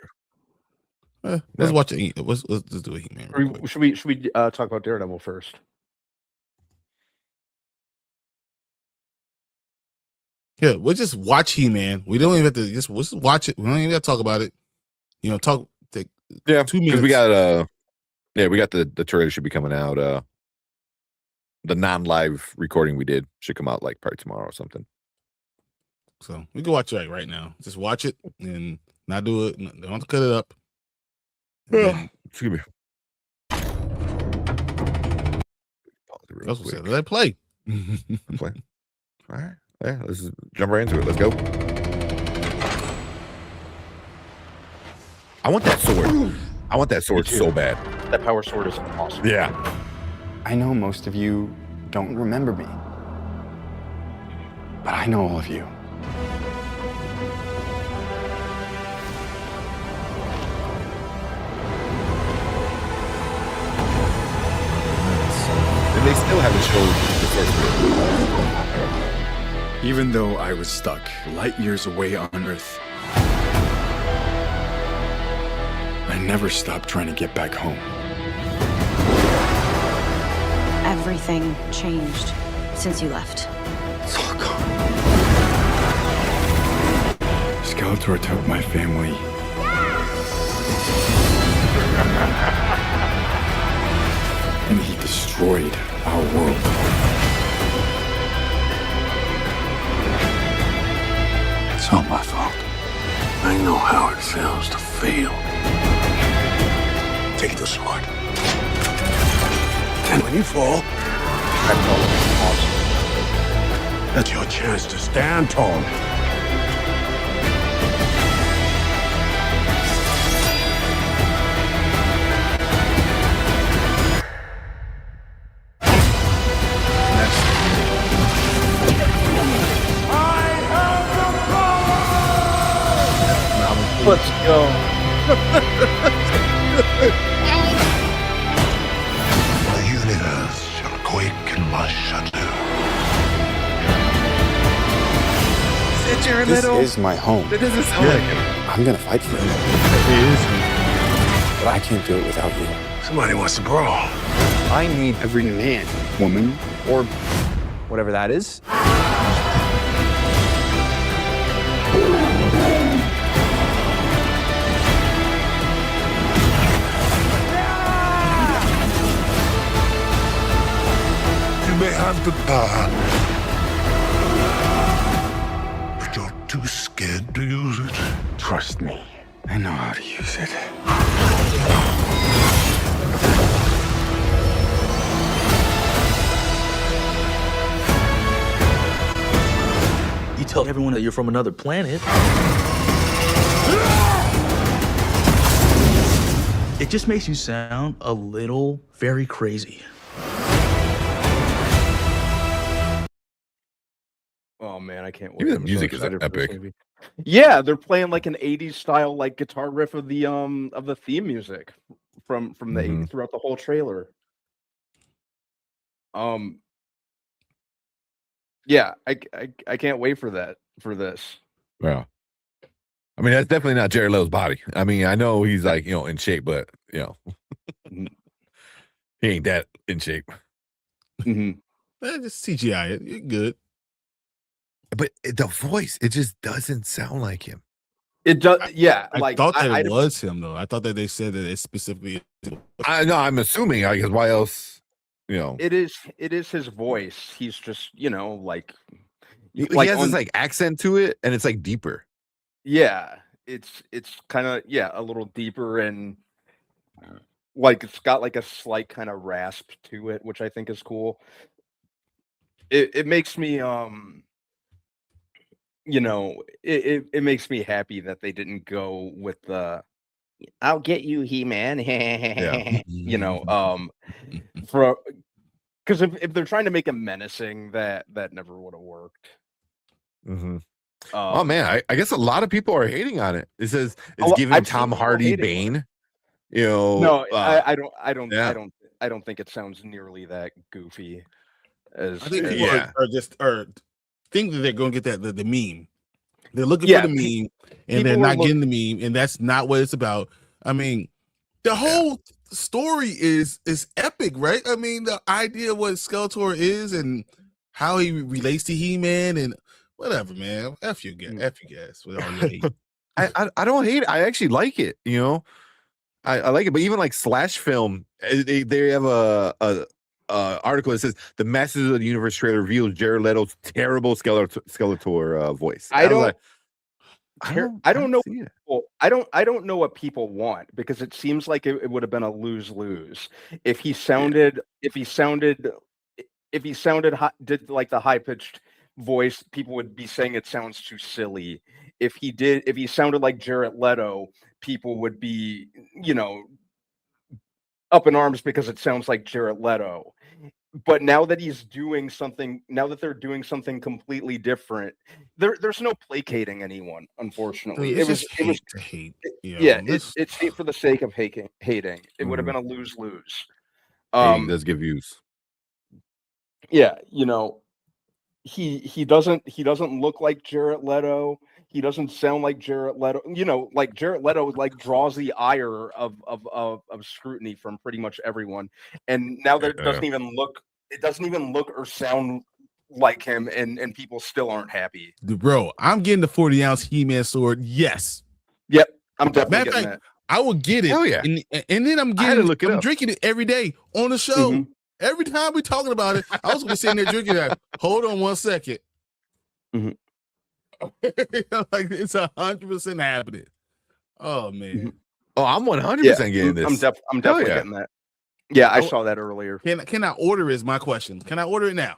Let's watch it. Let's do a He-Man. Should we talk about Daredevil first? Yeah, we'll just watch He-Man. We don't even have to we'll just watch it. We don't even have to talk about it. Take 2 minutes. We got we got the trailer should be coming out. The non-live recording we did should come out like probably tomorrow or something. So we can watch it right now. Just watch it and not do it. Don't have to cut it up. Excuse me. That's what said. Let it play. Play. All right. Yeah, let's just jump right into it. Let's go. I want that sword. I want that sword so bad. That power sword is awesome. Yeah. I know most of you don't remember me, but I know all of you. And they still haven't showed the sorcerer. Even though I was stuck light years away on Earth, I never stopped trying to get back home. Everything changed since you left. It's all gone. Skeletor took my family. And he destroyed our world. It's all my fault. I know how it feels to fail. Take the sword. And when you fall, that's your chance to stand tall. Let's go. The universe shall quake in my shadow. that Jared This Leto? is my home. That doesn't sound like him. I'm gonna fight for it. But I can't do it without you. Somebody wants to brawl. I need every man, woman, or whatever that is. You may have the power, but you're too scared to use it. Trust me, I know how to use it. You tell everyone that you're from another planet. It just makes you sound a little very crazy. Oh man, I can't wait. Even the I'm so music is excited for this epic. movie. Yeah, they're playing like an 80s style like guitar riff of the theme music from the 80s throughout the whole trailer. Yeah, I can't wait for this. Yeah. I mean, that's definitely not Jared Leto's body. I mean, I know he's like, in shape, but he ain't that in shape. Just CGI it. You're good. But the voice, it just doesn't sound like him. It does, yeah. I thought that it was him though. I thought that they said that it specifically. I know. I'm assuming, because why else? It is his voice. He's just like he has this like accent to it, and it's like deeper. Yeah, it's kind of a little deeper, and like it's got like a slight kind of rasp to it, which I think is cool. It makes me it makes me happy that they didn't go with the "I'll get you, He-Man." For because if they're trying to make him menacing, that never would have worked. Oh man, I guess a lot of people are hating on it. It says it's giving I've Tom seen people Hardy hating on Bane. No, I yeah. don't think it sounds nearly that goofy as I think people are think that they're going to get the meme. They're looking for the meme, and they're not getting the meme, and that's not what it's about. I mean, the whole story is epic, right? I mean, the idea of what Skeletor is and how he relates to He-Man and whatever, man. F you guys with all your hate. I don't hate it. I actually like it. I like it. But even like Slash Film, they have a article that says the Masters of the Universe trailer reveals Jared Leto's terrible Skeletor voice. I don't know. I don't know what people want, because it seems like it would have been a lose-lose if he sounded did like the high-pitched voice. People would be saying it sounds too silly. If he sounded like Jared Leto, people would be up in arms because it sounds like Jared Leto. But now that they're doing something completely different, there's no placating anyone, unfortunately. Dude, it's hate. It's hate for the sake of hating. It would have been a lose-lose. Hating does give views. Yeah, he doesn't look like Jared Leto. He doesn't sound like Jared Leto. Like Jared Leto draws the ire of scrutiny from pretty much everyone. And now that it doesn't even look or sound like him, and people still aren't happy. Dude, bro, I'm getting the 40-ounce He-Man sword. Yes. Yep. I'm definitely getting that. I will get it. Hell yeah. And then I'm drinking it every day on the show. Every time we're talking about it, I was gonna be sitting there drinking that. Hold on one second. Like it's 100% happening. Oh man. Oh, I'm 100% getting this. I'm definitely getting that. Yeah, I saw that earlier. Can I order is my question. Can I order it now?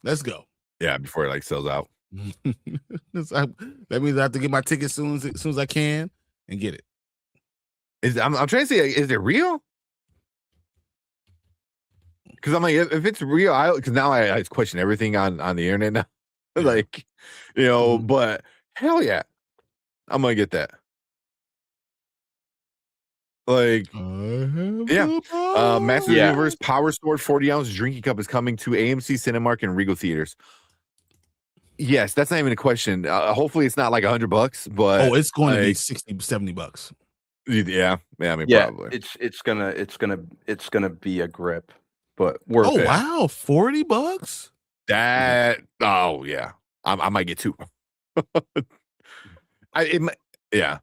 Let's go. Yeah, before it sells out. That means I have to get my ticket as soon as I can and get it. I'm trying to say, is it real? Because I'm like, if it's real, because now I question everything on the internet now. Like, but hell yeah, I'm gonna get that. Like, Masters of the Universe Power Sword 40-ounce drinking cup is coming to AMC Cinemark and Regal Theaters. Yes, that's not even a question. Hopefully it's not like $100, but Oh, it's going to be $60-$70. Yeah, I mean, Yeah, probably. it's gonna be a grip, but worth Oh it. wow, $40? Oh yeah, I might get two. Yeah,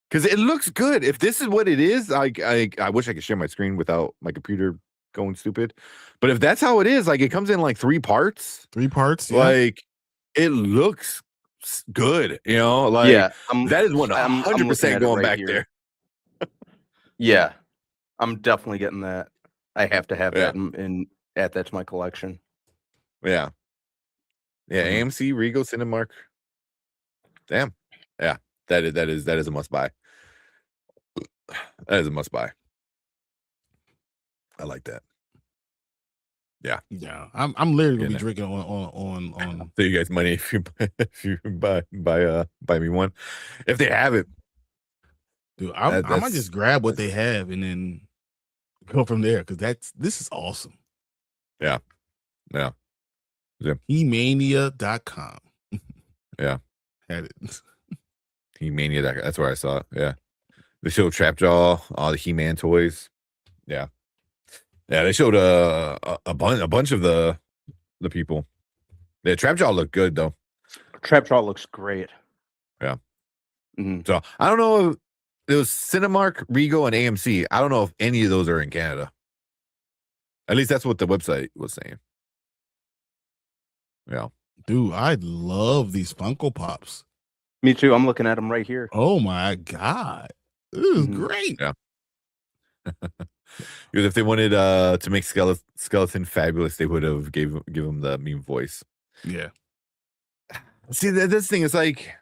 because it looks good. If this is what it is, I wish I could share my screen without my computer going stupid. But if that's how it is, like it comes in like 3 parts. 3 parts, yeah. Like it looks good, you know. Like Yeah, that is I'm 100% looking at it going right back here. there. Yeah, I'm definitely getting that. I have to have Yeah. that and add that to my collection. Yeah. AMC, Regal, Cinemark. Damn. Yeah, that is a must buy. That is a must buy. I like that. Yeah. I'm literally gonna be drinking on. So you guys money if you buy me one, if they have it. Dude, I might just grab what they have and then go from there because this is awesome. Yeah. He-mania.com. Yeah. Had it. He-mania, that's where I saw it. Yeah. They showed Trapjaw, all the He-Man toys. Yeah. Yeah, they showed a bunch of the people. Yeah, Trapjaw looked good though. Trapjaw looks great. Yeah. Mhm. So I don't know if it was Cinemark, Regal, and AMC. I don't know if any of those are in Canada. At least that's what the website was saying. Yeah. Dude, I love these Funko Pops. Me too. I'm looking at them right here. Oh my God. This is great. Yeah. Because if they wanted to make skeleton fabulous, they would have give him the meme voice. Yeah. See, this thing is like,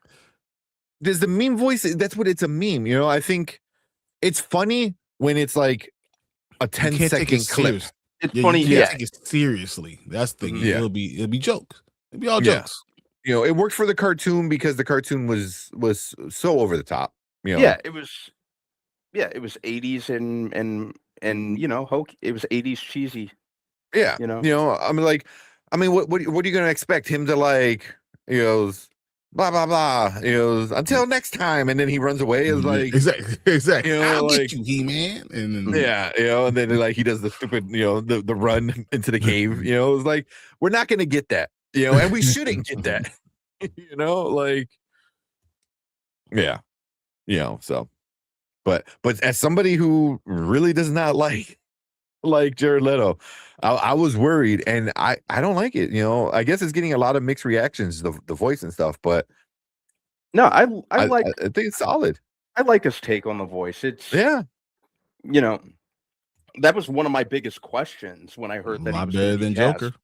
there's the meme voice. That's what it's a meme. You know, I think it's funny when it's like a 10-second clip. It's funny. funny. You Yeah. can't take it seriously. That's the thing. Yeah. It'll be jokes. It'll be all Yeah. jokes. You know, it worked for the cartoon because the cartoon was so over the top. You know? Yeah, it was 80s and you know, it was 80s cheesy. Yeah. You know? What are you gonna expect him to like? He goes, blah blah blah. He goes, until next time, and then he runs away. It's like exactly. You know, I'll like get you, He-Man. And then, yeah, you know, and then like he does the stupid, you know, the run into the cave. You know, it's like we're not gonna get that. You know, and we shouldn't get that. You know, like yeah, you know. So, but as somebody who really does not like Jared Leto, I was worried, and I don't like it. You know, I guess it's getting a lot of mixed reactions, the voice and stuff. But no, I think it's solid. I like his take on the voice. It's you know, that was one of my biggest questions when I heard that he lot was better gonna be than cast. Joker.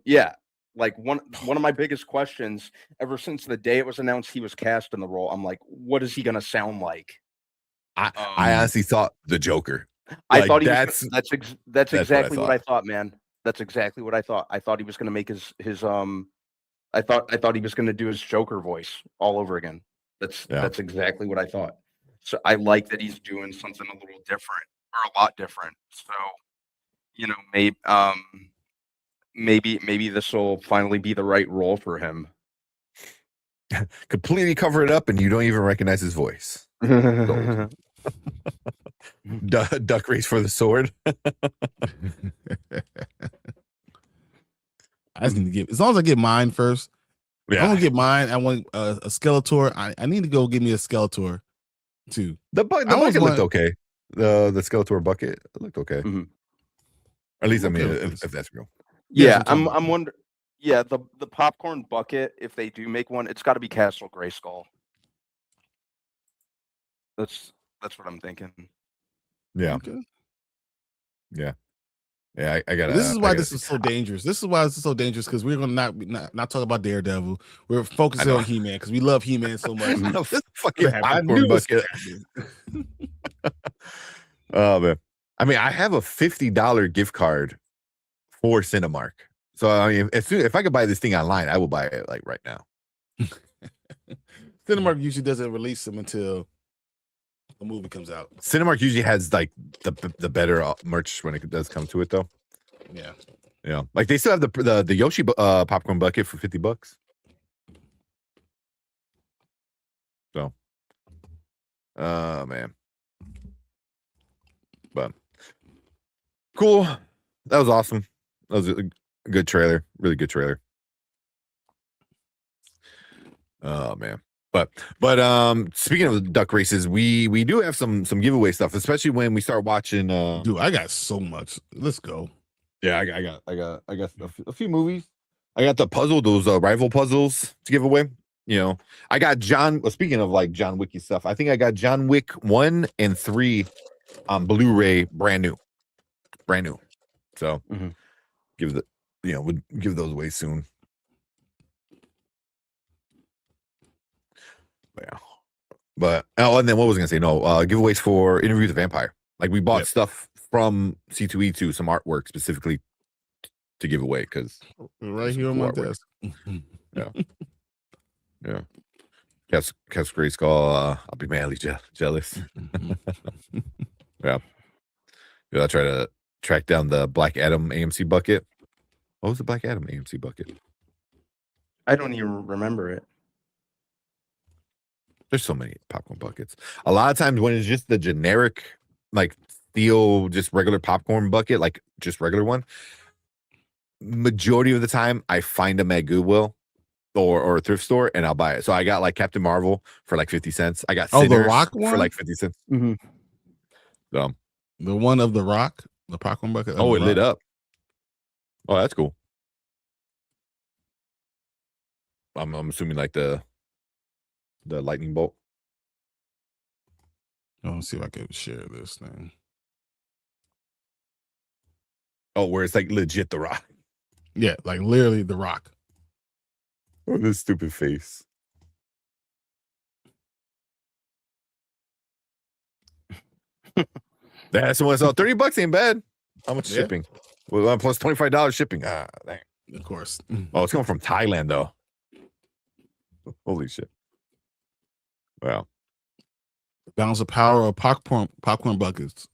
Yeah, like one of my biggest questions ever since the day it was announced he was cast in the role. I'm like, what is he gonna sound like? I honestly thought the Joker. I thought that's exactly what I thought, man. That's exactly what I thought. I thought he was gonna make his I thought he was gonna do his Joker voice all over again. That's exactly what I thought. So I like that he's doing something a little different or a lot different. So, you know, maybe this will finally be the right role for him. Completely cover it up, and you don't even recognize his voice. Duck race for the sword. I just need to get, as long as I get mine first. Yeah. I want to get mine. I want a Skeletor. I need to go get me a Skeletor too. The bucket looked okay. The Skeletor bucket looked okay. Mm-hmm. At least I mean, if that's real. Yeah, I'm wondering. Yeah, the popcorn bucket. If they do make one, it's got to be Castle Grayskull. That's what I'm thinking. Yeah. Okay. Yeah. Yeah, I got. This is why this is so dangerous. This is why this is so dangerous because we're gonna not talk about Daredevil. We're focusing on He-Man because we love He-Man so much. Fucking popcorn bucket. Oh man, I mean, I have a $50 gift card for Cinemark. So I mean, if I could buy this thing online, I will buy it like right now. Cinemark usually doesn't release them until a movie comes out. Cinemark usually has like the better merch when it does come to it, though. Yeah, like they still have the Yoshi popcorn bucket for $50. Oh man. But cool. That was awesome. That was a good trailer. Really good trailer. Oh man. But speaking of duck races, we do have some giveaway stuff, especially when we start watching Dude, I got so much. Let's go. Yeah, I got a few movies. I got the puzzle, those rival puzzles to give away. You know, I got speaking of like John Wicky stuff, I think I got John Wick 1 and 3 on Blu-ray brand new. So we'll give those away soon. Yeah. But and then what was I gonna say? No, giveaways for Interview with the Vampire. Like we bought stuff from C2E2, some artwork specifically to give away because right here on my desk. Yeah. Cass Gray Skull, I'll be madly jealous. Yeah. I try to track down the Black Adam AMC bucket. What was the Black Adam AMC bucket? I don't even remember it. There's so many popcorn buckets. A lot of times when it's just the generic, like steel, just regular popcorn bucket, like just regular one, majority of the time I find them at Goodwill or a thrift store and I'll buy it. So I got like Captain Marvel for like 50 cents. I got the Sinners Rock one for like 50 cents. So the one of the Rock, the popcorn bucket. Oh, it lit up. Oh, that's cool. I'm assuming like the lightning bolt. Let's see if I can share this thing. Oh, where it's like legit the Rock. Yeah, like literally the Rock. Oh, this stupid face. That's the one I saw. $30 ain't bad. How much shipping? Well, plus $25 shipping. Ah, dang. Of course. Oh, it's coming from Thailand though. Holy shit. Wow. Balance the power of popcorn buckets.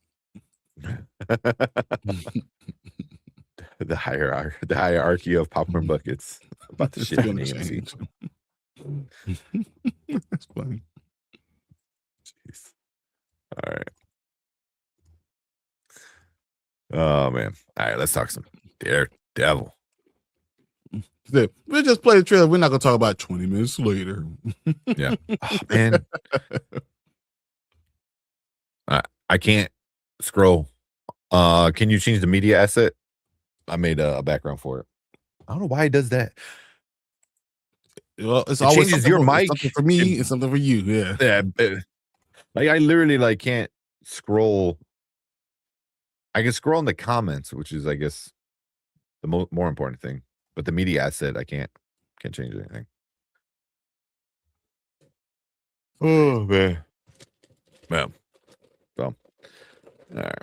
The hierarchy of popcorn buckets. About to shit in AMC. That's funny. Jeez. All right. Oh man. All right, let's talk some Daredevil. We just played the trailer. We're not gonna talk about 20 minutes later. Yeah. Oh, man. I can't scroll. Can you change the media asset? I made a background for it. I don't know why it does that. Well, it always changes your mic. Something for me and something for you. Yeah. Yeah. Like I literally like can't scroll. I can scroll in the comments, which is I guess the more important thing. But the media asset, I can't change anything. Oh man. Well. So all right.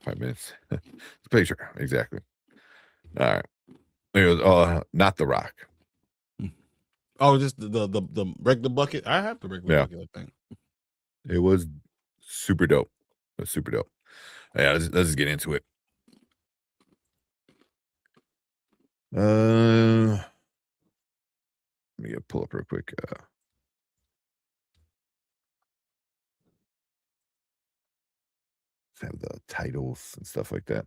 5 minutes. Picture. Exactly. All right. It was not the Rock. Oh, just the regular bucket. I have the regular bucket, I think. It was super dope. It was super dope. Yeah, let's just get into it. Let me pull up real quick. Have the titles and stuff like that.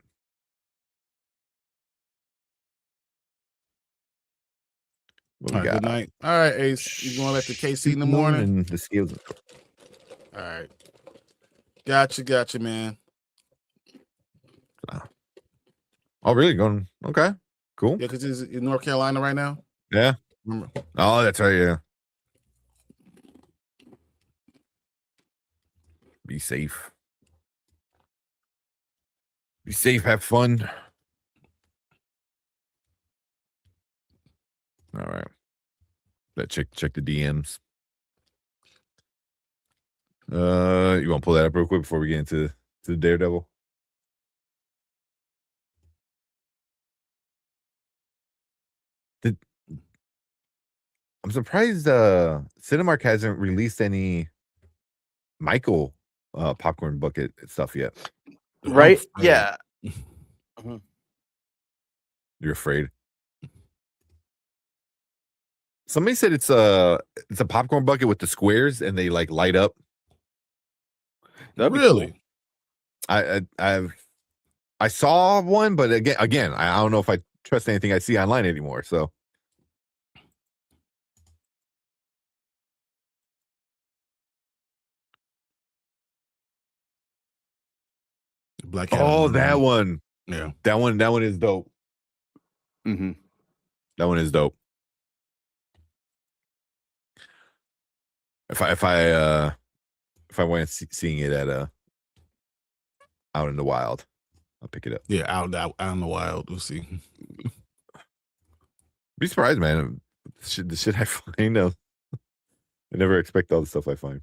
All right, good night. All right, Ace. You going back to KC in the morning? And the skills. All right. Gotcha, man. Oh, really? Going okay. Cool. Yeah, because he's in North Carolina right now. Yeah. Remember? Oh, that's right. Yeah. Be safe. Be safe. Have fun. All right. Check the DMs. You want to pull that up real quick before we get into the Daredevil? I'm surprised Cinemark hasn't released any Michael popcorn bucket stuff yet. Right? Yeah. You're afraid? Somebody said it's a popcorn bucket with the squares and they like light up. That'd be Really? cool. I saw one, but again, I don't know if I trust anything I see online anymore. So Black oh, that one. Yeah. That one is dope. Mm-hmm. That one is dope. If I went seeing it at out in the wild, I'll pick it up. Yeah, out in the wild. We'll see. Be surprised, man. The shit I find. I never expect all the stuff I find.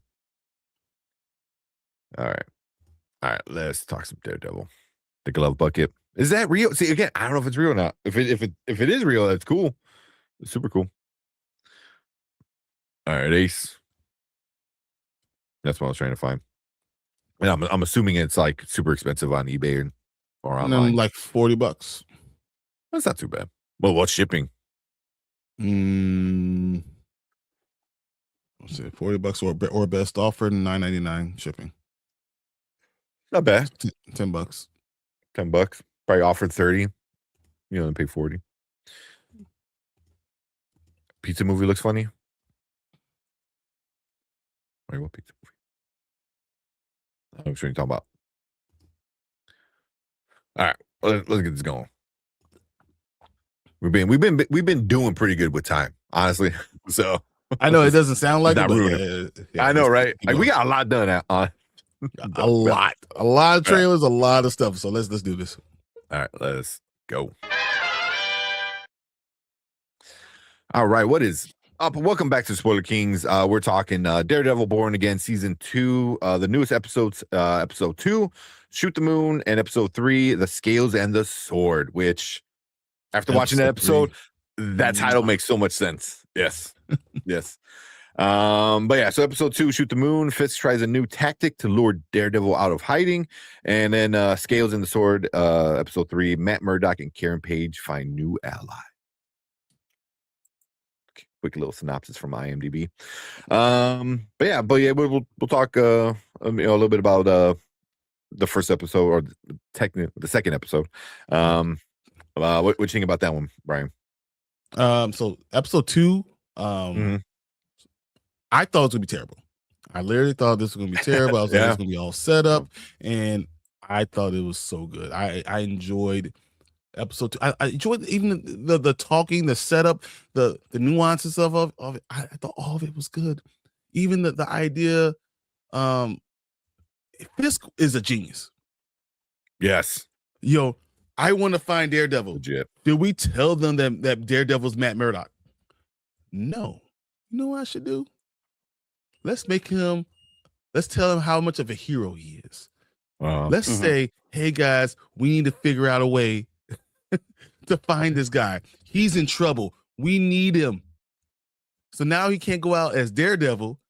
All right. Let's talk some Daredevil. The glove bucket. Is that real? See, again, I don't know if it's real or not. If it is real, that's cool. It's super cool. All right, Ace. That's what I was trying to find. And I'm assuming it's like super expensive on eBay or online. Like $40. That's not too bad. Well, what's shipping? Let's see, $40 or best offer, $9.99 shipping. Not bad. $10. $10. Probably offered 30. You only pay 40. Pizza movie looks funny. Wait, what pizza movie? I'm sure you're talking about. All right, let's get this going. We've been doing pretty good with time, honestly. So I know it doesn't sound like not it, ruining it. yeah, I know, right? Like, we got a lot done on a lot of trailers, a lot of stuff. So let's do this. All right, let's go. All right, what is up? Welcome back to Spoiler Kings. We're talking Daredevil Born Again season 2, the newest episodes, episode 2, Shoot the Moon, and episode 3, The Scales and the Sword, which after watching that episode, that title makes so much sense. Yes. Yes. But yeah, so episode 2, Shoot the Moon, Fisk tries a new tactic to lure Daredevil out of hiding. And then Scales and the Sword, episode 3, Matt Murdock and Karen Page find new ally. Quick little synopsis from IMDb. But yeah, we'll talk a little bit about the first episode, or technically the second episode. What you think about that one, Brian? So episode 2, I thought it was gonna be terrible. I literally thought this was gonna be terrible. I was like, it's gonna be all set up, and I thought it was so good. I enjoyed episode 2. I enjoyed even the talking, the setup, the nuances of it. I thought all of it was good. Even the idea, Fisk is a genius. Yes. Yo, I want to find Daredevil. Legit. Did we tell them that Daredevil's Matt Murdock? No. You know what I should do? Let's tell him how much of a hero he is. Let's say, hey guys, we need to figure out a way to find this guy. He's in trouble. We need him. So now he can't go out as Daredevil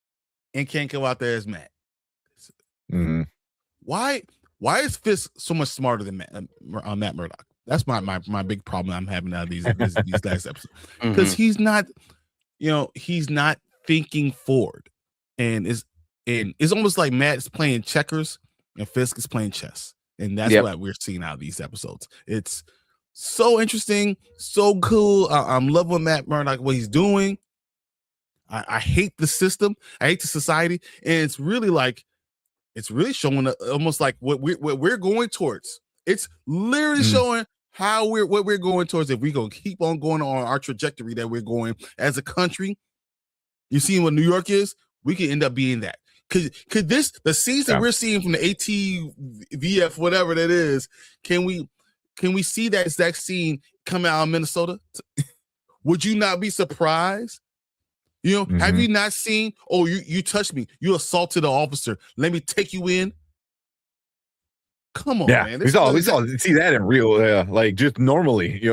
and can't go out there as Matt. Why is Fisk so much smarter than Matt Murdock? That's my big problem I'm having out of these last episodes. Because he's not thinking forward. And it's almost like Matt is playing checkers and Fisk is playing chess. And that's what we're seeing out of these episodes. It's so interesting, so cool. I'm loving Matt Murdock, what he's doing. I hate the system. I hate the society. And it's really showing almost like what we're going towards. It's literally showing what we're going towards. If we're going to keep on going on our trajectory that we're going as a country, you see what New York is, we can end up being that. Could the scenes that we're seeing from the ATVF, whatever that is, can we see that exact scene come out of Minnesota? Would you not be surprised? Have you not seen, you touched me, you assaulted an officer, let me take you in? Come on, man. We saw see that in real, like just normally,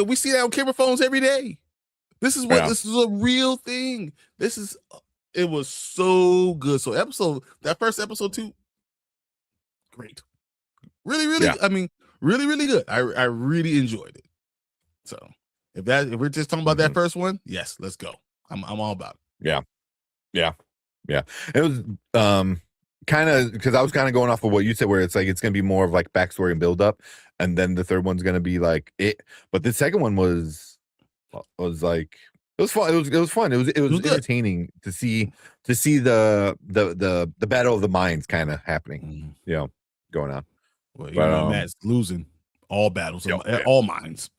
we see that on camera phones every day. This is this is a real thing. It was so good. So that first episode 2, great. Really, really, I mean, really, really good. I really enjoyed it. So If we're just talking about that first one, yes, let's go. I'm all about it. Yeah. It was kind of because I was kind of going off of what you said, where it's like it's gonna be more of like backstory and build up, and then the third one's gonna be like it. But the second one was like it was fun. It was fun. It was entertaining to see the battle of the minds kind of happening. Going on. Well, you know, Matt's losing all battles, all minds.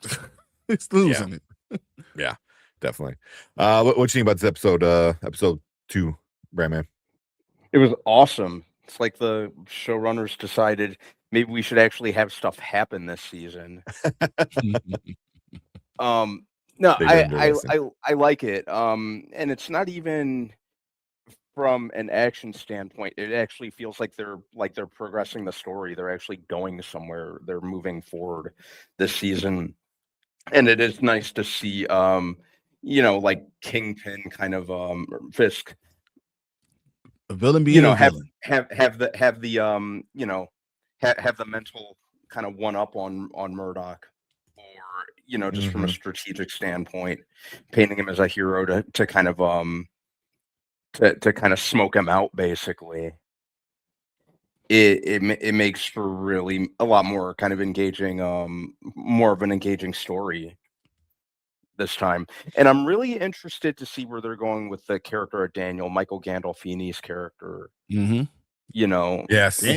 It's losing it. Yeah, definitely. What you think about this episode 2, Brandman? It was awesome. It's like the showrunners decided maybe we should actually have stuff happen this season. No, I like it. And it's not even from an action standpoint. It actually feels like they're progressing the story. They're actually going somewhere. They're moving forward this season. And it is nice to see like Kingpin kind of Fisk, a villain being a have villain. have the mental kind of one up on Murdoch, or just from a strategic standpoint, painting him as a hero to kind of to kind of smoke him out. Basically, it makes for really a lot more kind of engaging, more of an engaging story this time. And I'm really interested to see where they're going with the character of Daniel, Michael Gandolfini's character. Yes, I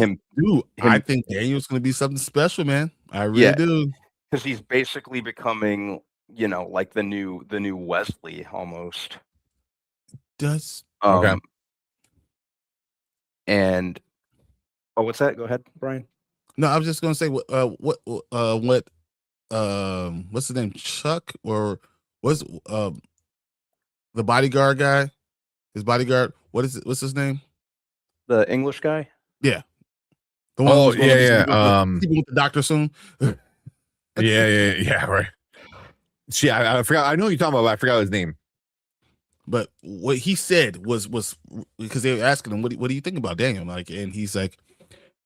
think Daniel's going to be something special, man. I really do, because he's basically becoming, like the new Wesley almost. Okay. And what's that? Go ahead, Brian. No, I was just going to say what's his name? Chuck, or what's the bodyguard guy? His bodyguard. What's his name? The English guy? Yeah. The one who's going to with the doctor soon. yeah, right. I forgot. I know who you're talking about, but I forgot his name. But what he said was because they were asking him, what do you think about Daniel? Like, and he's like,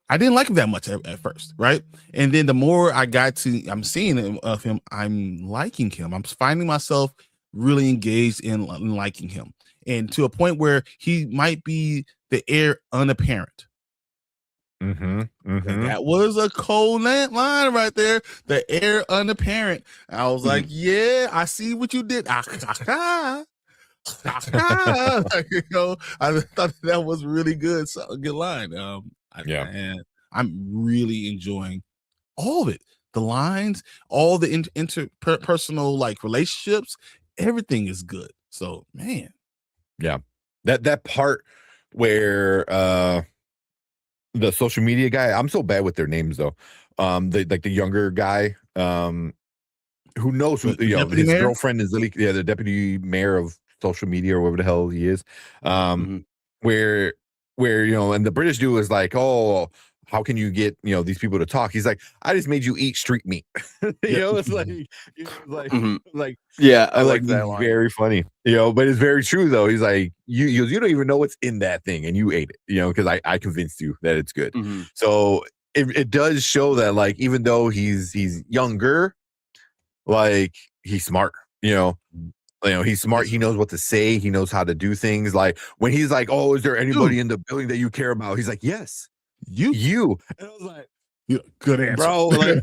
I didn't like him that much at first, right? And then the more I'm seeing of him, I'm liking him. I'm finding myself really engaged in liking him, and to a point where he might be the heir unapparent. That was a cold line right there. The heir unapparent. I was like, yeah, I see what you did. I thought that was really good. So, a good line. And I'm really enjoying all of it. The lines, all the interpersonal like relationships, everything is good. So, man, that part where the social media guy, I'm so bad with their names though. The younger guy, who knows who his mayor? Girlfriend is the deputy mayor of social media, or whatever the hell he is. Where and the British dude is like, oh, how can you get these people to talk? He's like, I just made you eat street meat. It's like I like that line. Very funny, but it's very true though. He's like, you don't even know what's in that thing, and you ate it, because I convinced you that it's good. So it does show that, like, even though he's younger, like, he's smart. He's smart. He knows what to say. He knows how to do things. Like, when he's like, oh, is there anybody in the building that you care about? He's like, yes, you. And I was like, good answer, bro. Like,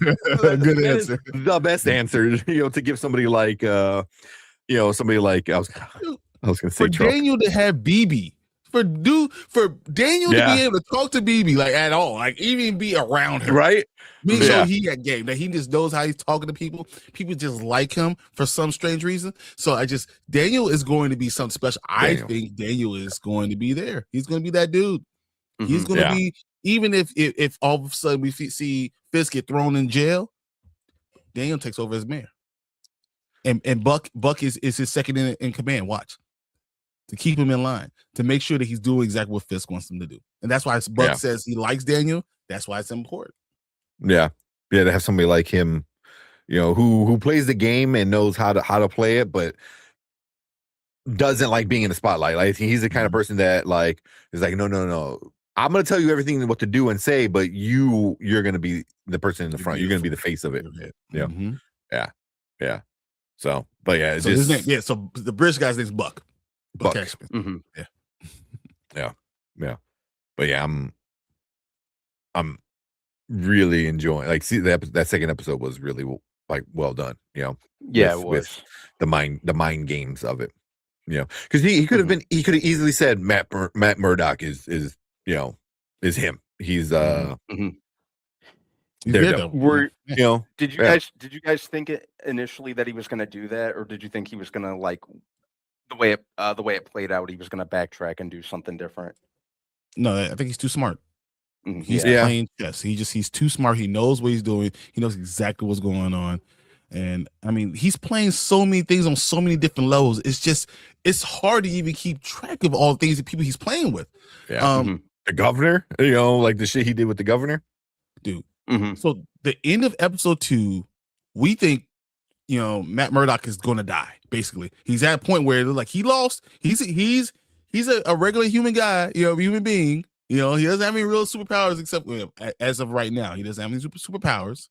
good answer. The best answer, to give somebody like, somebody like, I was gonna say for Daniel to have BB, for Daniel to be able to talk to BB like at all, like even be around her, right? So he got game that he just knows how he's talking to people. People just like him for some strange reason. So Daniel is going to be something special. I think Daniel is going to be there. He's going to be that dude. He's going to be, even if all of a sudden we see Fisk get thrown in jail, Daniel takes over as mayor. And Buck is his second in command. Watch. To keep him in line, to make sure that he's doing exactly what Fisk wants him to do. And that's why Buck says he likes Daniel. That's why it's important. Yeah, to have somebody like him, who plays the game and knows how to play it, but doesn't like being in the spotlight. Like, he's the kind of person that like is like, no. I'm gonna tell you everything what to do and say, but you're gonna be the person in the front. You're gonna be the face of it. Yeah. So, but yeah, so his name, so the British guy's name's Buck. Buck. Cashman. Yeah. But yeah, I'm really enjoying. Like, see that second episode was really like well done. Yeah, it was. With the mind games of it. Because he could have been, he could have easily said Matt Murdock is him. He's Daredevil. Did you guys think it initially that he was going to do that, or did you think he was going to, like, the way it played out, he was going to backtrack and do something different? No, I think he's too smart. He's Yeah. playing chess. He's too smart. He knows what he's doing. He knows exactly what's going on. And I mean, he's playing so many things on so many different levels. It's hard to even keep track of all the things that people he's playing with. Yeah. The governor, like the shit he did with the governor, dude. So the end of episode 2, we think, Matt Murdock is going to die. Basically, he's at a point where like he lost. He's a regular human guy, human being. He doesn't have any real superpowers except as of right now. He doesn't have any superpowers,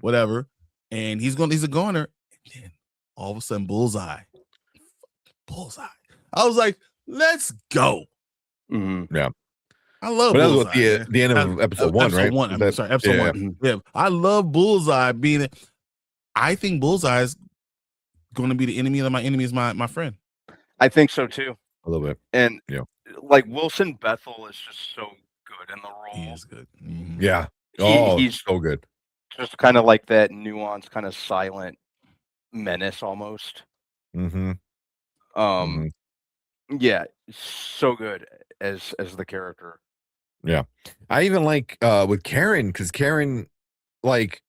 whatever. And he's a goner. And then all of a sudden, Bullseye. I was like, let's go. Yeah. I love but Bullseye. That was the end of episode 1, right? Episode 1. Yeah. I love Bullseye being it. I think Bullseye is going to be the enemy of my enemy is my friend. I think so too. A little bit. And like Wilson Bethel is just so good in the role. He is good. Yeah. He's so good. Just kind of like that nuanced, kind of silent menace almost. Yeah, so good as the character. Yeah. I even like with Karen, because Karen, like,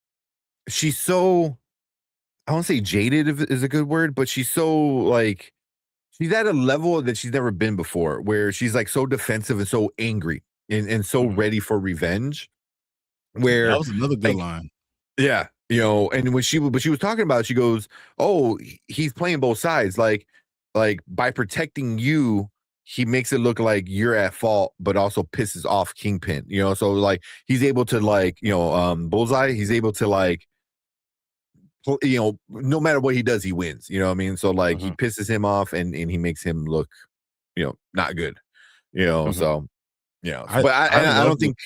she's so, I won't say jaded is a good word, but she's so like, she's at a level that she's never been before, where she's like so defensive and so angry and so ready for revenge. Where that was another good line. Yeah. And when she was talking about it, she goes, oh, he's playing both sides. Like by protecting you, he makes it look like you're at fault, but also pisses off Kingpin, so like he's able to like, Bullseye, he's able to like, no matter what he does, he wins, you know what I mean? So like he pisses him off and he makes him look, not good, so, but I don't think,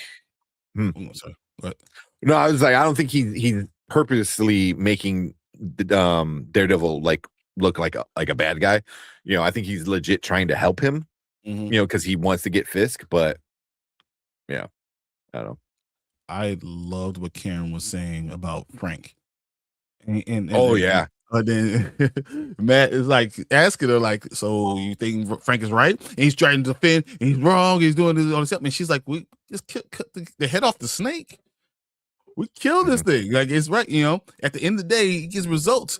sorry, but no, I was like, I don't think he's purposely making the Daredevil like look like a bad guy. I think he's legit trying to help him, because he wants to get Fisk, but yeah, I don't know. I loved what Karen was saying about Frank. And then Matt is like asking her, like, so you think Frank is right? And he's trying to defend, and he's wrong, he's doing this, all this stuff. And she's like, we just cut the head off the snake. We kill this thing. Like, it's right, at the end of the day, he gets results.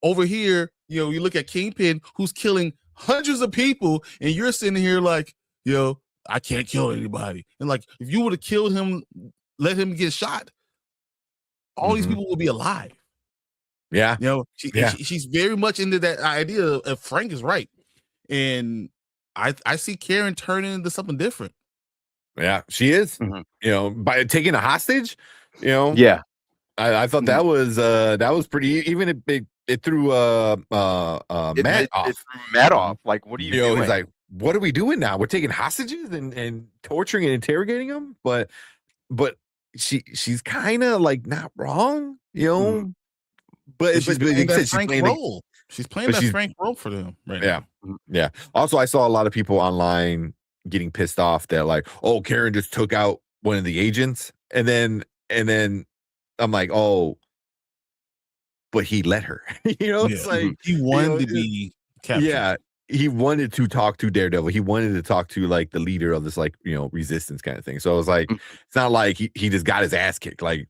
Over here, you look at Kingpin, who's killing hundreds of people, and you're sitting here like, I can't kill anybody. And like, if you would have killed him, let him get shot, all these people will be alive. Yeah. She's very much into that idea of Frank is right. And I see Karen turning into something different. Yeah, she is. By taking a hostage, Yeah. I thought that was pretty, even it threw Matt off. It threw Matt off. Like, what are you doing? He's like, what are we doing now? We're taking hostages and torturing and interrogating them, but she's kind of like not wrong, but she's playing that Frank role. She's playing that Frank role for them right now. Yeah. Also, I saw a lot of people online getting pissed off that like, oh, Karen just took out one of the agents, and then I'm like, oh, but he let her. It's like he wanted to be captured. Yeah, he wanted to talk to Daredevil. He wanted to talk to like the leader of this like resistance kind of thing. So it was like, it's not like he just got his ass kicked. Like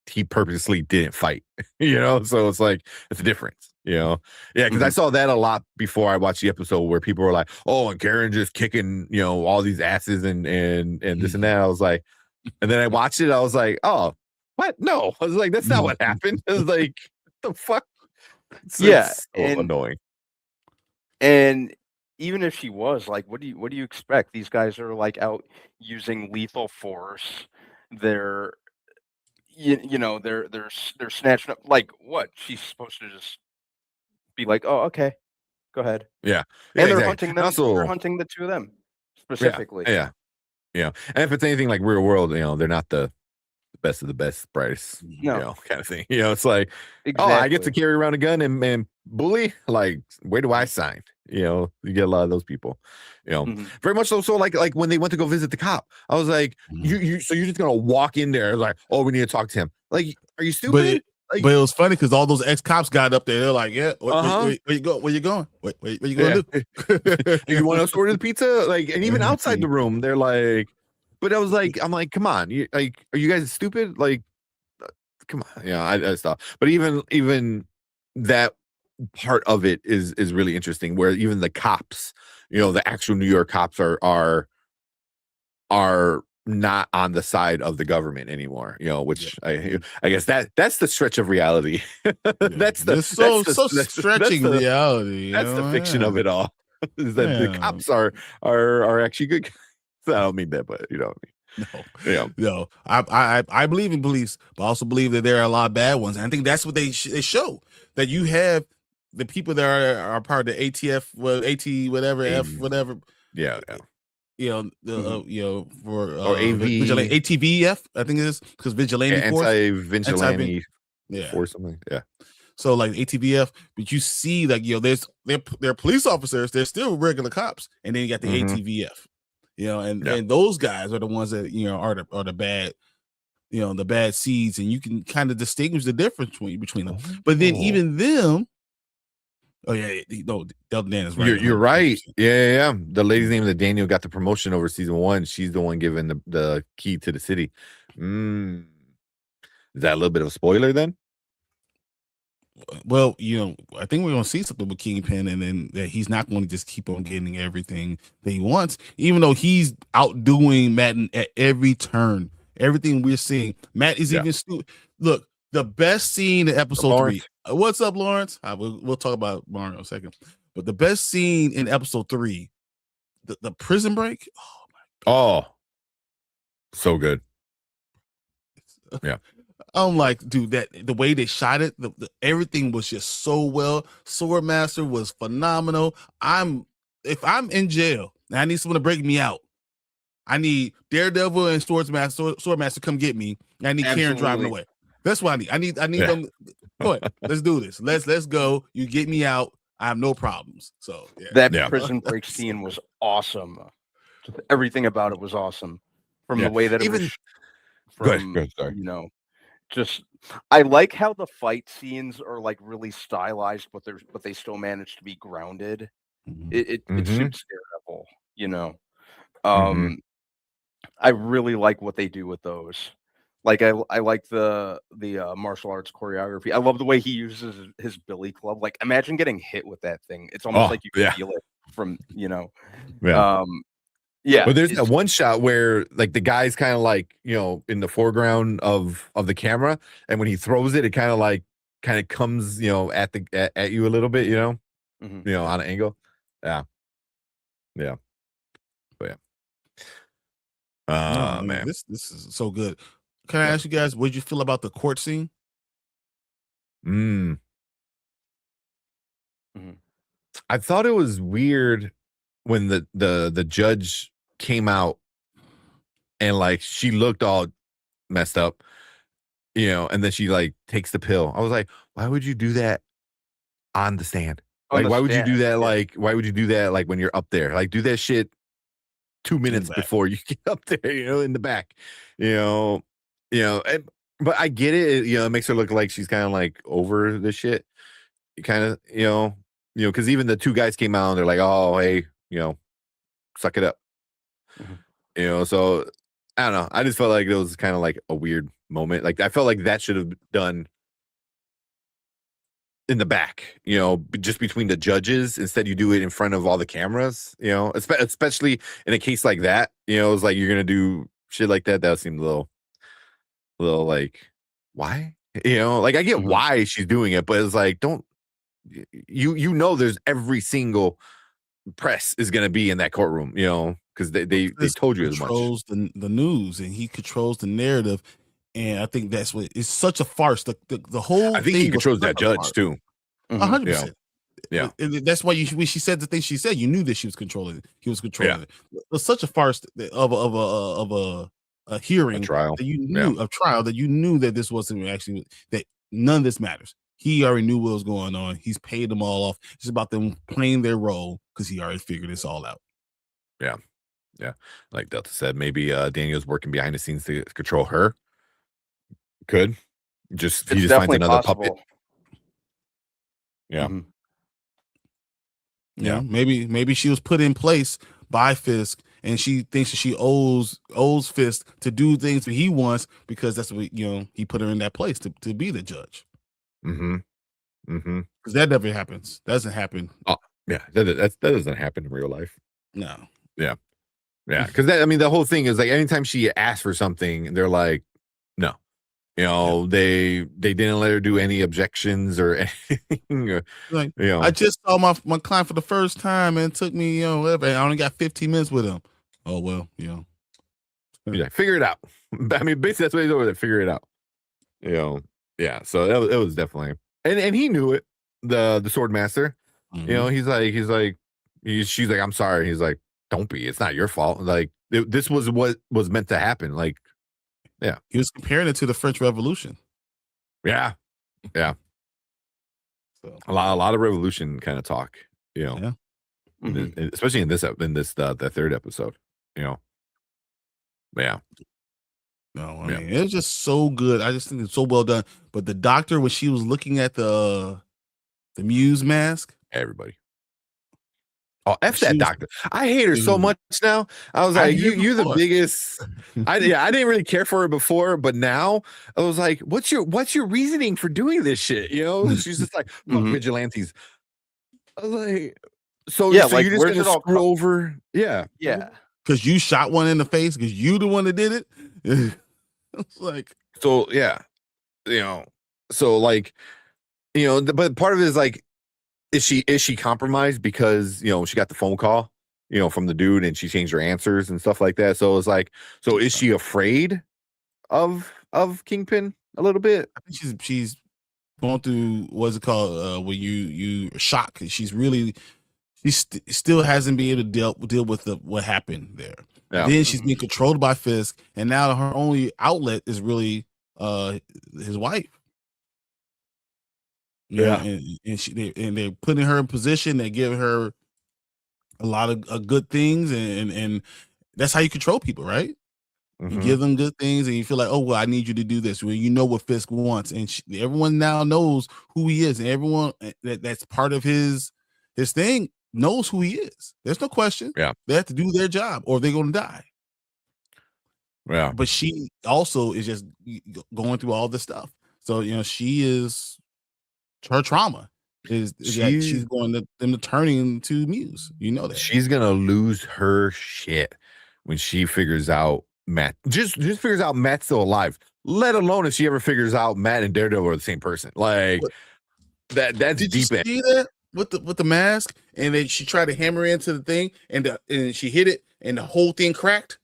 he purposely didn't fight. So it's like it's a difference. Yeah, because I saw that a lot before I watched the episode where people were like, oh, and Karen just kicking all these asses and this and that. I was like, and then I watched it. I was like, oh, what? No, I was like, that's not what happened. I was like, what the fuck? It's so annoying. And even if she was, like, what do you expect? These guys are like out using lethal force. They're you know, they're snatching up. Like what? She's supposed to just be like, oh, okay, go ahead. Yeah, And they're exactly. hunting them. Also, They're hunting the two of them yeah, specifically. yeah, yeah. And if it's anything like real world, they're not the best of the best, brightest, No. kind of thing. It's like, Exactly. oh, I get to carry around a gun and bully. Like, where do I sign? You get a lot of those people. Very much so. So like when they went to go visit the cop, I was like, so you're just gonna walk in there like, oh, we need to talk to him. Like, are you stupid? But it was funny because all those ex-cops got up there. They're like, yeah, where you go? Where you going? What you going to do? You want us to order the pizza? Like, and even outside the room, they're like, but I was like, I'm like, come on, are you guys stupid? Like, come on. I stopped. But even that part of it is really interesting, where even the cops, the actual New York cops are not on the side of the government anymore, which I guess that's the stretch of reality. That's stretching reality. That's the fiction of it all. Is that the cops are actually good. I don't mean that, but you know what I mean. No. I believe in police, but I also believe that there are a lot of bad ones. And I think that's what they show, that you have the people that are part of the ATF, AT whatever, F whatever. Yeah. For or AV ATVF, I think it is, because vigilante force, anti-vigilante force, something. Yeah. So like ATVF, but you see like they're police officers, they're still regular cops, and then you got the ATVF, and those guys are the ones that are the bad, the bad seeds, and you can kind of distinguish the difference between them. But then even them. Oh yeah, no, Delta Dan is right. You're right. Yeah. The lady's name that Daniel got the promotion over season 1. She's the one giving the key to the city. Is that a little bit of a spoiler then? Well, I think we're gonna see something with Kingpin, and then that he's not going to just keep on getting everything that he wants, even though he's outdoing Matt at every turn. Everything we're seeing, Matt is even stupid. Look, the best scene in episode 3. What's up, Lawrence? We'll talk about Mario in a second. But the best scene in episode 3, the prison break. Oh my God. Oh, so good. Yeah. I'm like, dude, that the way they shot it, everything was just so well. Swordmaster was phenomenal. If I'm in jail and I need someone to break me out, I need Daredevil and Swordmaster come get me. I need Karen driving away. That's what I need. I need them. Go ahead. Let's do this. Let's go. You get me out. I have no problems. So that prison break scene was awesome. Everything about it was awesome. From the way that it was. Sorry. Just I like how the fight scenes are like really stylized, but they still manage to be grounded. It suits Daredevil. I really like what they do with those. Like I like the martial arts choreography. I love the way he uses his billy club. Like imagine getting hit with that thing. It's almost like you can feel it from But there's that one shot where like the guy's kind of like in the foreground of the camera, and when he throws it, it kind of comes at you a little bit, on an angle. Yeah. But man, this is so good. Can I ask you guys, what did you feel about the court scene? I thought it was weird when the judge came out and like she looked all messed up, and then she like takes the pill. I was like, why would you do that on the stand? Like, why would you do that? Like, why would you do that? Like when you're up there, like do that shit 2 minutes before you get up there, in the back, but I get it. It makes her look like she's kind of like over the shit, kind of, because even the two guys came out and they're like, oh, hey, suck it up, so I don't know. I just felt like it was kind of like a weird moment. Like I felt like that should have done in the back, just between the judges. Instead, you do it in front of all the cameras, especially in a case like that. It's like you're gonna do shit like that. That seemed a little like, why? Like I get why she's doing it, but it's like, don't there's every single press is gonna be in that courtroom, because they told you as much. Controls the news, and he controls the narrative. And I think that's what it's such a farce. The whole I think thing he controls that judge farce. too. 100%. Yeah. And that's why when she said the thing she said, you knew that she was controlling it. He was controlling it. It was such a farce of a hearing, a trial that you knew a trial that you knew that this wasn't actually, that none of this matters. He already knew what was going on. He's paid them all off. It's about them playing their role because he already figured this all out. Yeah. Like Delta said, maybe Daniel's working behind the scenes to control her. Could he just finds another puppet. Yeah. Mm-hmm. Yeah, maybe she was put in place by Fisk, and she thinks that she owes Fisk to do things that he wants because that's what he put her in that place to be the judge. Because that never happens. Doesn't happen. Oh yeah, that doesn't happen in real life. No. Yeah. Because the whole thing is like anytime she asks for something, they're like, no. They didn't let her do any objections or anything. Like, I just saw my client for the first time and it took me, whatever. I only got 15 minutes with him. Oh well, Yeah, figure it out. I mean, basically that's what he's over there. Figure it out. Yeah. So it was definitely, and he knew it. The sword master. She's like, I'm sorry. He's like, don't be. It's not your fault. Like this was what was meant to happen. Like. Yeah, he was comparing it to the French Revolution. Yeah. So. A lot of revolution kind of talk, especially in this the third episode, But yeah. No, I mean, it was just so good. I just think it's so well done. But the doctor, when she was looking at the Muse mask, everybody. Oh, F that doctor. I hate her so much now. I was like, you're the biggest. I didn't really care for her before, but now I was like, what's your reasoning for doing this shit? She's just like, fuck vigilantes. I was like, so you're just gonna screw over? Yeah. Because you shot one in the face because you the one that did it. It's like, so yeah, so like, but part of it is like, is she compromised because she got the phone call from the dude and she changed her answers and stuff like that? So it's like, so is she afraid of Kingpin a little bit? I think she's going through what's it called when you shock. She still hasn't been able to deal with what happened there. Then she's being controlled by Fisk, and now her only outlet is really his wife. And they're putting her in position. They give her a lot of good things, and that's how you control people, right? You give them good things, and you feel like, oh well, I need you to do this. Well, you know what Fisk wants, and everyone now knows who he is, and everyone that's part of his thing knows who he is. There's no question. Yeah, they have to do their job, or they're going to die. Yeah, but she also is just going through all this stuff. So she is. Her trauma is that she's going to them turning to Muse. That she's gonna lose her shit when she figures out Matt. Just figures out Matt's still alive. Let alone if she ever figures out Matt and Daredevil are the same person. Like that's Did deep. You see that with the mask, and then she tried to hammer into the thing, and she hit it, and the whole thing cracked.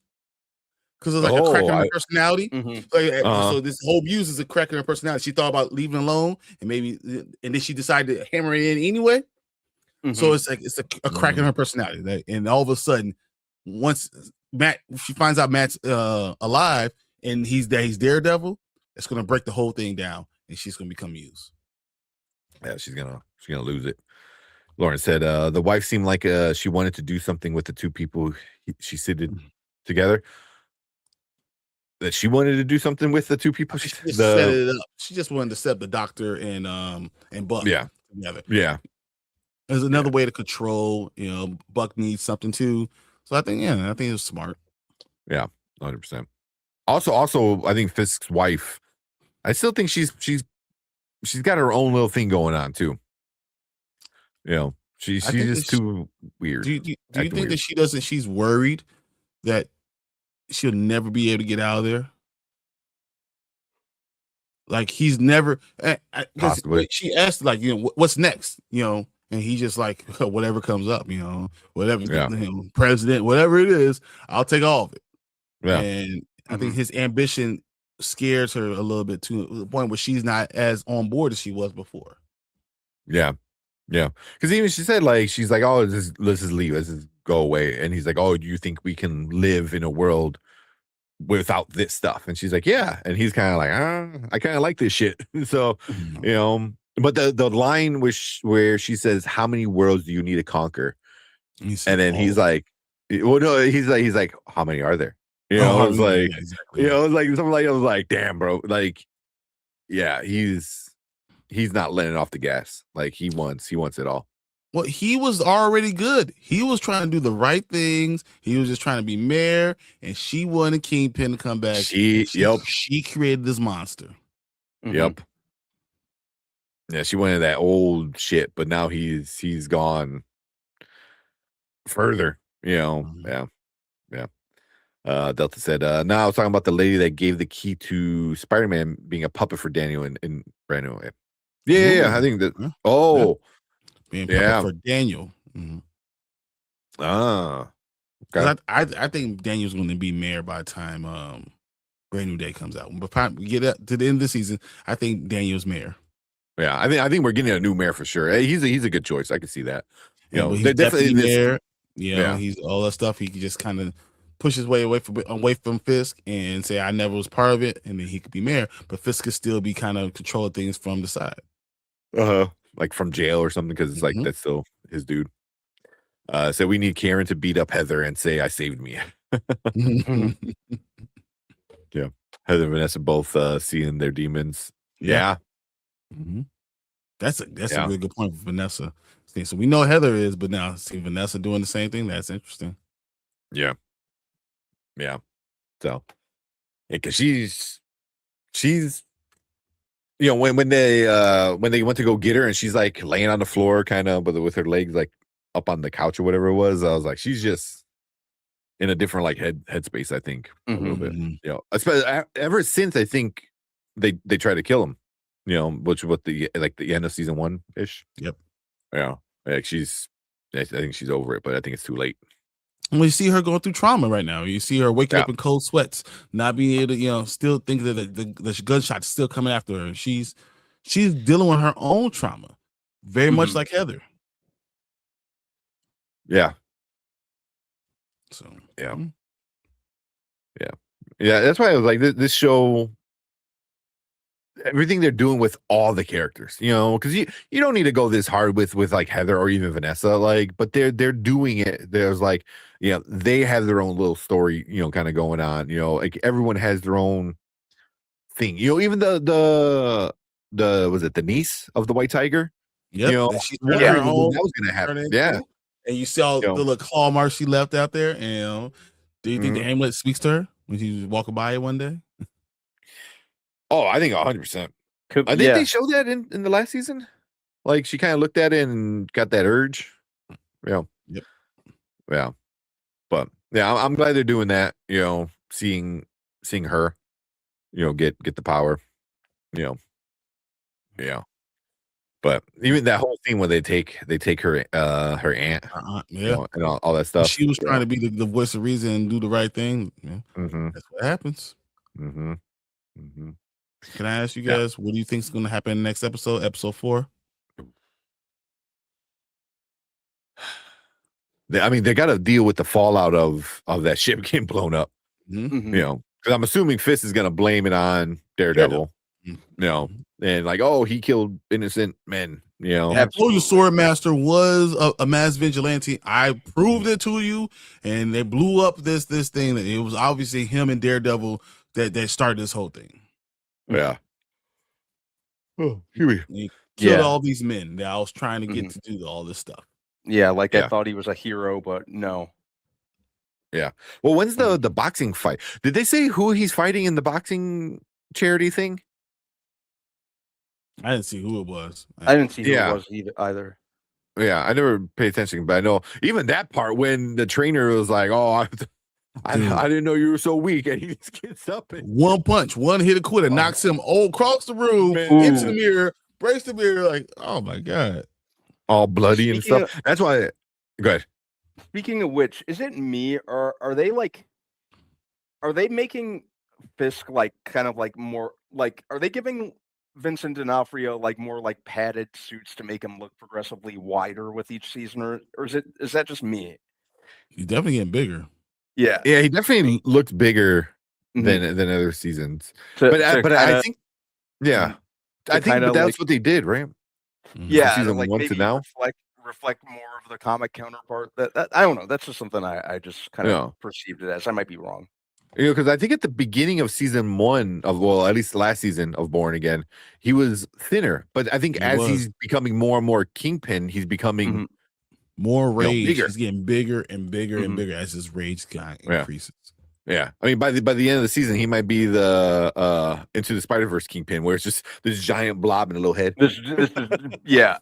Because it's like a crack in her personality. So this whole Muse is a crack in her personality. She thought about leaving alone, and then she decided to hammer it in anyway. So it's like it's a crack in her personality. And all of a sudden, once she finds out Matt's alive and he's Daredevil, it's gonna break the whole thing down, and she's gonna become Muse. Yeah, she's gonna lose it. Lauren said the wife seemed like she wanted to do something with the two people she seated together. That she wanted to do something with the two people. She just set it up. She just wanted to set the doctor and Buck together. Yeah. There's another way to control, Buck needs something too. So I think it was smart. Yeah, 100%. Also, I think Fisk's wife, I still think she's got her own little thing going on too. She's just too weird. Do you think that she doesn't? She's worried that she'll never be able to get out of there. Like he's never. She asked, like, what's next? And he just like whatever comes up. Whatever. President, whatever it is, I'll take all of it. Yeah. And I think his ambition scares her a little bit to the point where she's not as on board as she was before. Yeah. Because even she said, like, she's like, oh, let's just leave. Let's just go away. And he's like, oh, do you think we can live in a world without this stuff? And she's like, yeah. And he's kind of like, I kind of like this shit. So, but the line where she says, how many worlds do you need to conquer? And then he's like, well, no, he's like, how many are there? I was like, exactly. It was like something like, I was like, damn, bro. Like, yeah, he's not letting off the gas. Like he wants it all. Well, he was already good. He was trying to do the right things. He was just trying to be mayor, and she wanted Kingpin to come back. She created this monster. Yep. Yeah, she wanted that old shit, but now he's gone further. Yeah. Delta said, now I was talking about the lady that gave the key to Spider-Man being a puppet for Daniel in brand new way. Yeah. I think that. Being puppet for Daniel. Okay. I think Daniel's going to be mayor by the time Brand New Day comes out. But we get to the end of the season, I think Daniel's mayor. Yeah, I think we're getting a new mayor for sure. He's a good choice. I can see that. He's definitely mayor. He's all that stuff. He can just kind of push his way away from Fisk and say, I never was part of it, and then he could be mayor. But Fisk could still be kind of controlling things from the side. Like from jail or something, because it's like that's still his dude. So we need Karen to beat up Heather and say, I saved me. Yeah. Heather and Vanessa both seeing their demons. Yeah. That's a really good point for Vanessa. So we know Heather is, but now see Vanessa doing the same thing. That's interesting. Yeah. So, because she's when they went to go get her and she's like laying on the floor, kind of, but with her legs like up on the couch or whatever it was, I was like, she's just in a different like headspace. I think a little bit. Especially ever since I think they tried to kill him. Which what the end of season 1 ish. Yep. Yeah. Like I think she's over it, but I think it's too late. Well, you see her going through trauma right now. You see her waking up in cold sweats, not being able to, still think that the gunshot's still coming after her. She's dealing with her own trauma, very much like Heather. Yeah. So yeah. That's why I was like, this show. Everything they're doing with all the characters, because you don't need to go this hard with like Heather or even Vanessa, like, but they're doing it. There's like, they have their own little story, kind of going on, like everyone has their own thing, even the was it the niece of the White Tiger? She's that was gonna happen. Yeah. And you see all the little claw marks she left out there, and do you think the amulet speaks to her when she was walking by it one day? Oh, I think 100%. I think they showed that in the last season. Like she kind of looked at it and got that urge. Yeah. Yep. Yeah. But yeah, I'm glad they're doing that. Seeing her, get the power. Yeah. But even that whole thing where they take her aunt, and all that stuff. She was trying to be the voice of reason and do the right thing. That's what happens. Can I ask you guys, what do you think is going to happen in the next episode, episode 4? They got to deal with the fallout of that ship getting blown up. Because I'm assuming Fisk is going to blame it on Daredevil. And like, oh, he killed innocent men. I told you Swordmaster was a mass vigilante. I proved it to you, and they blew up this thing. That it was obviously him and Daredevil that started this whole thing. Yeah. Oh, he killed all these men that I was trying to get to do all this stuff. Yeah, I thought he was a hero, but no. Yeah. Well, when's the boxing fight? Did they say who he's fighting in the boxing charity thing? I didn't see who it was. I didn't see who it was either. Yeah, I never paid attention, but I know even that part when the trainer was like, "Oh, I didn't know you were so weak," and he just gets up and one punch, one hit a quitter, knocks him across the room, into the mirror, breaks the mirror, like, oh my god, all bloody and stuff. That's why. Go ahead. Speaking of which, is it me or are they making Fisk like kind of like more like are they giving Vincent D'Onofrio like more like padded suits to make him look progressively wider with each season, or is that just me? He's definitely getting bigger. Yeah, Yeah, he definitely looked bigger Mhm. than other seasons. To But I kinda think, yeah, to I think, kinda but that's like what they did, right? From yeah, to season like one to maybe now. reflect more of the comic counterpart. That I don't know. That's just something I just kind of Yeah. perceived it as. I might be wrong. Because I think at the beginning of season one of, well, at least last season of Born Again, he was thinner. But I think He as was. he's becoming more and more Kingpin, he's becoming Mhm. More rage. bigger. He's getting bigger and bigger and Mhm. bigger as his rage Yeah. increases. Yeah, I mean, by the end of the season, he might be the Into the Spider-Verse Kingpin, where it's just this giant blob and a little head. This is yeah,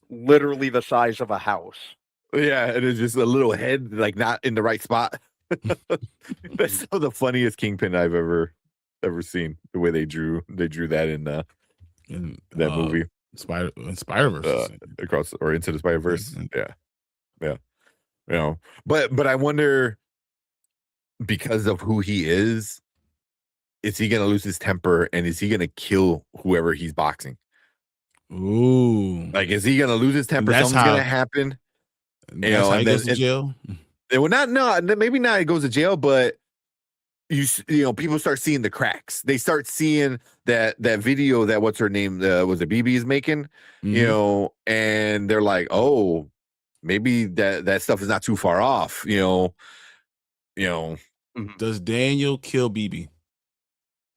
literally the size of a house. Yeah, and it's just a little head, like not in the right spot. That's some of the funniest Kingpin I've ever seen. The way they drew that in that movie, Spider-Verse across or Into the Spider-Verse. Mhm. Yeah. You know, but I wonder, because of who he is he gonna lose his temper and is he gonna kill whoever he's boxing? Ooh, Like, is he gonna lose his temper? Something's gonna happen. That's how he goes to jail. It will not. No, maybe not. It goes to jail, but you know, people start seeing the cracks. They start seeing that video that what's her name was it BB is making, you Mhm. know, and they're like, oh, maybe that stuff is not too far off, you know. Does Daniel kill BB?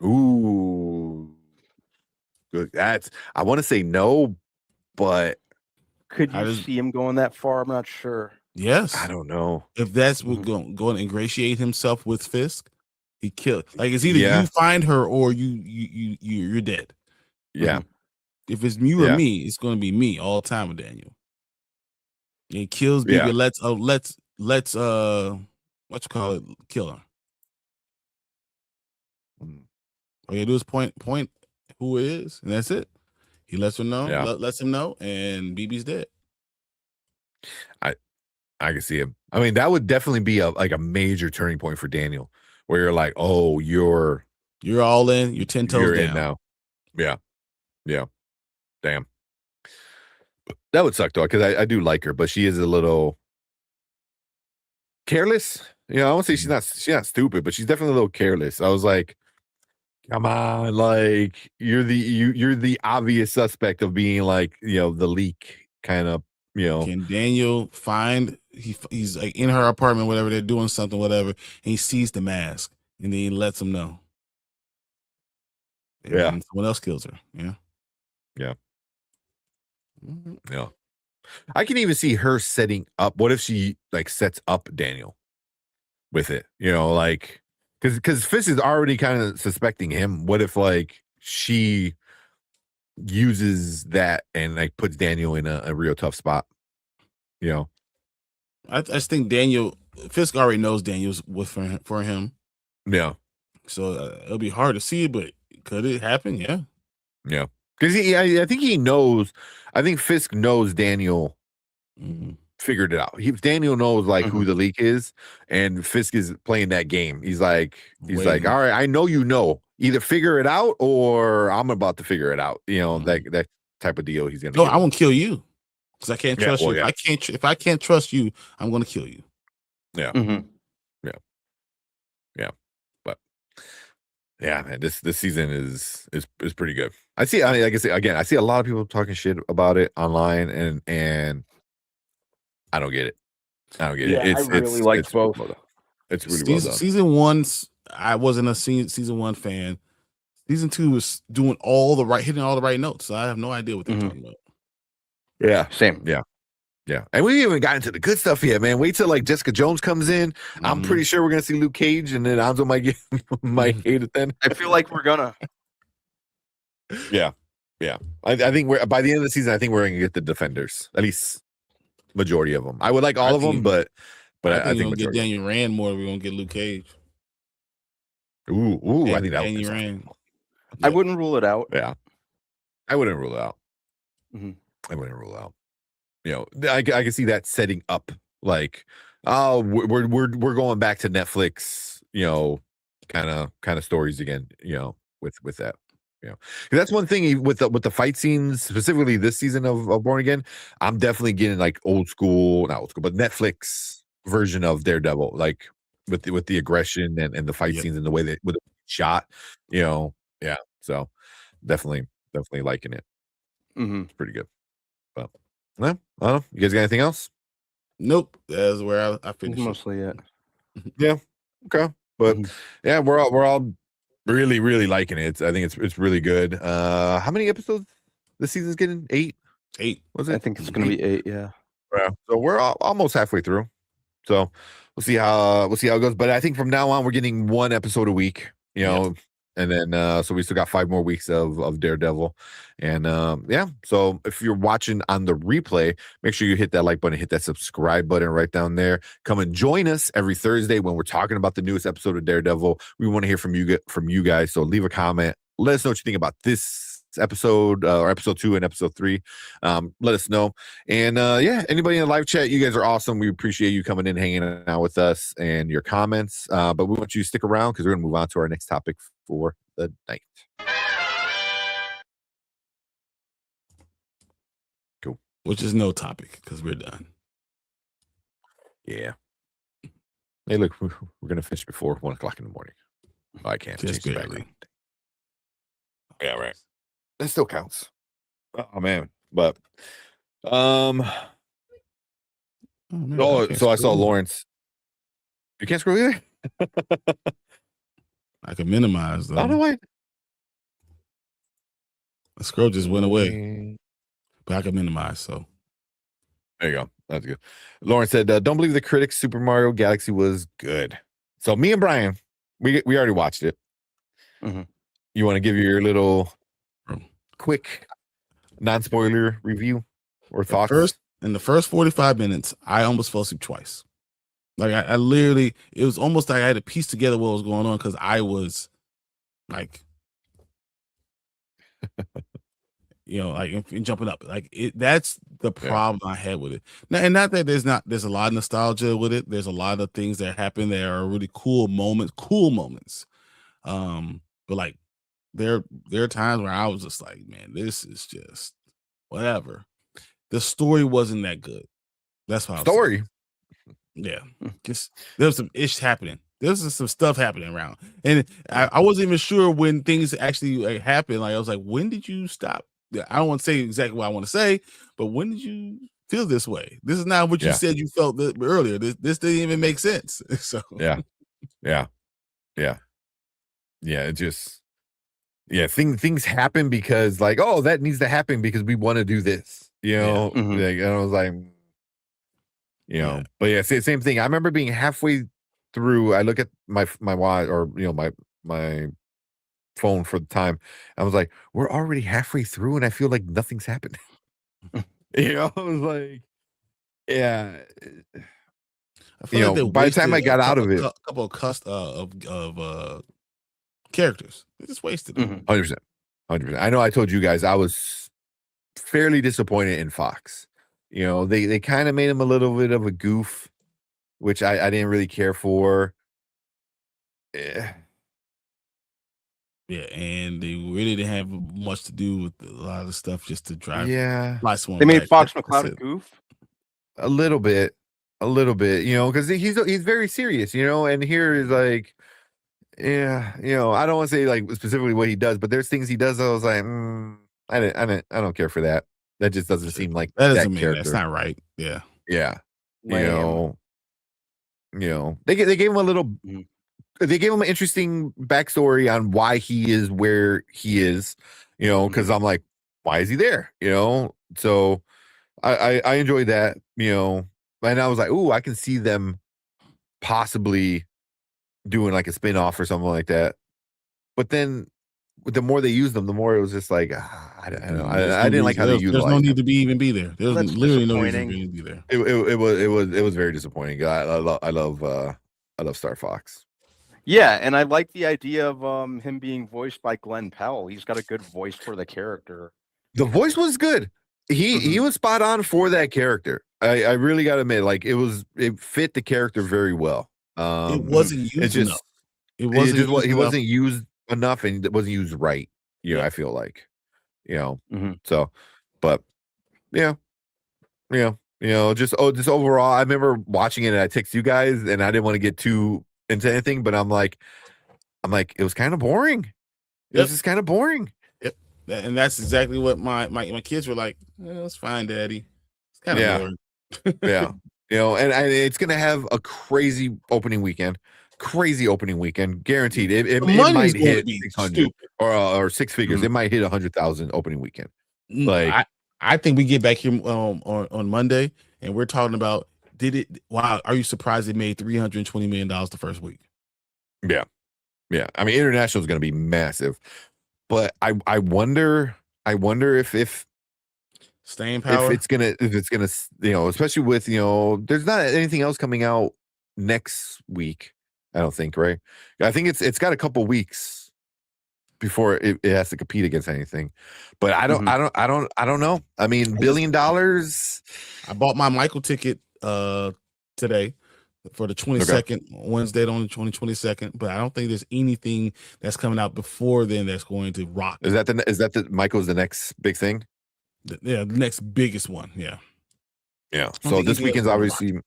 Ooh, good. I want to say no, but Could you see him going that far? I'm not sure. Yes. I don't know if that's what going to ingratiate himself with Fisk. He killed. Like it's either Yeah. you find her or you're dead. Yeah. If it's you or Yeah. me, it's going to be me all the time with Daniel. He kills BB. Yeah. Let's what you call it, kill her. All you do is point who it is, and that's it. He lets her know, Yeah. lets him know, and BB's dead. I can see him. I mean, that would definitely be a major turning point for Daniel, where you're like, oh, you're all in. You're 10 toes you're down in now. Yeah. Damn. That would suck though, because I do like her, but she is a little careless. You know, I won't say she's not stupid, but she's definitely a little careless. I was like, come on, like you're the obvious suspect of being like, you know, the leak kind of, you know. Can Daniel find he's like in her apartment, whatever, they're doing something, whatever, and he sees the mask and then he lets him know. And Yeah. then someone else kills her. Yeah. Yeah. Yeah. I can even see her setting up. What if she like sets up Daniel with it? You know, like because Fisk is already kind of suspecting him. What if like she uses that and like puts Daniel in a real tough spot? You know, I just think Fisk already knows Daniel's with for him. Yeah. So it'll be hard to see, but could it happen? Yeah. Yeah. Because I think he knows. I think Fisk knows Daniel figured it out. Daniel knows like who the leak is, and Fisk is playing that game. He's like, Waiting. all right, I know you know. Either figure it out, or I'm about to figure it out. You know, that type of deal. He's gonna. No, I won't kill you because I can't Yeah, trust well, you. yeah. If I can't trust you, I'm gonna kill you. Yeah. Yeah. But yeah, man, this season is pretty good. I see. I mean, like I say again, I see a lot of people talking shit about it online, and I don't get it. I don't get it. I really liked both. It's really well done. Season one, I wasn't a season one fan. Season two is hitting all the right notes. So I have no idea what they're talking about. Yeah, same. Yeah, and we haven't gotten to the good stuff yet, man. Wait till like Jessica Jones comes in. I'm pretty sure we're gonna see Luke Cage, and then Anzo might hate it then. I feel like we're gonna. Yeah. I think we're by the end of the season. I think we're gonna get the Defenders, at least majority of them. I would like all of them, but I think we're gonna get majority. Daniel Rand more. We're gonna get Luke Cage. Ooh, I think that would be Daniel something. Rand. I wouldn't rule it out. Yeah, I wouldn't rule it out. Mhm. I wouldn't rule it out. You know, I can see that setting up like, oh, we're going back to Netflix. You know, kind of stories again, with that. 'Cause that's one thing with the fight scenes, specifically this season of Born Again. I'm definitely getting like not old school, but Netflix version of Daredevil, like with the aggression and the fight scenes and the way that with the shot, yeah. So definitely liking it. It's pretty good. But well, I don't know. You guys got anything else? Nope. That's where I finished. Mostly it. Yeah. Okay. But yeah, we're all really, really liking it. I think it's really good. How many episodes this season's getting? 8? 8. Was it? I think it's gonna be 8, yeah. Yeah. So we're almost halfway through. So we'll see how it goes. But I think from now on we're getting 1 episode a week, and then so we still got 5 more weeks of Daredevil. And so if you're watching on the replay, make sure you hit that like button, hit that subscribe button right down there. Come and join us every Thursday when we're talking about the newest episode of Daredevil. We want to hear from you guys. So leave a comment. Let us know what you think about this episode or episode 2 and episode 3. Let us know. And anybody in the live chat, you guys are awesome. We appreciate you coming in, hanging out with us and your comments. But we want you to stick around because we're going to move on to our next topic for the night. Cool. Which is no topic because we're done. Yeah. Hey, look, we're going to finish before 1 o'clock in the morning. Oh, I can't. Just change the barely. background. Yeah, right. That still counts. Oh man, but Oh, man, so I saw scroll. Lawrence. You can't scroll either. I can minimize I don't know though. why. The scroll just went away, but I can minimize. So There you go. That's good. Lawrence said, "Don't believe the critics. Super Mario Galaxy was good." So me and Brian, we already watched it. You want to give your little quick non-spoiler review or thoughts? In the first 45 minutes, I almost fell asleep twice. Like I literally, it was almost like I had to piece together what was going on because I was like, like jumping up. Like that's the problem I had with it. Now, and not that there's a lot of nostalgia with it. There's a lot of things that happen that are really cool moments. But like there are times where I was just like, man, this is just whatever. The story wasn't that good. That's why. Story. Yeah, just there was some ish happening. There was some stuff happening around, and I wasn't even sure when things actually happened. Like I was like, when did you stop? I don't want to say exactly what I want to say, but when did you feel this way? This is not what you said you felt earlier. This didn't even make sense. So Yeah. It just things happen because like, oh, that needs to happen because we want to do this. Like, and I was like, but yeah, same thing. I remember being halfway through. I look at my watch or my phone for the time. I was like, we're already halfway through, and I feel like nothing's happened. I was like, yeah. I feel like by the time I got out of it, a couple of characters, they just wasted them. 100%. I know I told you guys I was fairly disappointed in Fox. They kind of made him a little bit of a goof, which I didn't really care for. Yeah, and they really didn't have much to do with a lot of the stuff just to drive. Yeah. They made Fox McCloud a goof? A little bit, because he's very serious, and here is like, I don't want to say like specifically what he does, but there's things he does. I was like, I don't care for that. That just doesn't seem like that that doesn't mean character. that's not right. Yeah. They gave him a little. They gave him an interesting backstory on why he is where he is. Because I'm like, why is he there? So I enjoyed that. And I was like, ooh, I can see them possibly doing like a spin-off or something like that. But then the more they used them, the more it was just like, I don't know. I didn't like how they used. There's no need to be there. There's literally no reason to be there. It was very disappointing. I love Star Fox. Yeah, and I like the idea of him being voiced by Glenn Powell. He's got a good voice for the character. The voice was good. He was spot on for that character. I really got to admit, like it fit the character very well. It wasn't used enough. It wasn't. He wasn't used enough, and it wasn't used right. I feel like, So, but yeah, just overall, I remember watching it, and I text you guys, and I didn't want to get too into anything, but I'm like, it was kind of boring. It was just kind of boring. Yep, and that's exactly what my kids were like. It's fine, Daddy. It's kind of boring. Yeah, and it's gonna have a crazy opening weekend, guaranteed. It might hit 600 or six figures. It might hit 100,000 opening weekend. Like, I think we get back here on Monday, and we're talking about wow, are you surprised it made $320 million the first week? Yeah. I mean, international is going to be massive, but I wonder if staying power, if it's gonna especially with there's not anything else coming out next week. I don't think, right? I think it's got a couple weeks before it has to compete against anything, but I don't know. I mean, $1 billion. I bought my Michael ticket today for the 22nd, Wednesday on the 22nd, but I don't think there's anything that's coming out before then that's going to rock. Is that the Michael's the next big thing? The next biggest one. Yeah. So this weekend's obviously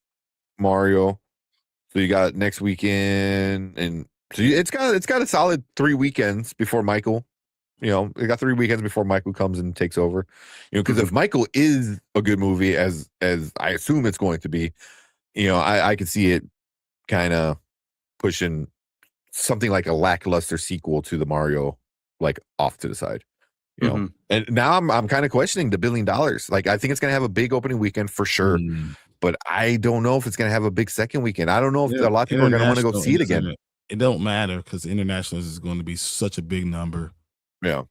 Mario. So you got next weekend, and so it's got a solid 3 weekends before Michael. It got 3 weekends before Michael comes and takes over. Because if Michael is a good movie, as I assume it's going to be, I could see it kind of pushing something like a lackluster sequel to the Mario, like, off to the side. And now I'm kind of questioning the $1 billion. Like, I think it's gonna have a big opening weekend for sure, but I don't know if it's gonna have a big second weekend. I don't know if a lot of people are gonna want to go see it again. It don't matter because international is going to be such a big number. Yeah.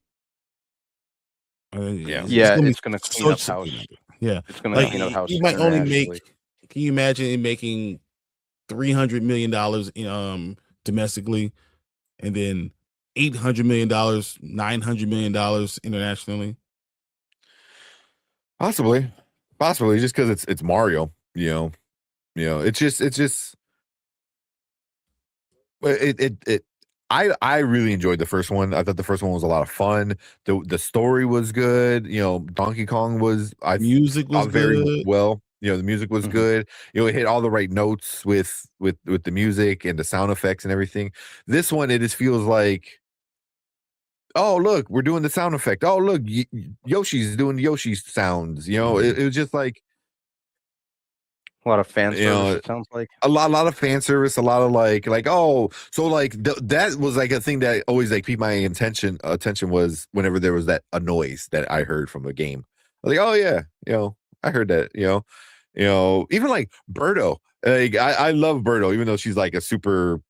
It's going to clean up house. Yeah, it's going to clean up house. You might only make. Can you imagine it making $300 million domestically, and then $800 million, $900 million internationally? Possibly, just because it's Mario. It's just. I really enjoyed the first one. I thought the first one was a lot of fun. The story was good. Donkey Kong was music was very good. well. The music was good. It hit all the right notes with the music and the sound effects and everything. This one, it just feels like, oh, look, we're doing the sound effect. Oh, look, Yoshi's doing Yoshi sounds. It was just like a lot of fan service. It sounds like a lot of fan service. A lot of like oh, so like that was like a thing that always like piqued my attention was whenever there was a noise that I heard from a game. I was like, oh yeah, I heard that. Even like Birdo. Like I love Birdo, even though she's like a super,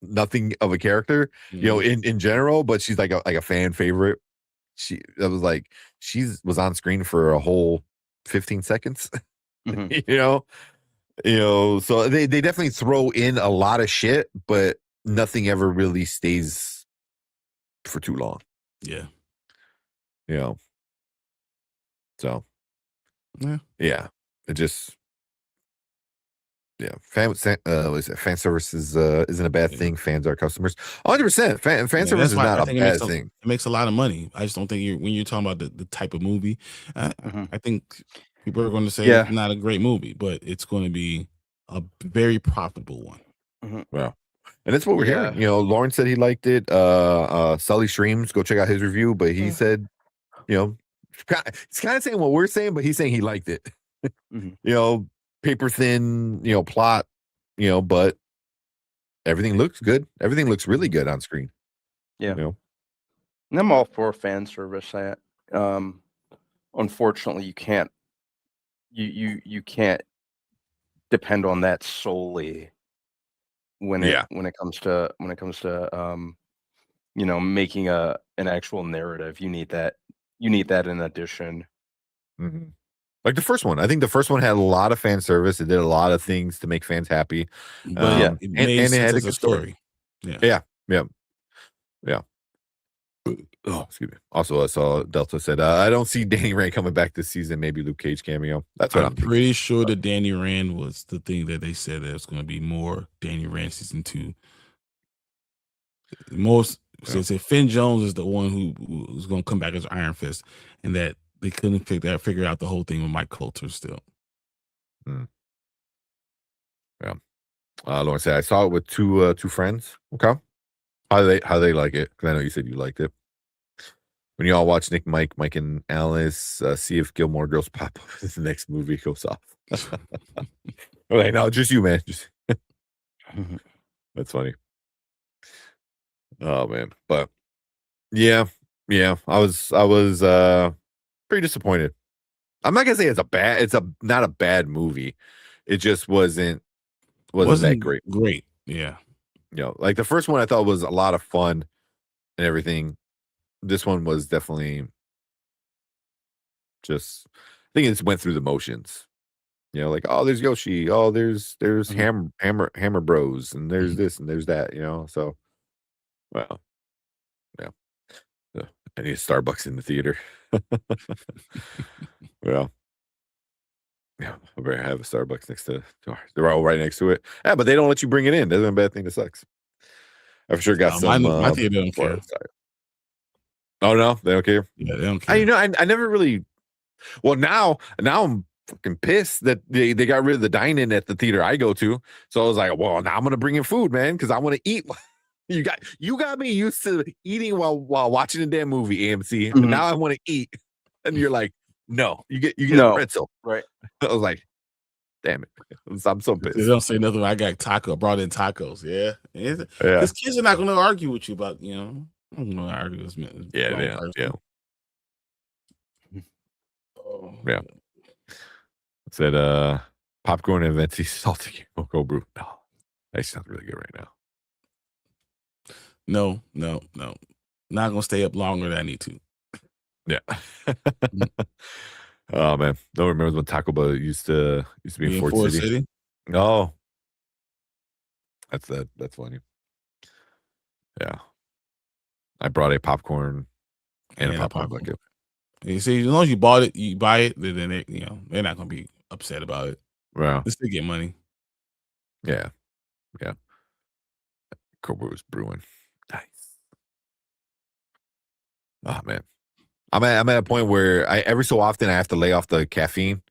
nothing of a character, in general, but she's like a fan favorite. She was on screen for a whole 15 seconds. So they definitely throw in a lot of shit, but nothing ever really stays for too long. Yeah. So yeah. It just fan service isn't a bad thing. Fans are customers. 100%. Fan service is not a bad thing. It makes a lot of money. I just don't think when you're talking about the type of movie, I think people are going to say it's not a great movie, but it's going to be a very profitable one. Well, and that's what we're hearing. Lawrence said he liked it. Sully Streams, go check out his review, but he said, it's kind of saying what we're saying, but he's saying he liked it. Paper thin, plot, but everything looks good. Everything looks really good on screen. Yeah. And I'm all for fan service. Unfortunately, you can't. You can't depend on that solely when it comes to making an actual narrative. You need that in addition. Like the first one. I think the first one had a lot of fan service. It did a lot of things to make fans happy. But and it had a good story. Yeah. Oh, excuse me. Also, I saw Delta said, I don't see Danny Rand coming back this season. Maybe Luke Cage cameo. That's what I'm pretty sure that Danny Rand was the thing that they said that it's going to be more Danny Rand season 2. Most say Finn Jones is the one who's going to come back as Iron Fist, and that they couldn't figure out the whole thing with Mike Coulter still. Yeah. Lauren said I saw it with two friends. Okay. How they like it? Because I know you said you liked it. When you all watch Nick, Mike, and Alice, see if Gilmore Girls pop up as the next movie goes off. Okay, no, just you, man. Just that's funny. Oh man, but yeah, I was pretty disappointed. I'm not gonna say it's not a bad movie. It just wasn't that great. Great, yeah. Like the first one I thought was a lot of fun and everything. This one was definitely just, I think it just went through the motions. Like, oh, there's Yoshi, oh, there's Hammer Bros, and there's this and there's that. So, well, yeah. I need a Starbucks in the theater. Well, yeah, I better have a Starbucks next to ours. They're all right next to it. Yeah, but they don't let you bring it in. That's a bad thing. That sucks. I for sure got some. My theater don't care. Oh no, they don't care. Yeah, they don't care. I never really. Well, now I'm fucking pissed that they got rid of the dine-in at the theater I go to. So I was like, well, now I'm gonna bring in food, man, because I want to eat. You got me used to eating while watching a damn movie, AMC. And now I want to eat, and you're like, no, you get a pretzel, right? I was like, damn it, I'm so pissed. They don't say nothing. I got brought in tacos. Yeah, because kids are not going to argue with you about I'm going to argue with me. Yeah. Oh, yeah. It said popcorn and Venti salty cocoa brew. No, that sounds really good right now. No. Not gonna stay up longer than I need to. Yeah. Oh man, don't remember when Taco Bell used to be in Ford City. No, that's funny. Yeah, I brought a popcorn and a popcorn bucket. You see, as long as you buy it, then they're not gonna be upset about it. Wow, they still get money. Yeah. Cobra was brewing. Nice. Oh man, I'm at a point where every so often I have to lay off the caffeine,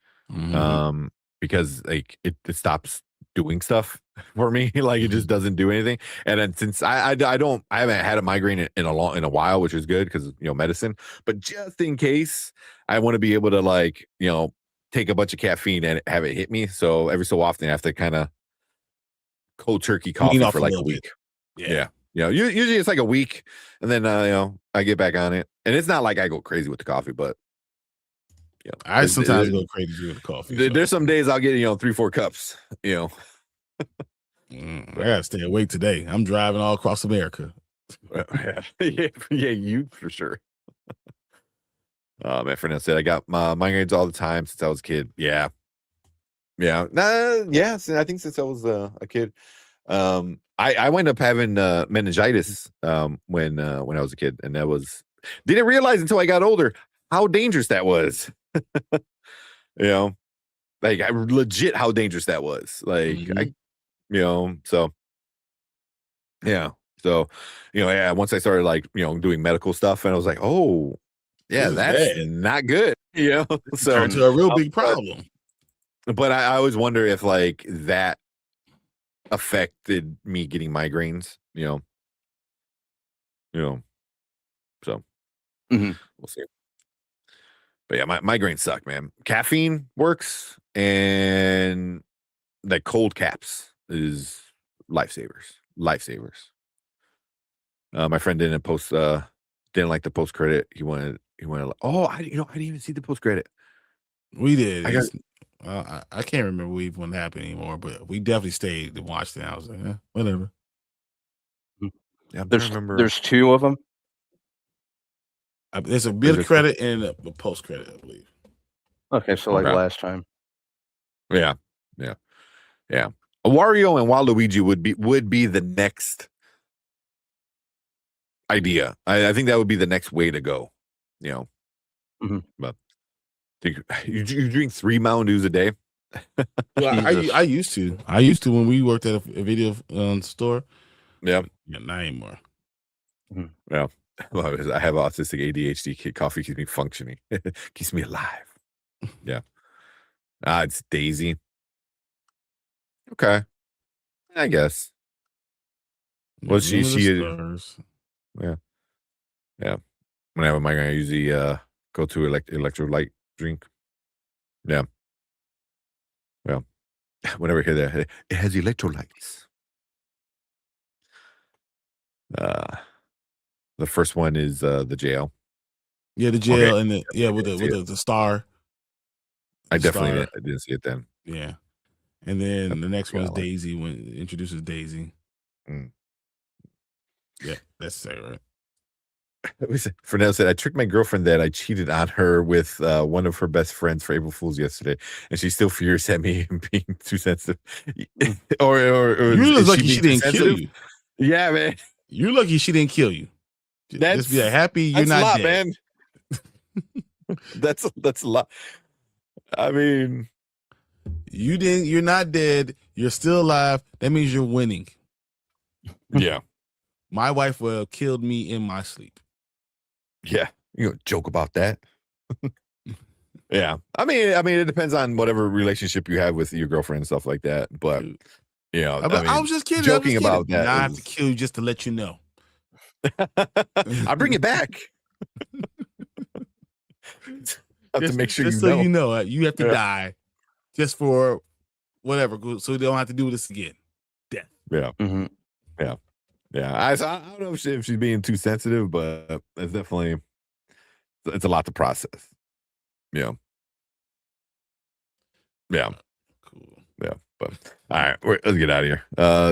because like it stops doing stuff for me. Like it just doesn't do anything. And then since I haven't had a migraine in a while, which is good because medicine. But just in case, I want to be able to take a bunch of caffeine and have it hit me. So every so often I have to kind of cold turkey coffee for like a week. Yeah. Usually it's like a week, and then I get back on it, and it's not like I go crazy with the coffee, but I sometimes go crazy with the coffee. There's some days I'll get 3-4 cups. I gotta stay awake today. I'm driving all across America. yeah, you for sure. Man, Fernando said I got my migraines all the time since I was a kid. Yeah. I think since I was a kid. I wound up having meningitis when I was a kid, and didn't realize until I got older how dangerous that was. Like legit how dangerous that was. Like so yeah. So once I started doing medical stuff, and I was like, oh yeah, that's not good. So turned to a real big problem. But I always wonder if that affected me getting migraines, so we'll see. But yeah, my migraines suck, man. Caffeine works, and the cold caps is lifesavers. My friend didn't like the post credit. He wanted I didn't even see the post credit. We did. I can't remember what happened anymore, but we definitely stayed and watched it. I was like, whatever. Yeah, there's 2 of them. There's a bit of credit and a post credit, I believe. Okay, so last time. Yeah. Wario and Waluigi would be the next idea. I think that would be the next way to go. But you drink 3 Mountain Dews a day? Well, I used to when we worked at a video store. Yeah, not anymore. Yeah. Well, I have autistic ADHD. Coffee keeps me functioning. Keeps me alive. Yeah. It's Daisy. Okay. I guess. Well, she yeah. Yeah. Whenever am I gonna usually go to electrolyte drink? Yeah. Well, whenever I hear that, it has electrolytes. The first one is the jail. Yeah, the jail Okay. and the star. I definitely didn't see it then. Yeah. And then the next one is Daisy when it introduces Daisy. Yeah, that's it, right? Fernell said, I tricked my girlfriend that I cheated on her with one of her best friends for April Fool's yesterday, and she's still furious at me being too sensitive. or You're lucky she didn't kill you. Yeah, man. You're lucky she didn't kill you. Just be happy you're not a lot, dead. Man. That's a lot. I mean, you're not dead. You're still alive. That means you're winning. Yeah. My wife will have killed me in my sleep. Yeah. You joke about that. Yeah. I mean, it depends on whatever relationship you have with your girlfriend and stuff like that. But I was just kidding. Joking about that. I have to kill you just to let you know. I'll bring it back. To make sure just you so know. you know, you have to die just for whatever, so you don't have to do this again. Death. Yeah. Yeah. Yeah. I don't know if she's being too sensitive, but it's definitely a lot to process. Yeah. Yeah. Cool. Yeah. But all right, let's get out of here.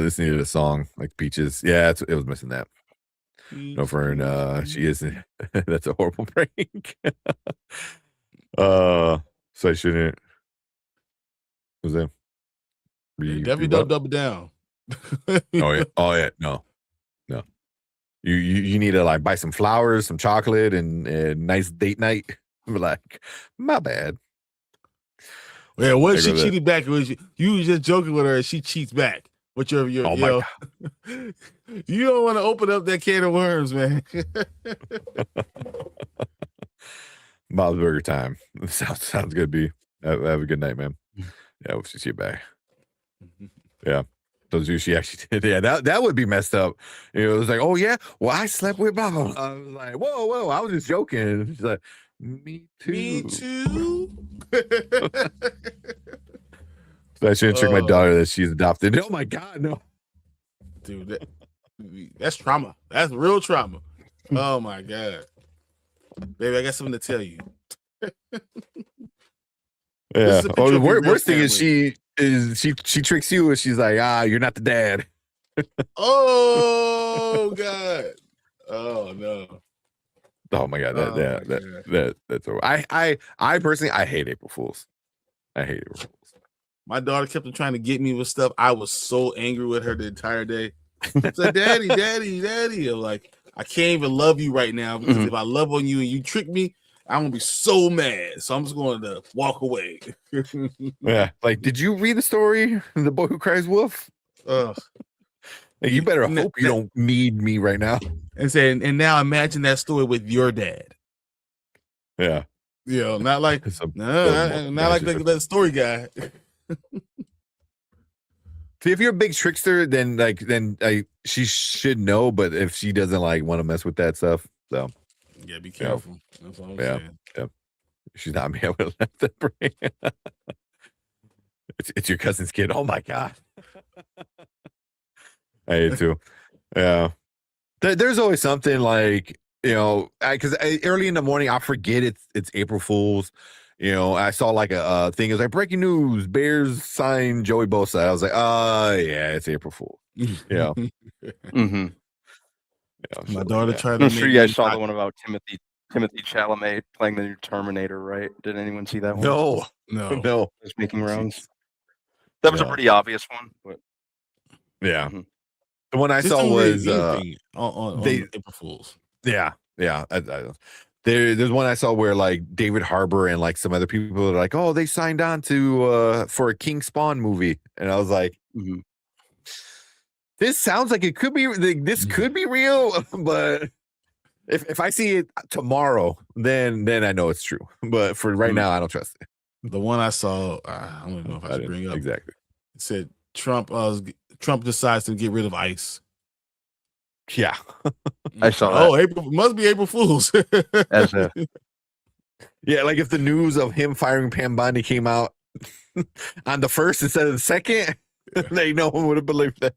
This needed a song like Peaches. Yeah, it was missing that. No, Fern, she isn't. That's a horrible prank. So I shouldn't. Who's that? Definitely don't double down. Oh yeah. No. You need to like buy some flowers, some chocolate, and nice date night. Be like, my bad. Yeah, what if she cheated back? You was just joking with her and she cheats back. But your oh my God. You don't want to open up that can of worms, man. Bob's Burger time. Sounds good, B. Have a good night, man. Yeah, we'll see you back. Yeah. Those you she actually did. Yeah, that would be messed up. It was like, oh yeah, well, I slept with Bob. I was like, whoa, I was just joking. She's like, me too. Me too. So I shouldn't trick my daughter that she's adopted. Oh my God, no. Dude, that's trauma. That's real trauma. Oh my God. Baby, I got something to tell you. Yeah. Oh, the worst thing is she tricks you and she's like, you're not the dad. Oh God. Oh no. Oh my God. That's over. I personally I hate April Fools. I hate April Fools. My daughter kept on trying to get me with stuff. I was so angry with her the entire day. It's like, daddy. I'm like, I can't even love you right now because if I love on you and you trick me, I'm gonna be so mad. So I'm just going to walk away. Yeah. Like, did you read the story? The Boy Who Cries Wolf? Like, you better hope you don't need me right now. And now imagine that story with your dad. Yeah. Not like not like that story guy. See, if you're a big trickster, then she should know. But if she doesn't want to mess with that stuff, so yeah, be careful. That's all I'm saying. Yeah. She's not me. I would have left that brain. It's your cousin's kid. Oh my God. I hate too. Yeah. There's always something because early in the morning I forget it's April Fool's. I saw a thing. It was like breaking news: Bears sign Joey Bosa. I was like, yeah, it's April Fool. Yeah. My daughter tried. I'm sure you guys saw the one about Timothy Chalamet playing the new Terminator, right? Did anyone see that one? No. Just making rounds. That was a pretty obvious one, but yeah. The one I saw was on April Fools. Yeah. There's one I saw where David Harbour and some other people are like, oh, they signed on to for a King Spawn movie, and I was like, this sounds like it could be. This could be real, but if I see it tomorrow, then I know it's true. But for right now, I don't trust it. The one I saw, I don't even know if I should bring it up. Exactly. It said Trump decides to get rid of ICE. Yeah, I saw that. Oh, April must be April Fools. As if. Yeah, like if the news of him firing Pam Bondi came out on the 1st instead of the 2nd, they no one would have believed that.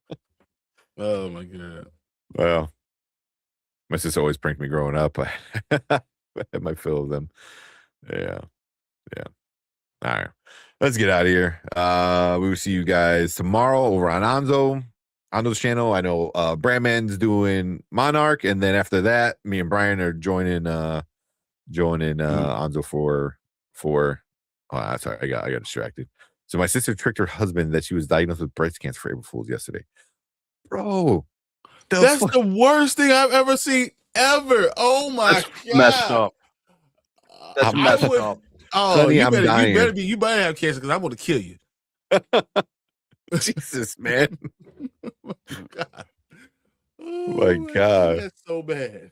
Oh my god. Well, my sister always pranked me growing up. I had my fill of them. Yeah. All right, let's get out of here. We will see you guys tomorrow over on Anzo's channel. I know Brandman's doing Monarch, and then after that, me and Brian are joining Anzo for sorry, I got distracted. So my sister tricked her husband that she was diagnosed with breast cancer for April Fool's yesterday. Bro, that's the worst thing I've ever seen ever. Oh my god, messed up. That's messed up. Oh, Honey, you I'm better dying. you better have cancer because I'm going to kill you. Jesus, man. God. Oh my god, that's so bad.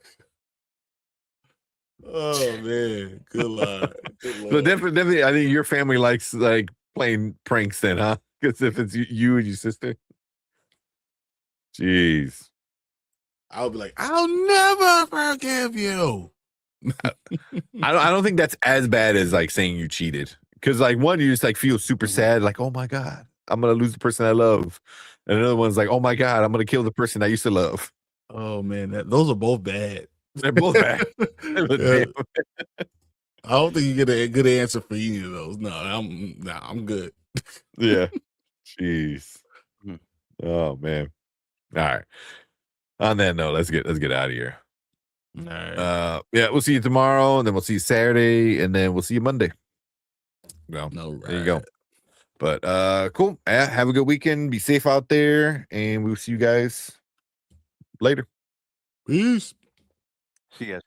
Oh man, good lord. So definitely, I think your family likes like playing pranks, then, huh? Because if it's you and your sister, jeez, I'll be like, I'll never forgive you. I don't think that's as bad as like saying you cheated. Because like one, you just like feel super sad, like, oh my god, I'm gonna lose the person I love, and another one's like, oh my god, I'm gonna kill the person I used to love. Oh man, those are both bad. They're both bad. Yeah. I don't think you get a good answer for any of those. No, I'm good. Yeah. Jeez. Oh man. All right. On that note, let's get out of here. All right. Yeah, we'll see you tomorrow, and then we'll see you Saturday, and then we'll see you Monday. Well, there you go. But cool. Have a good weekend. Be safe out there, and we'll see you guys later. Peace. See you guys.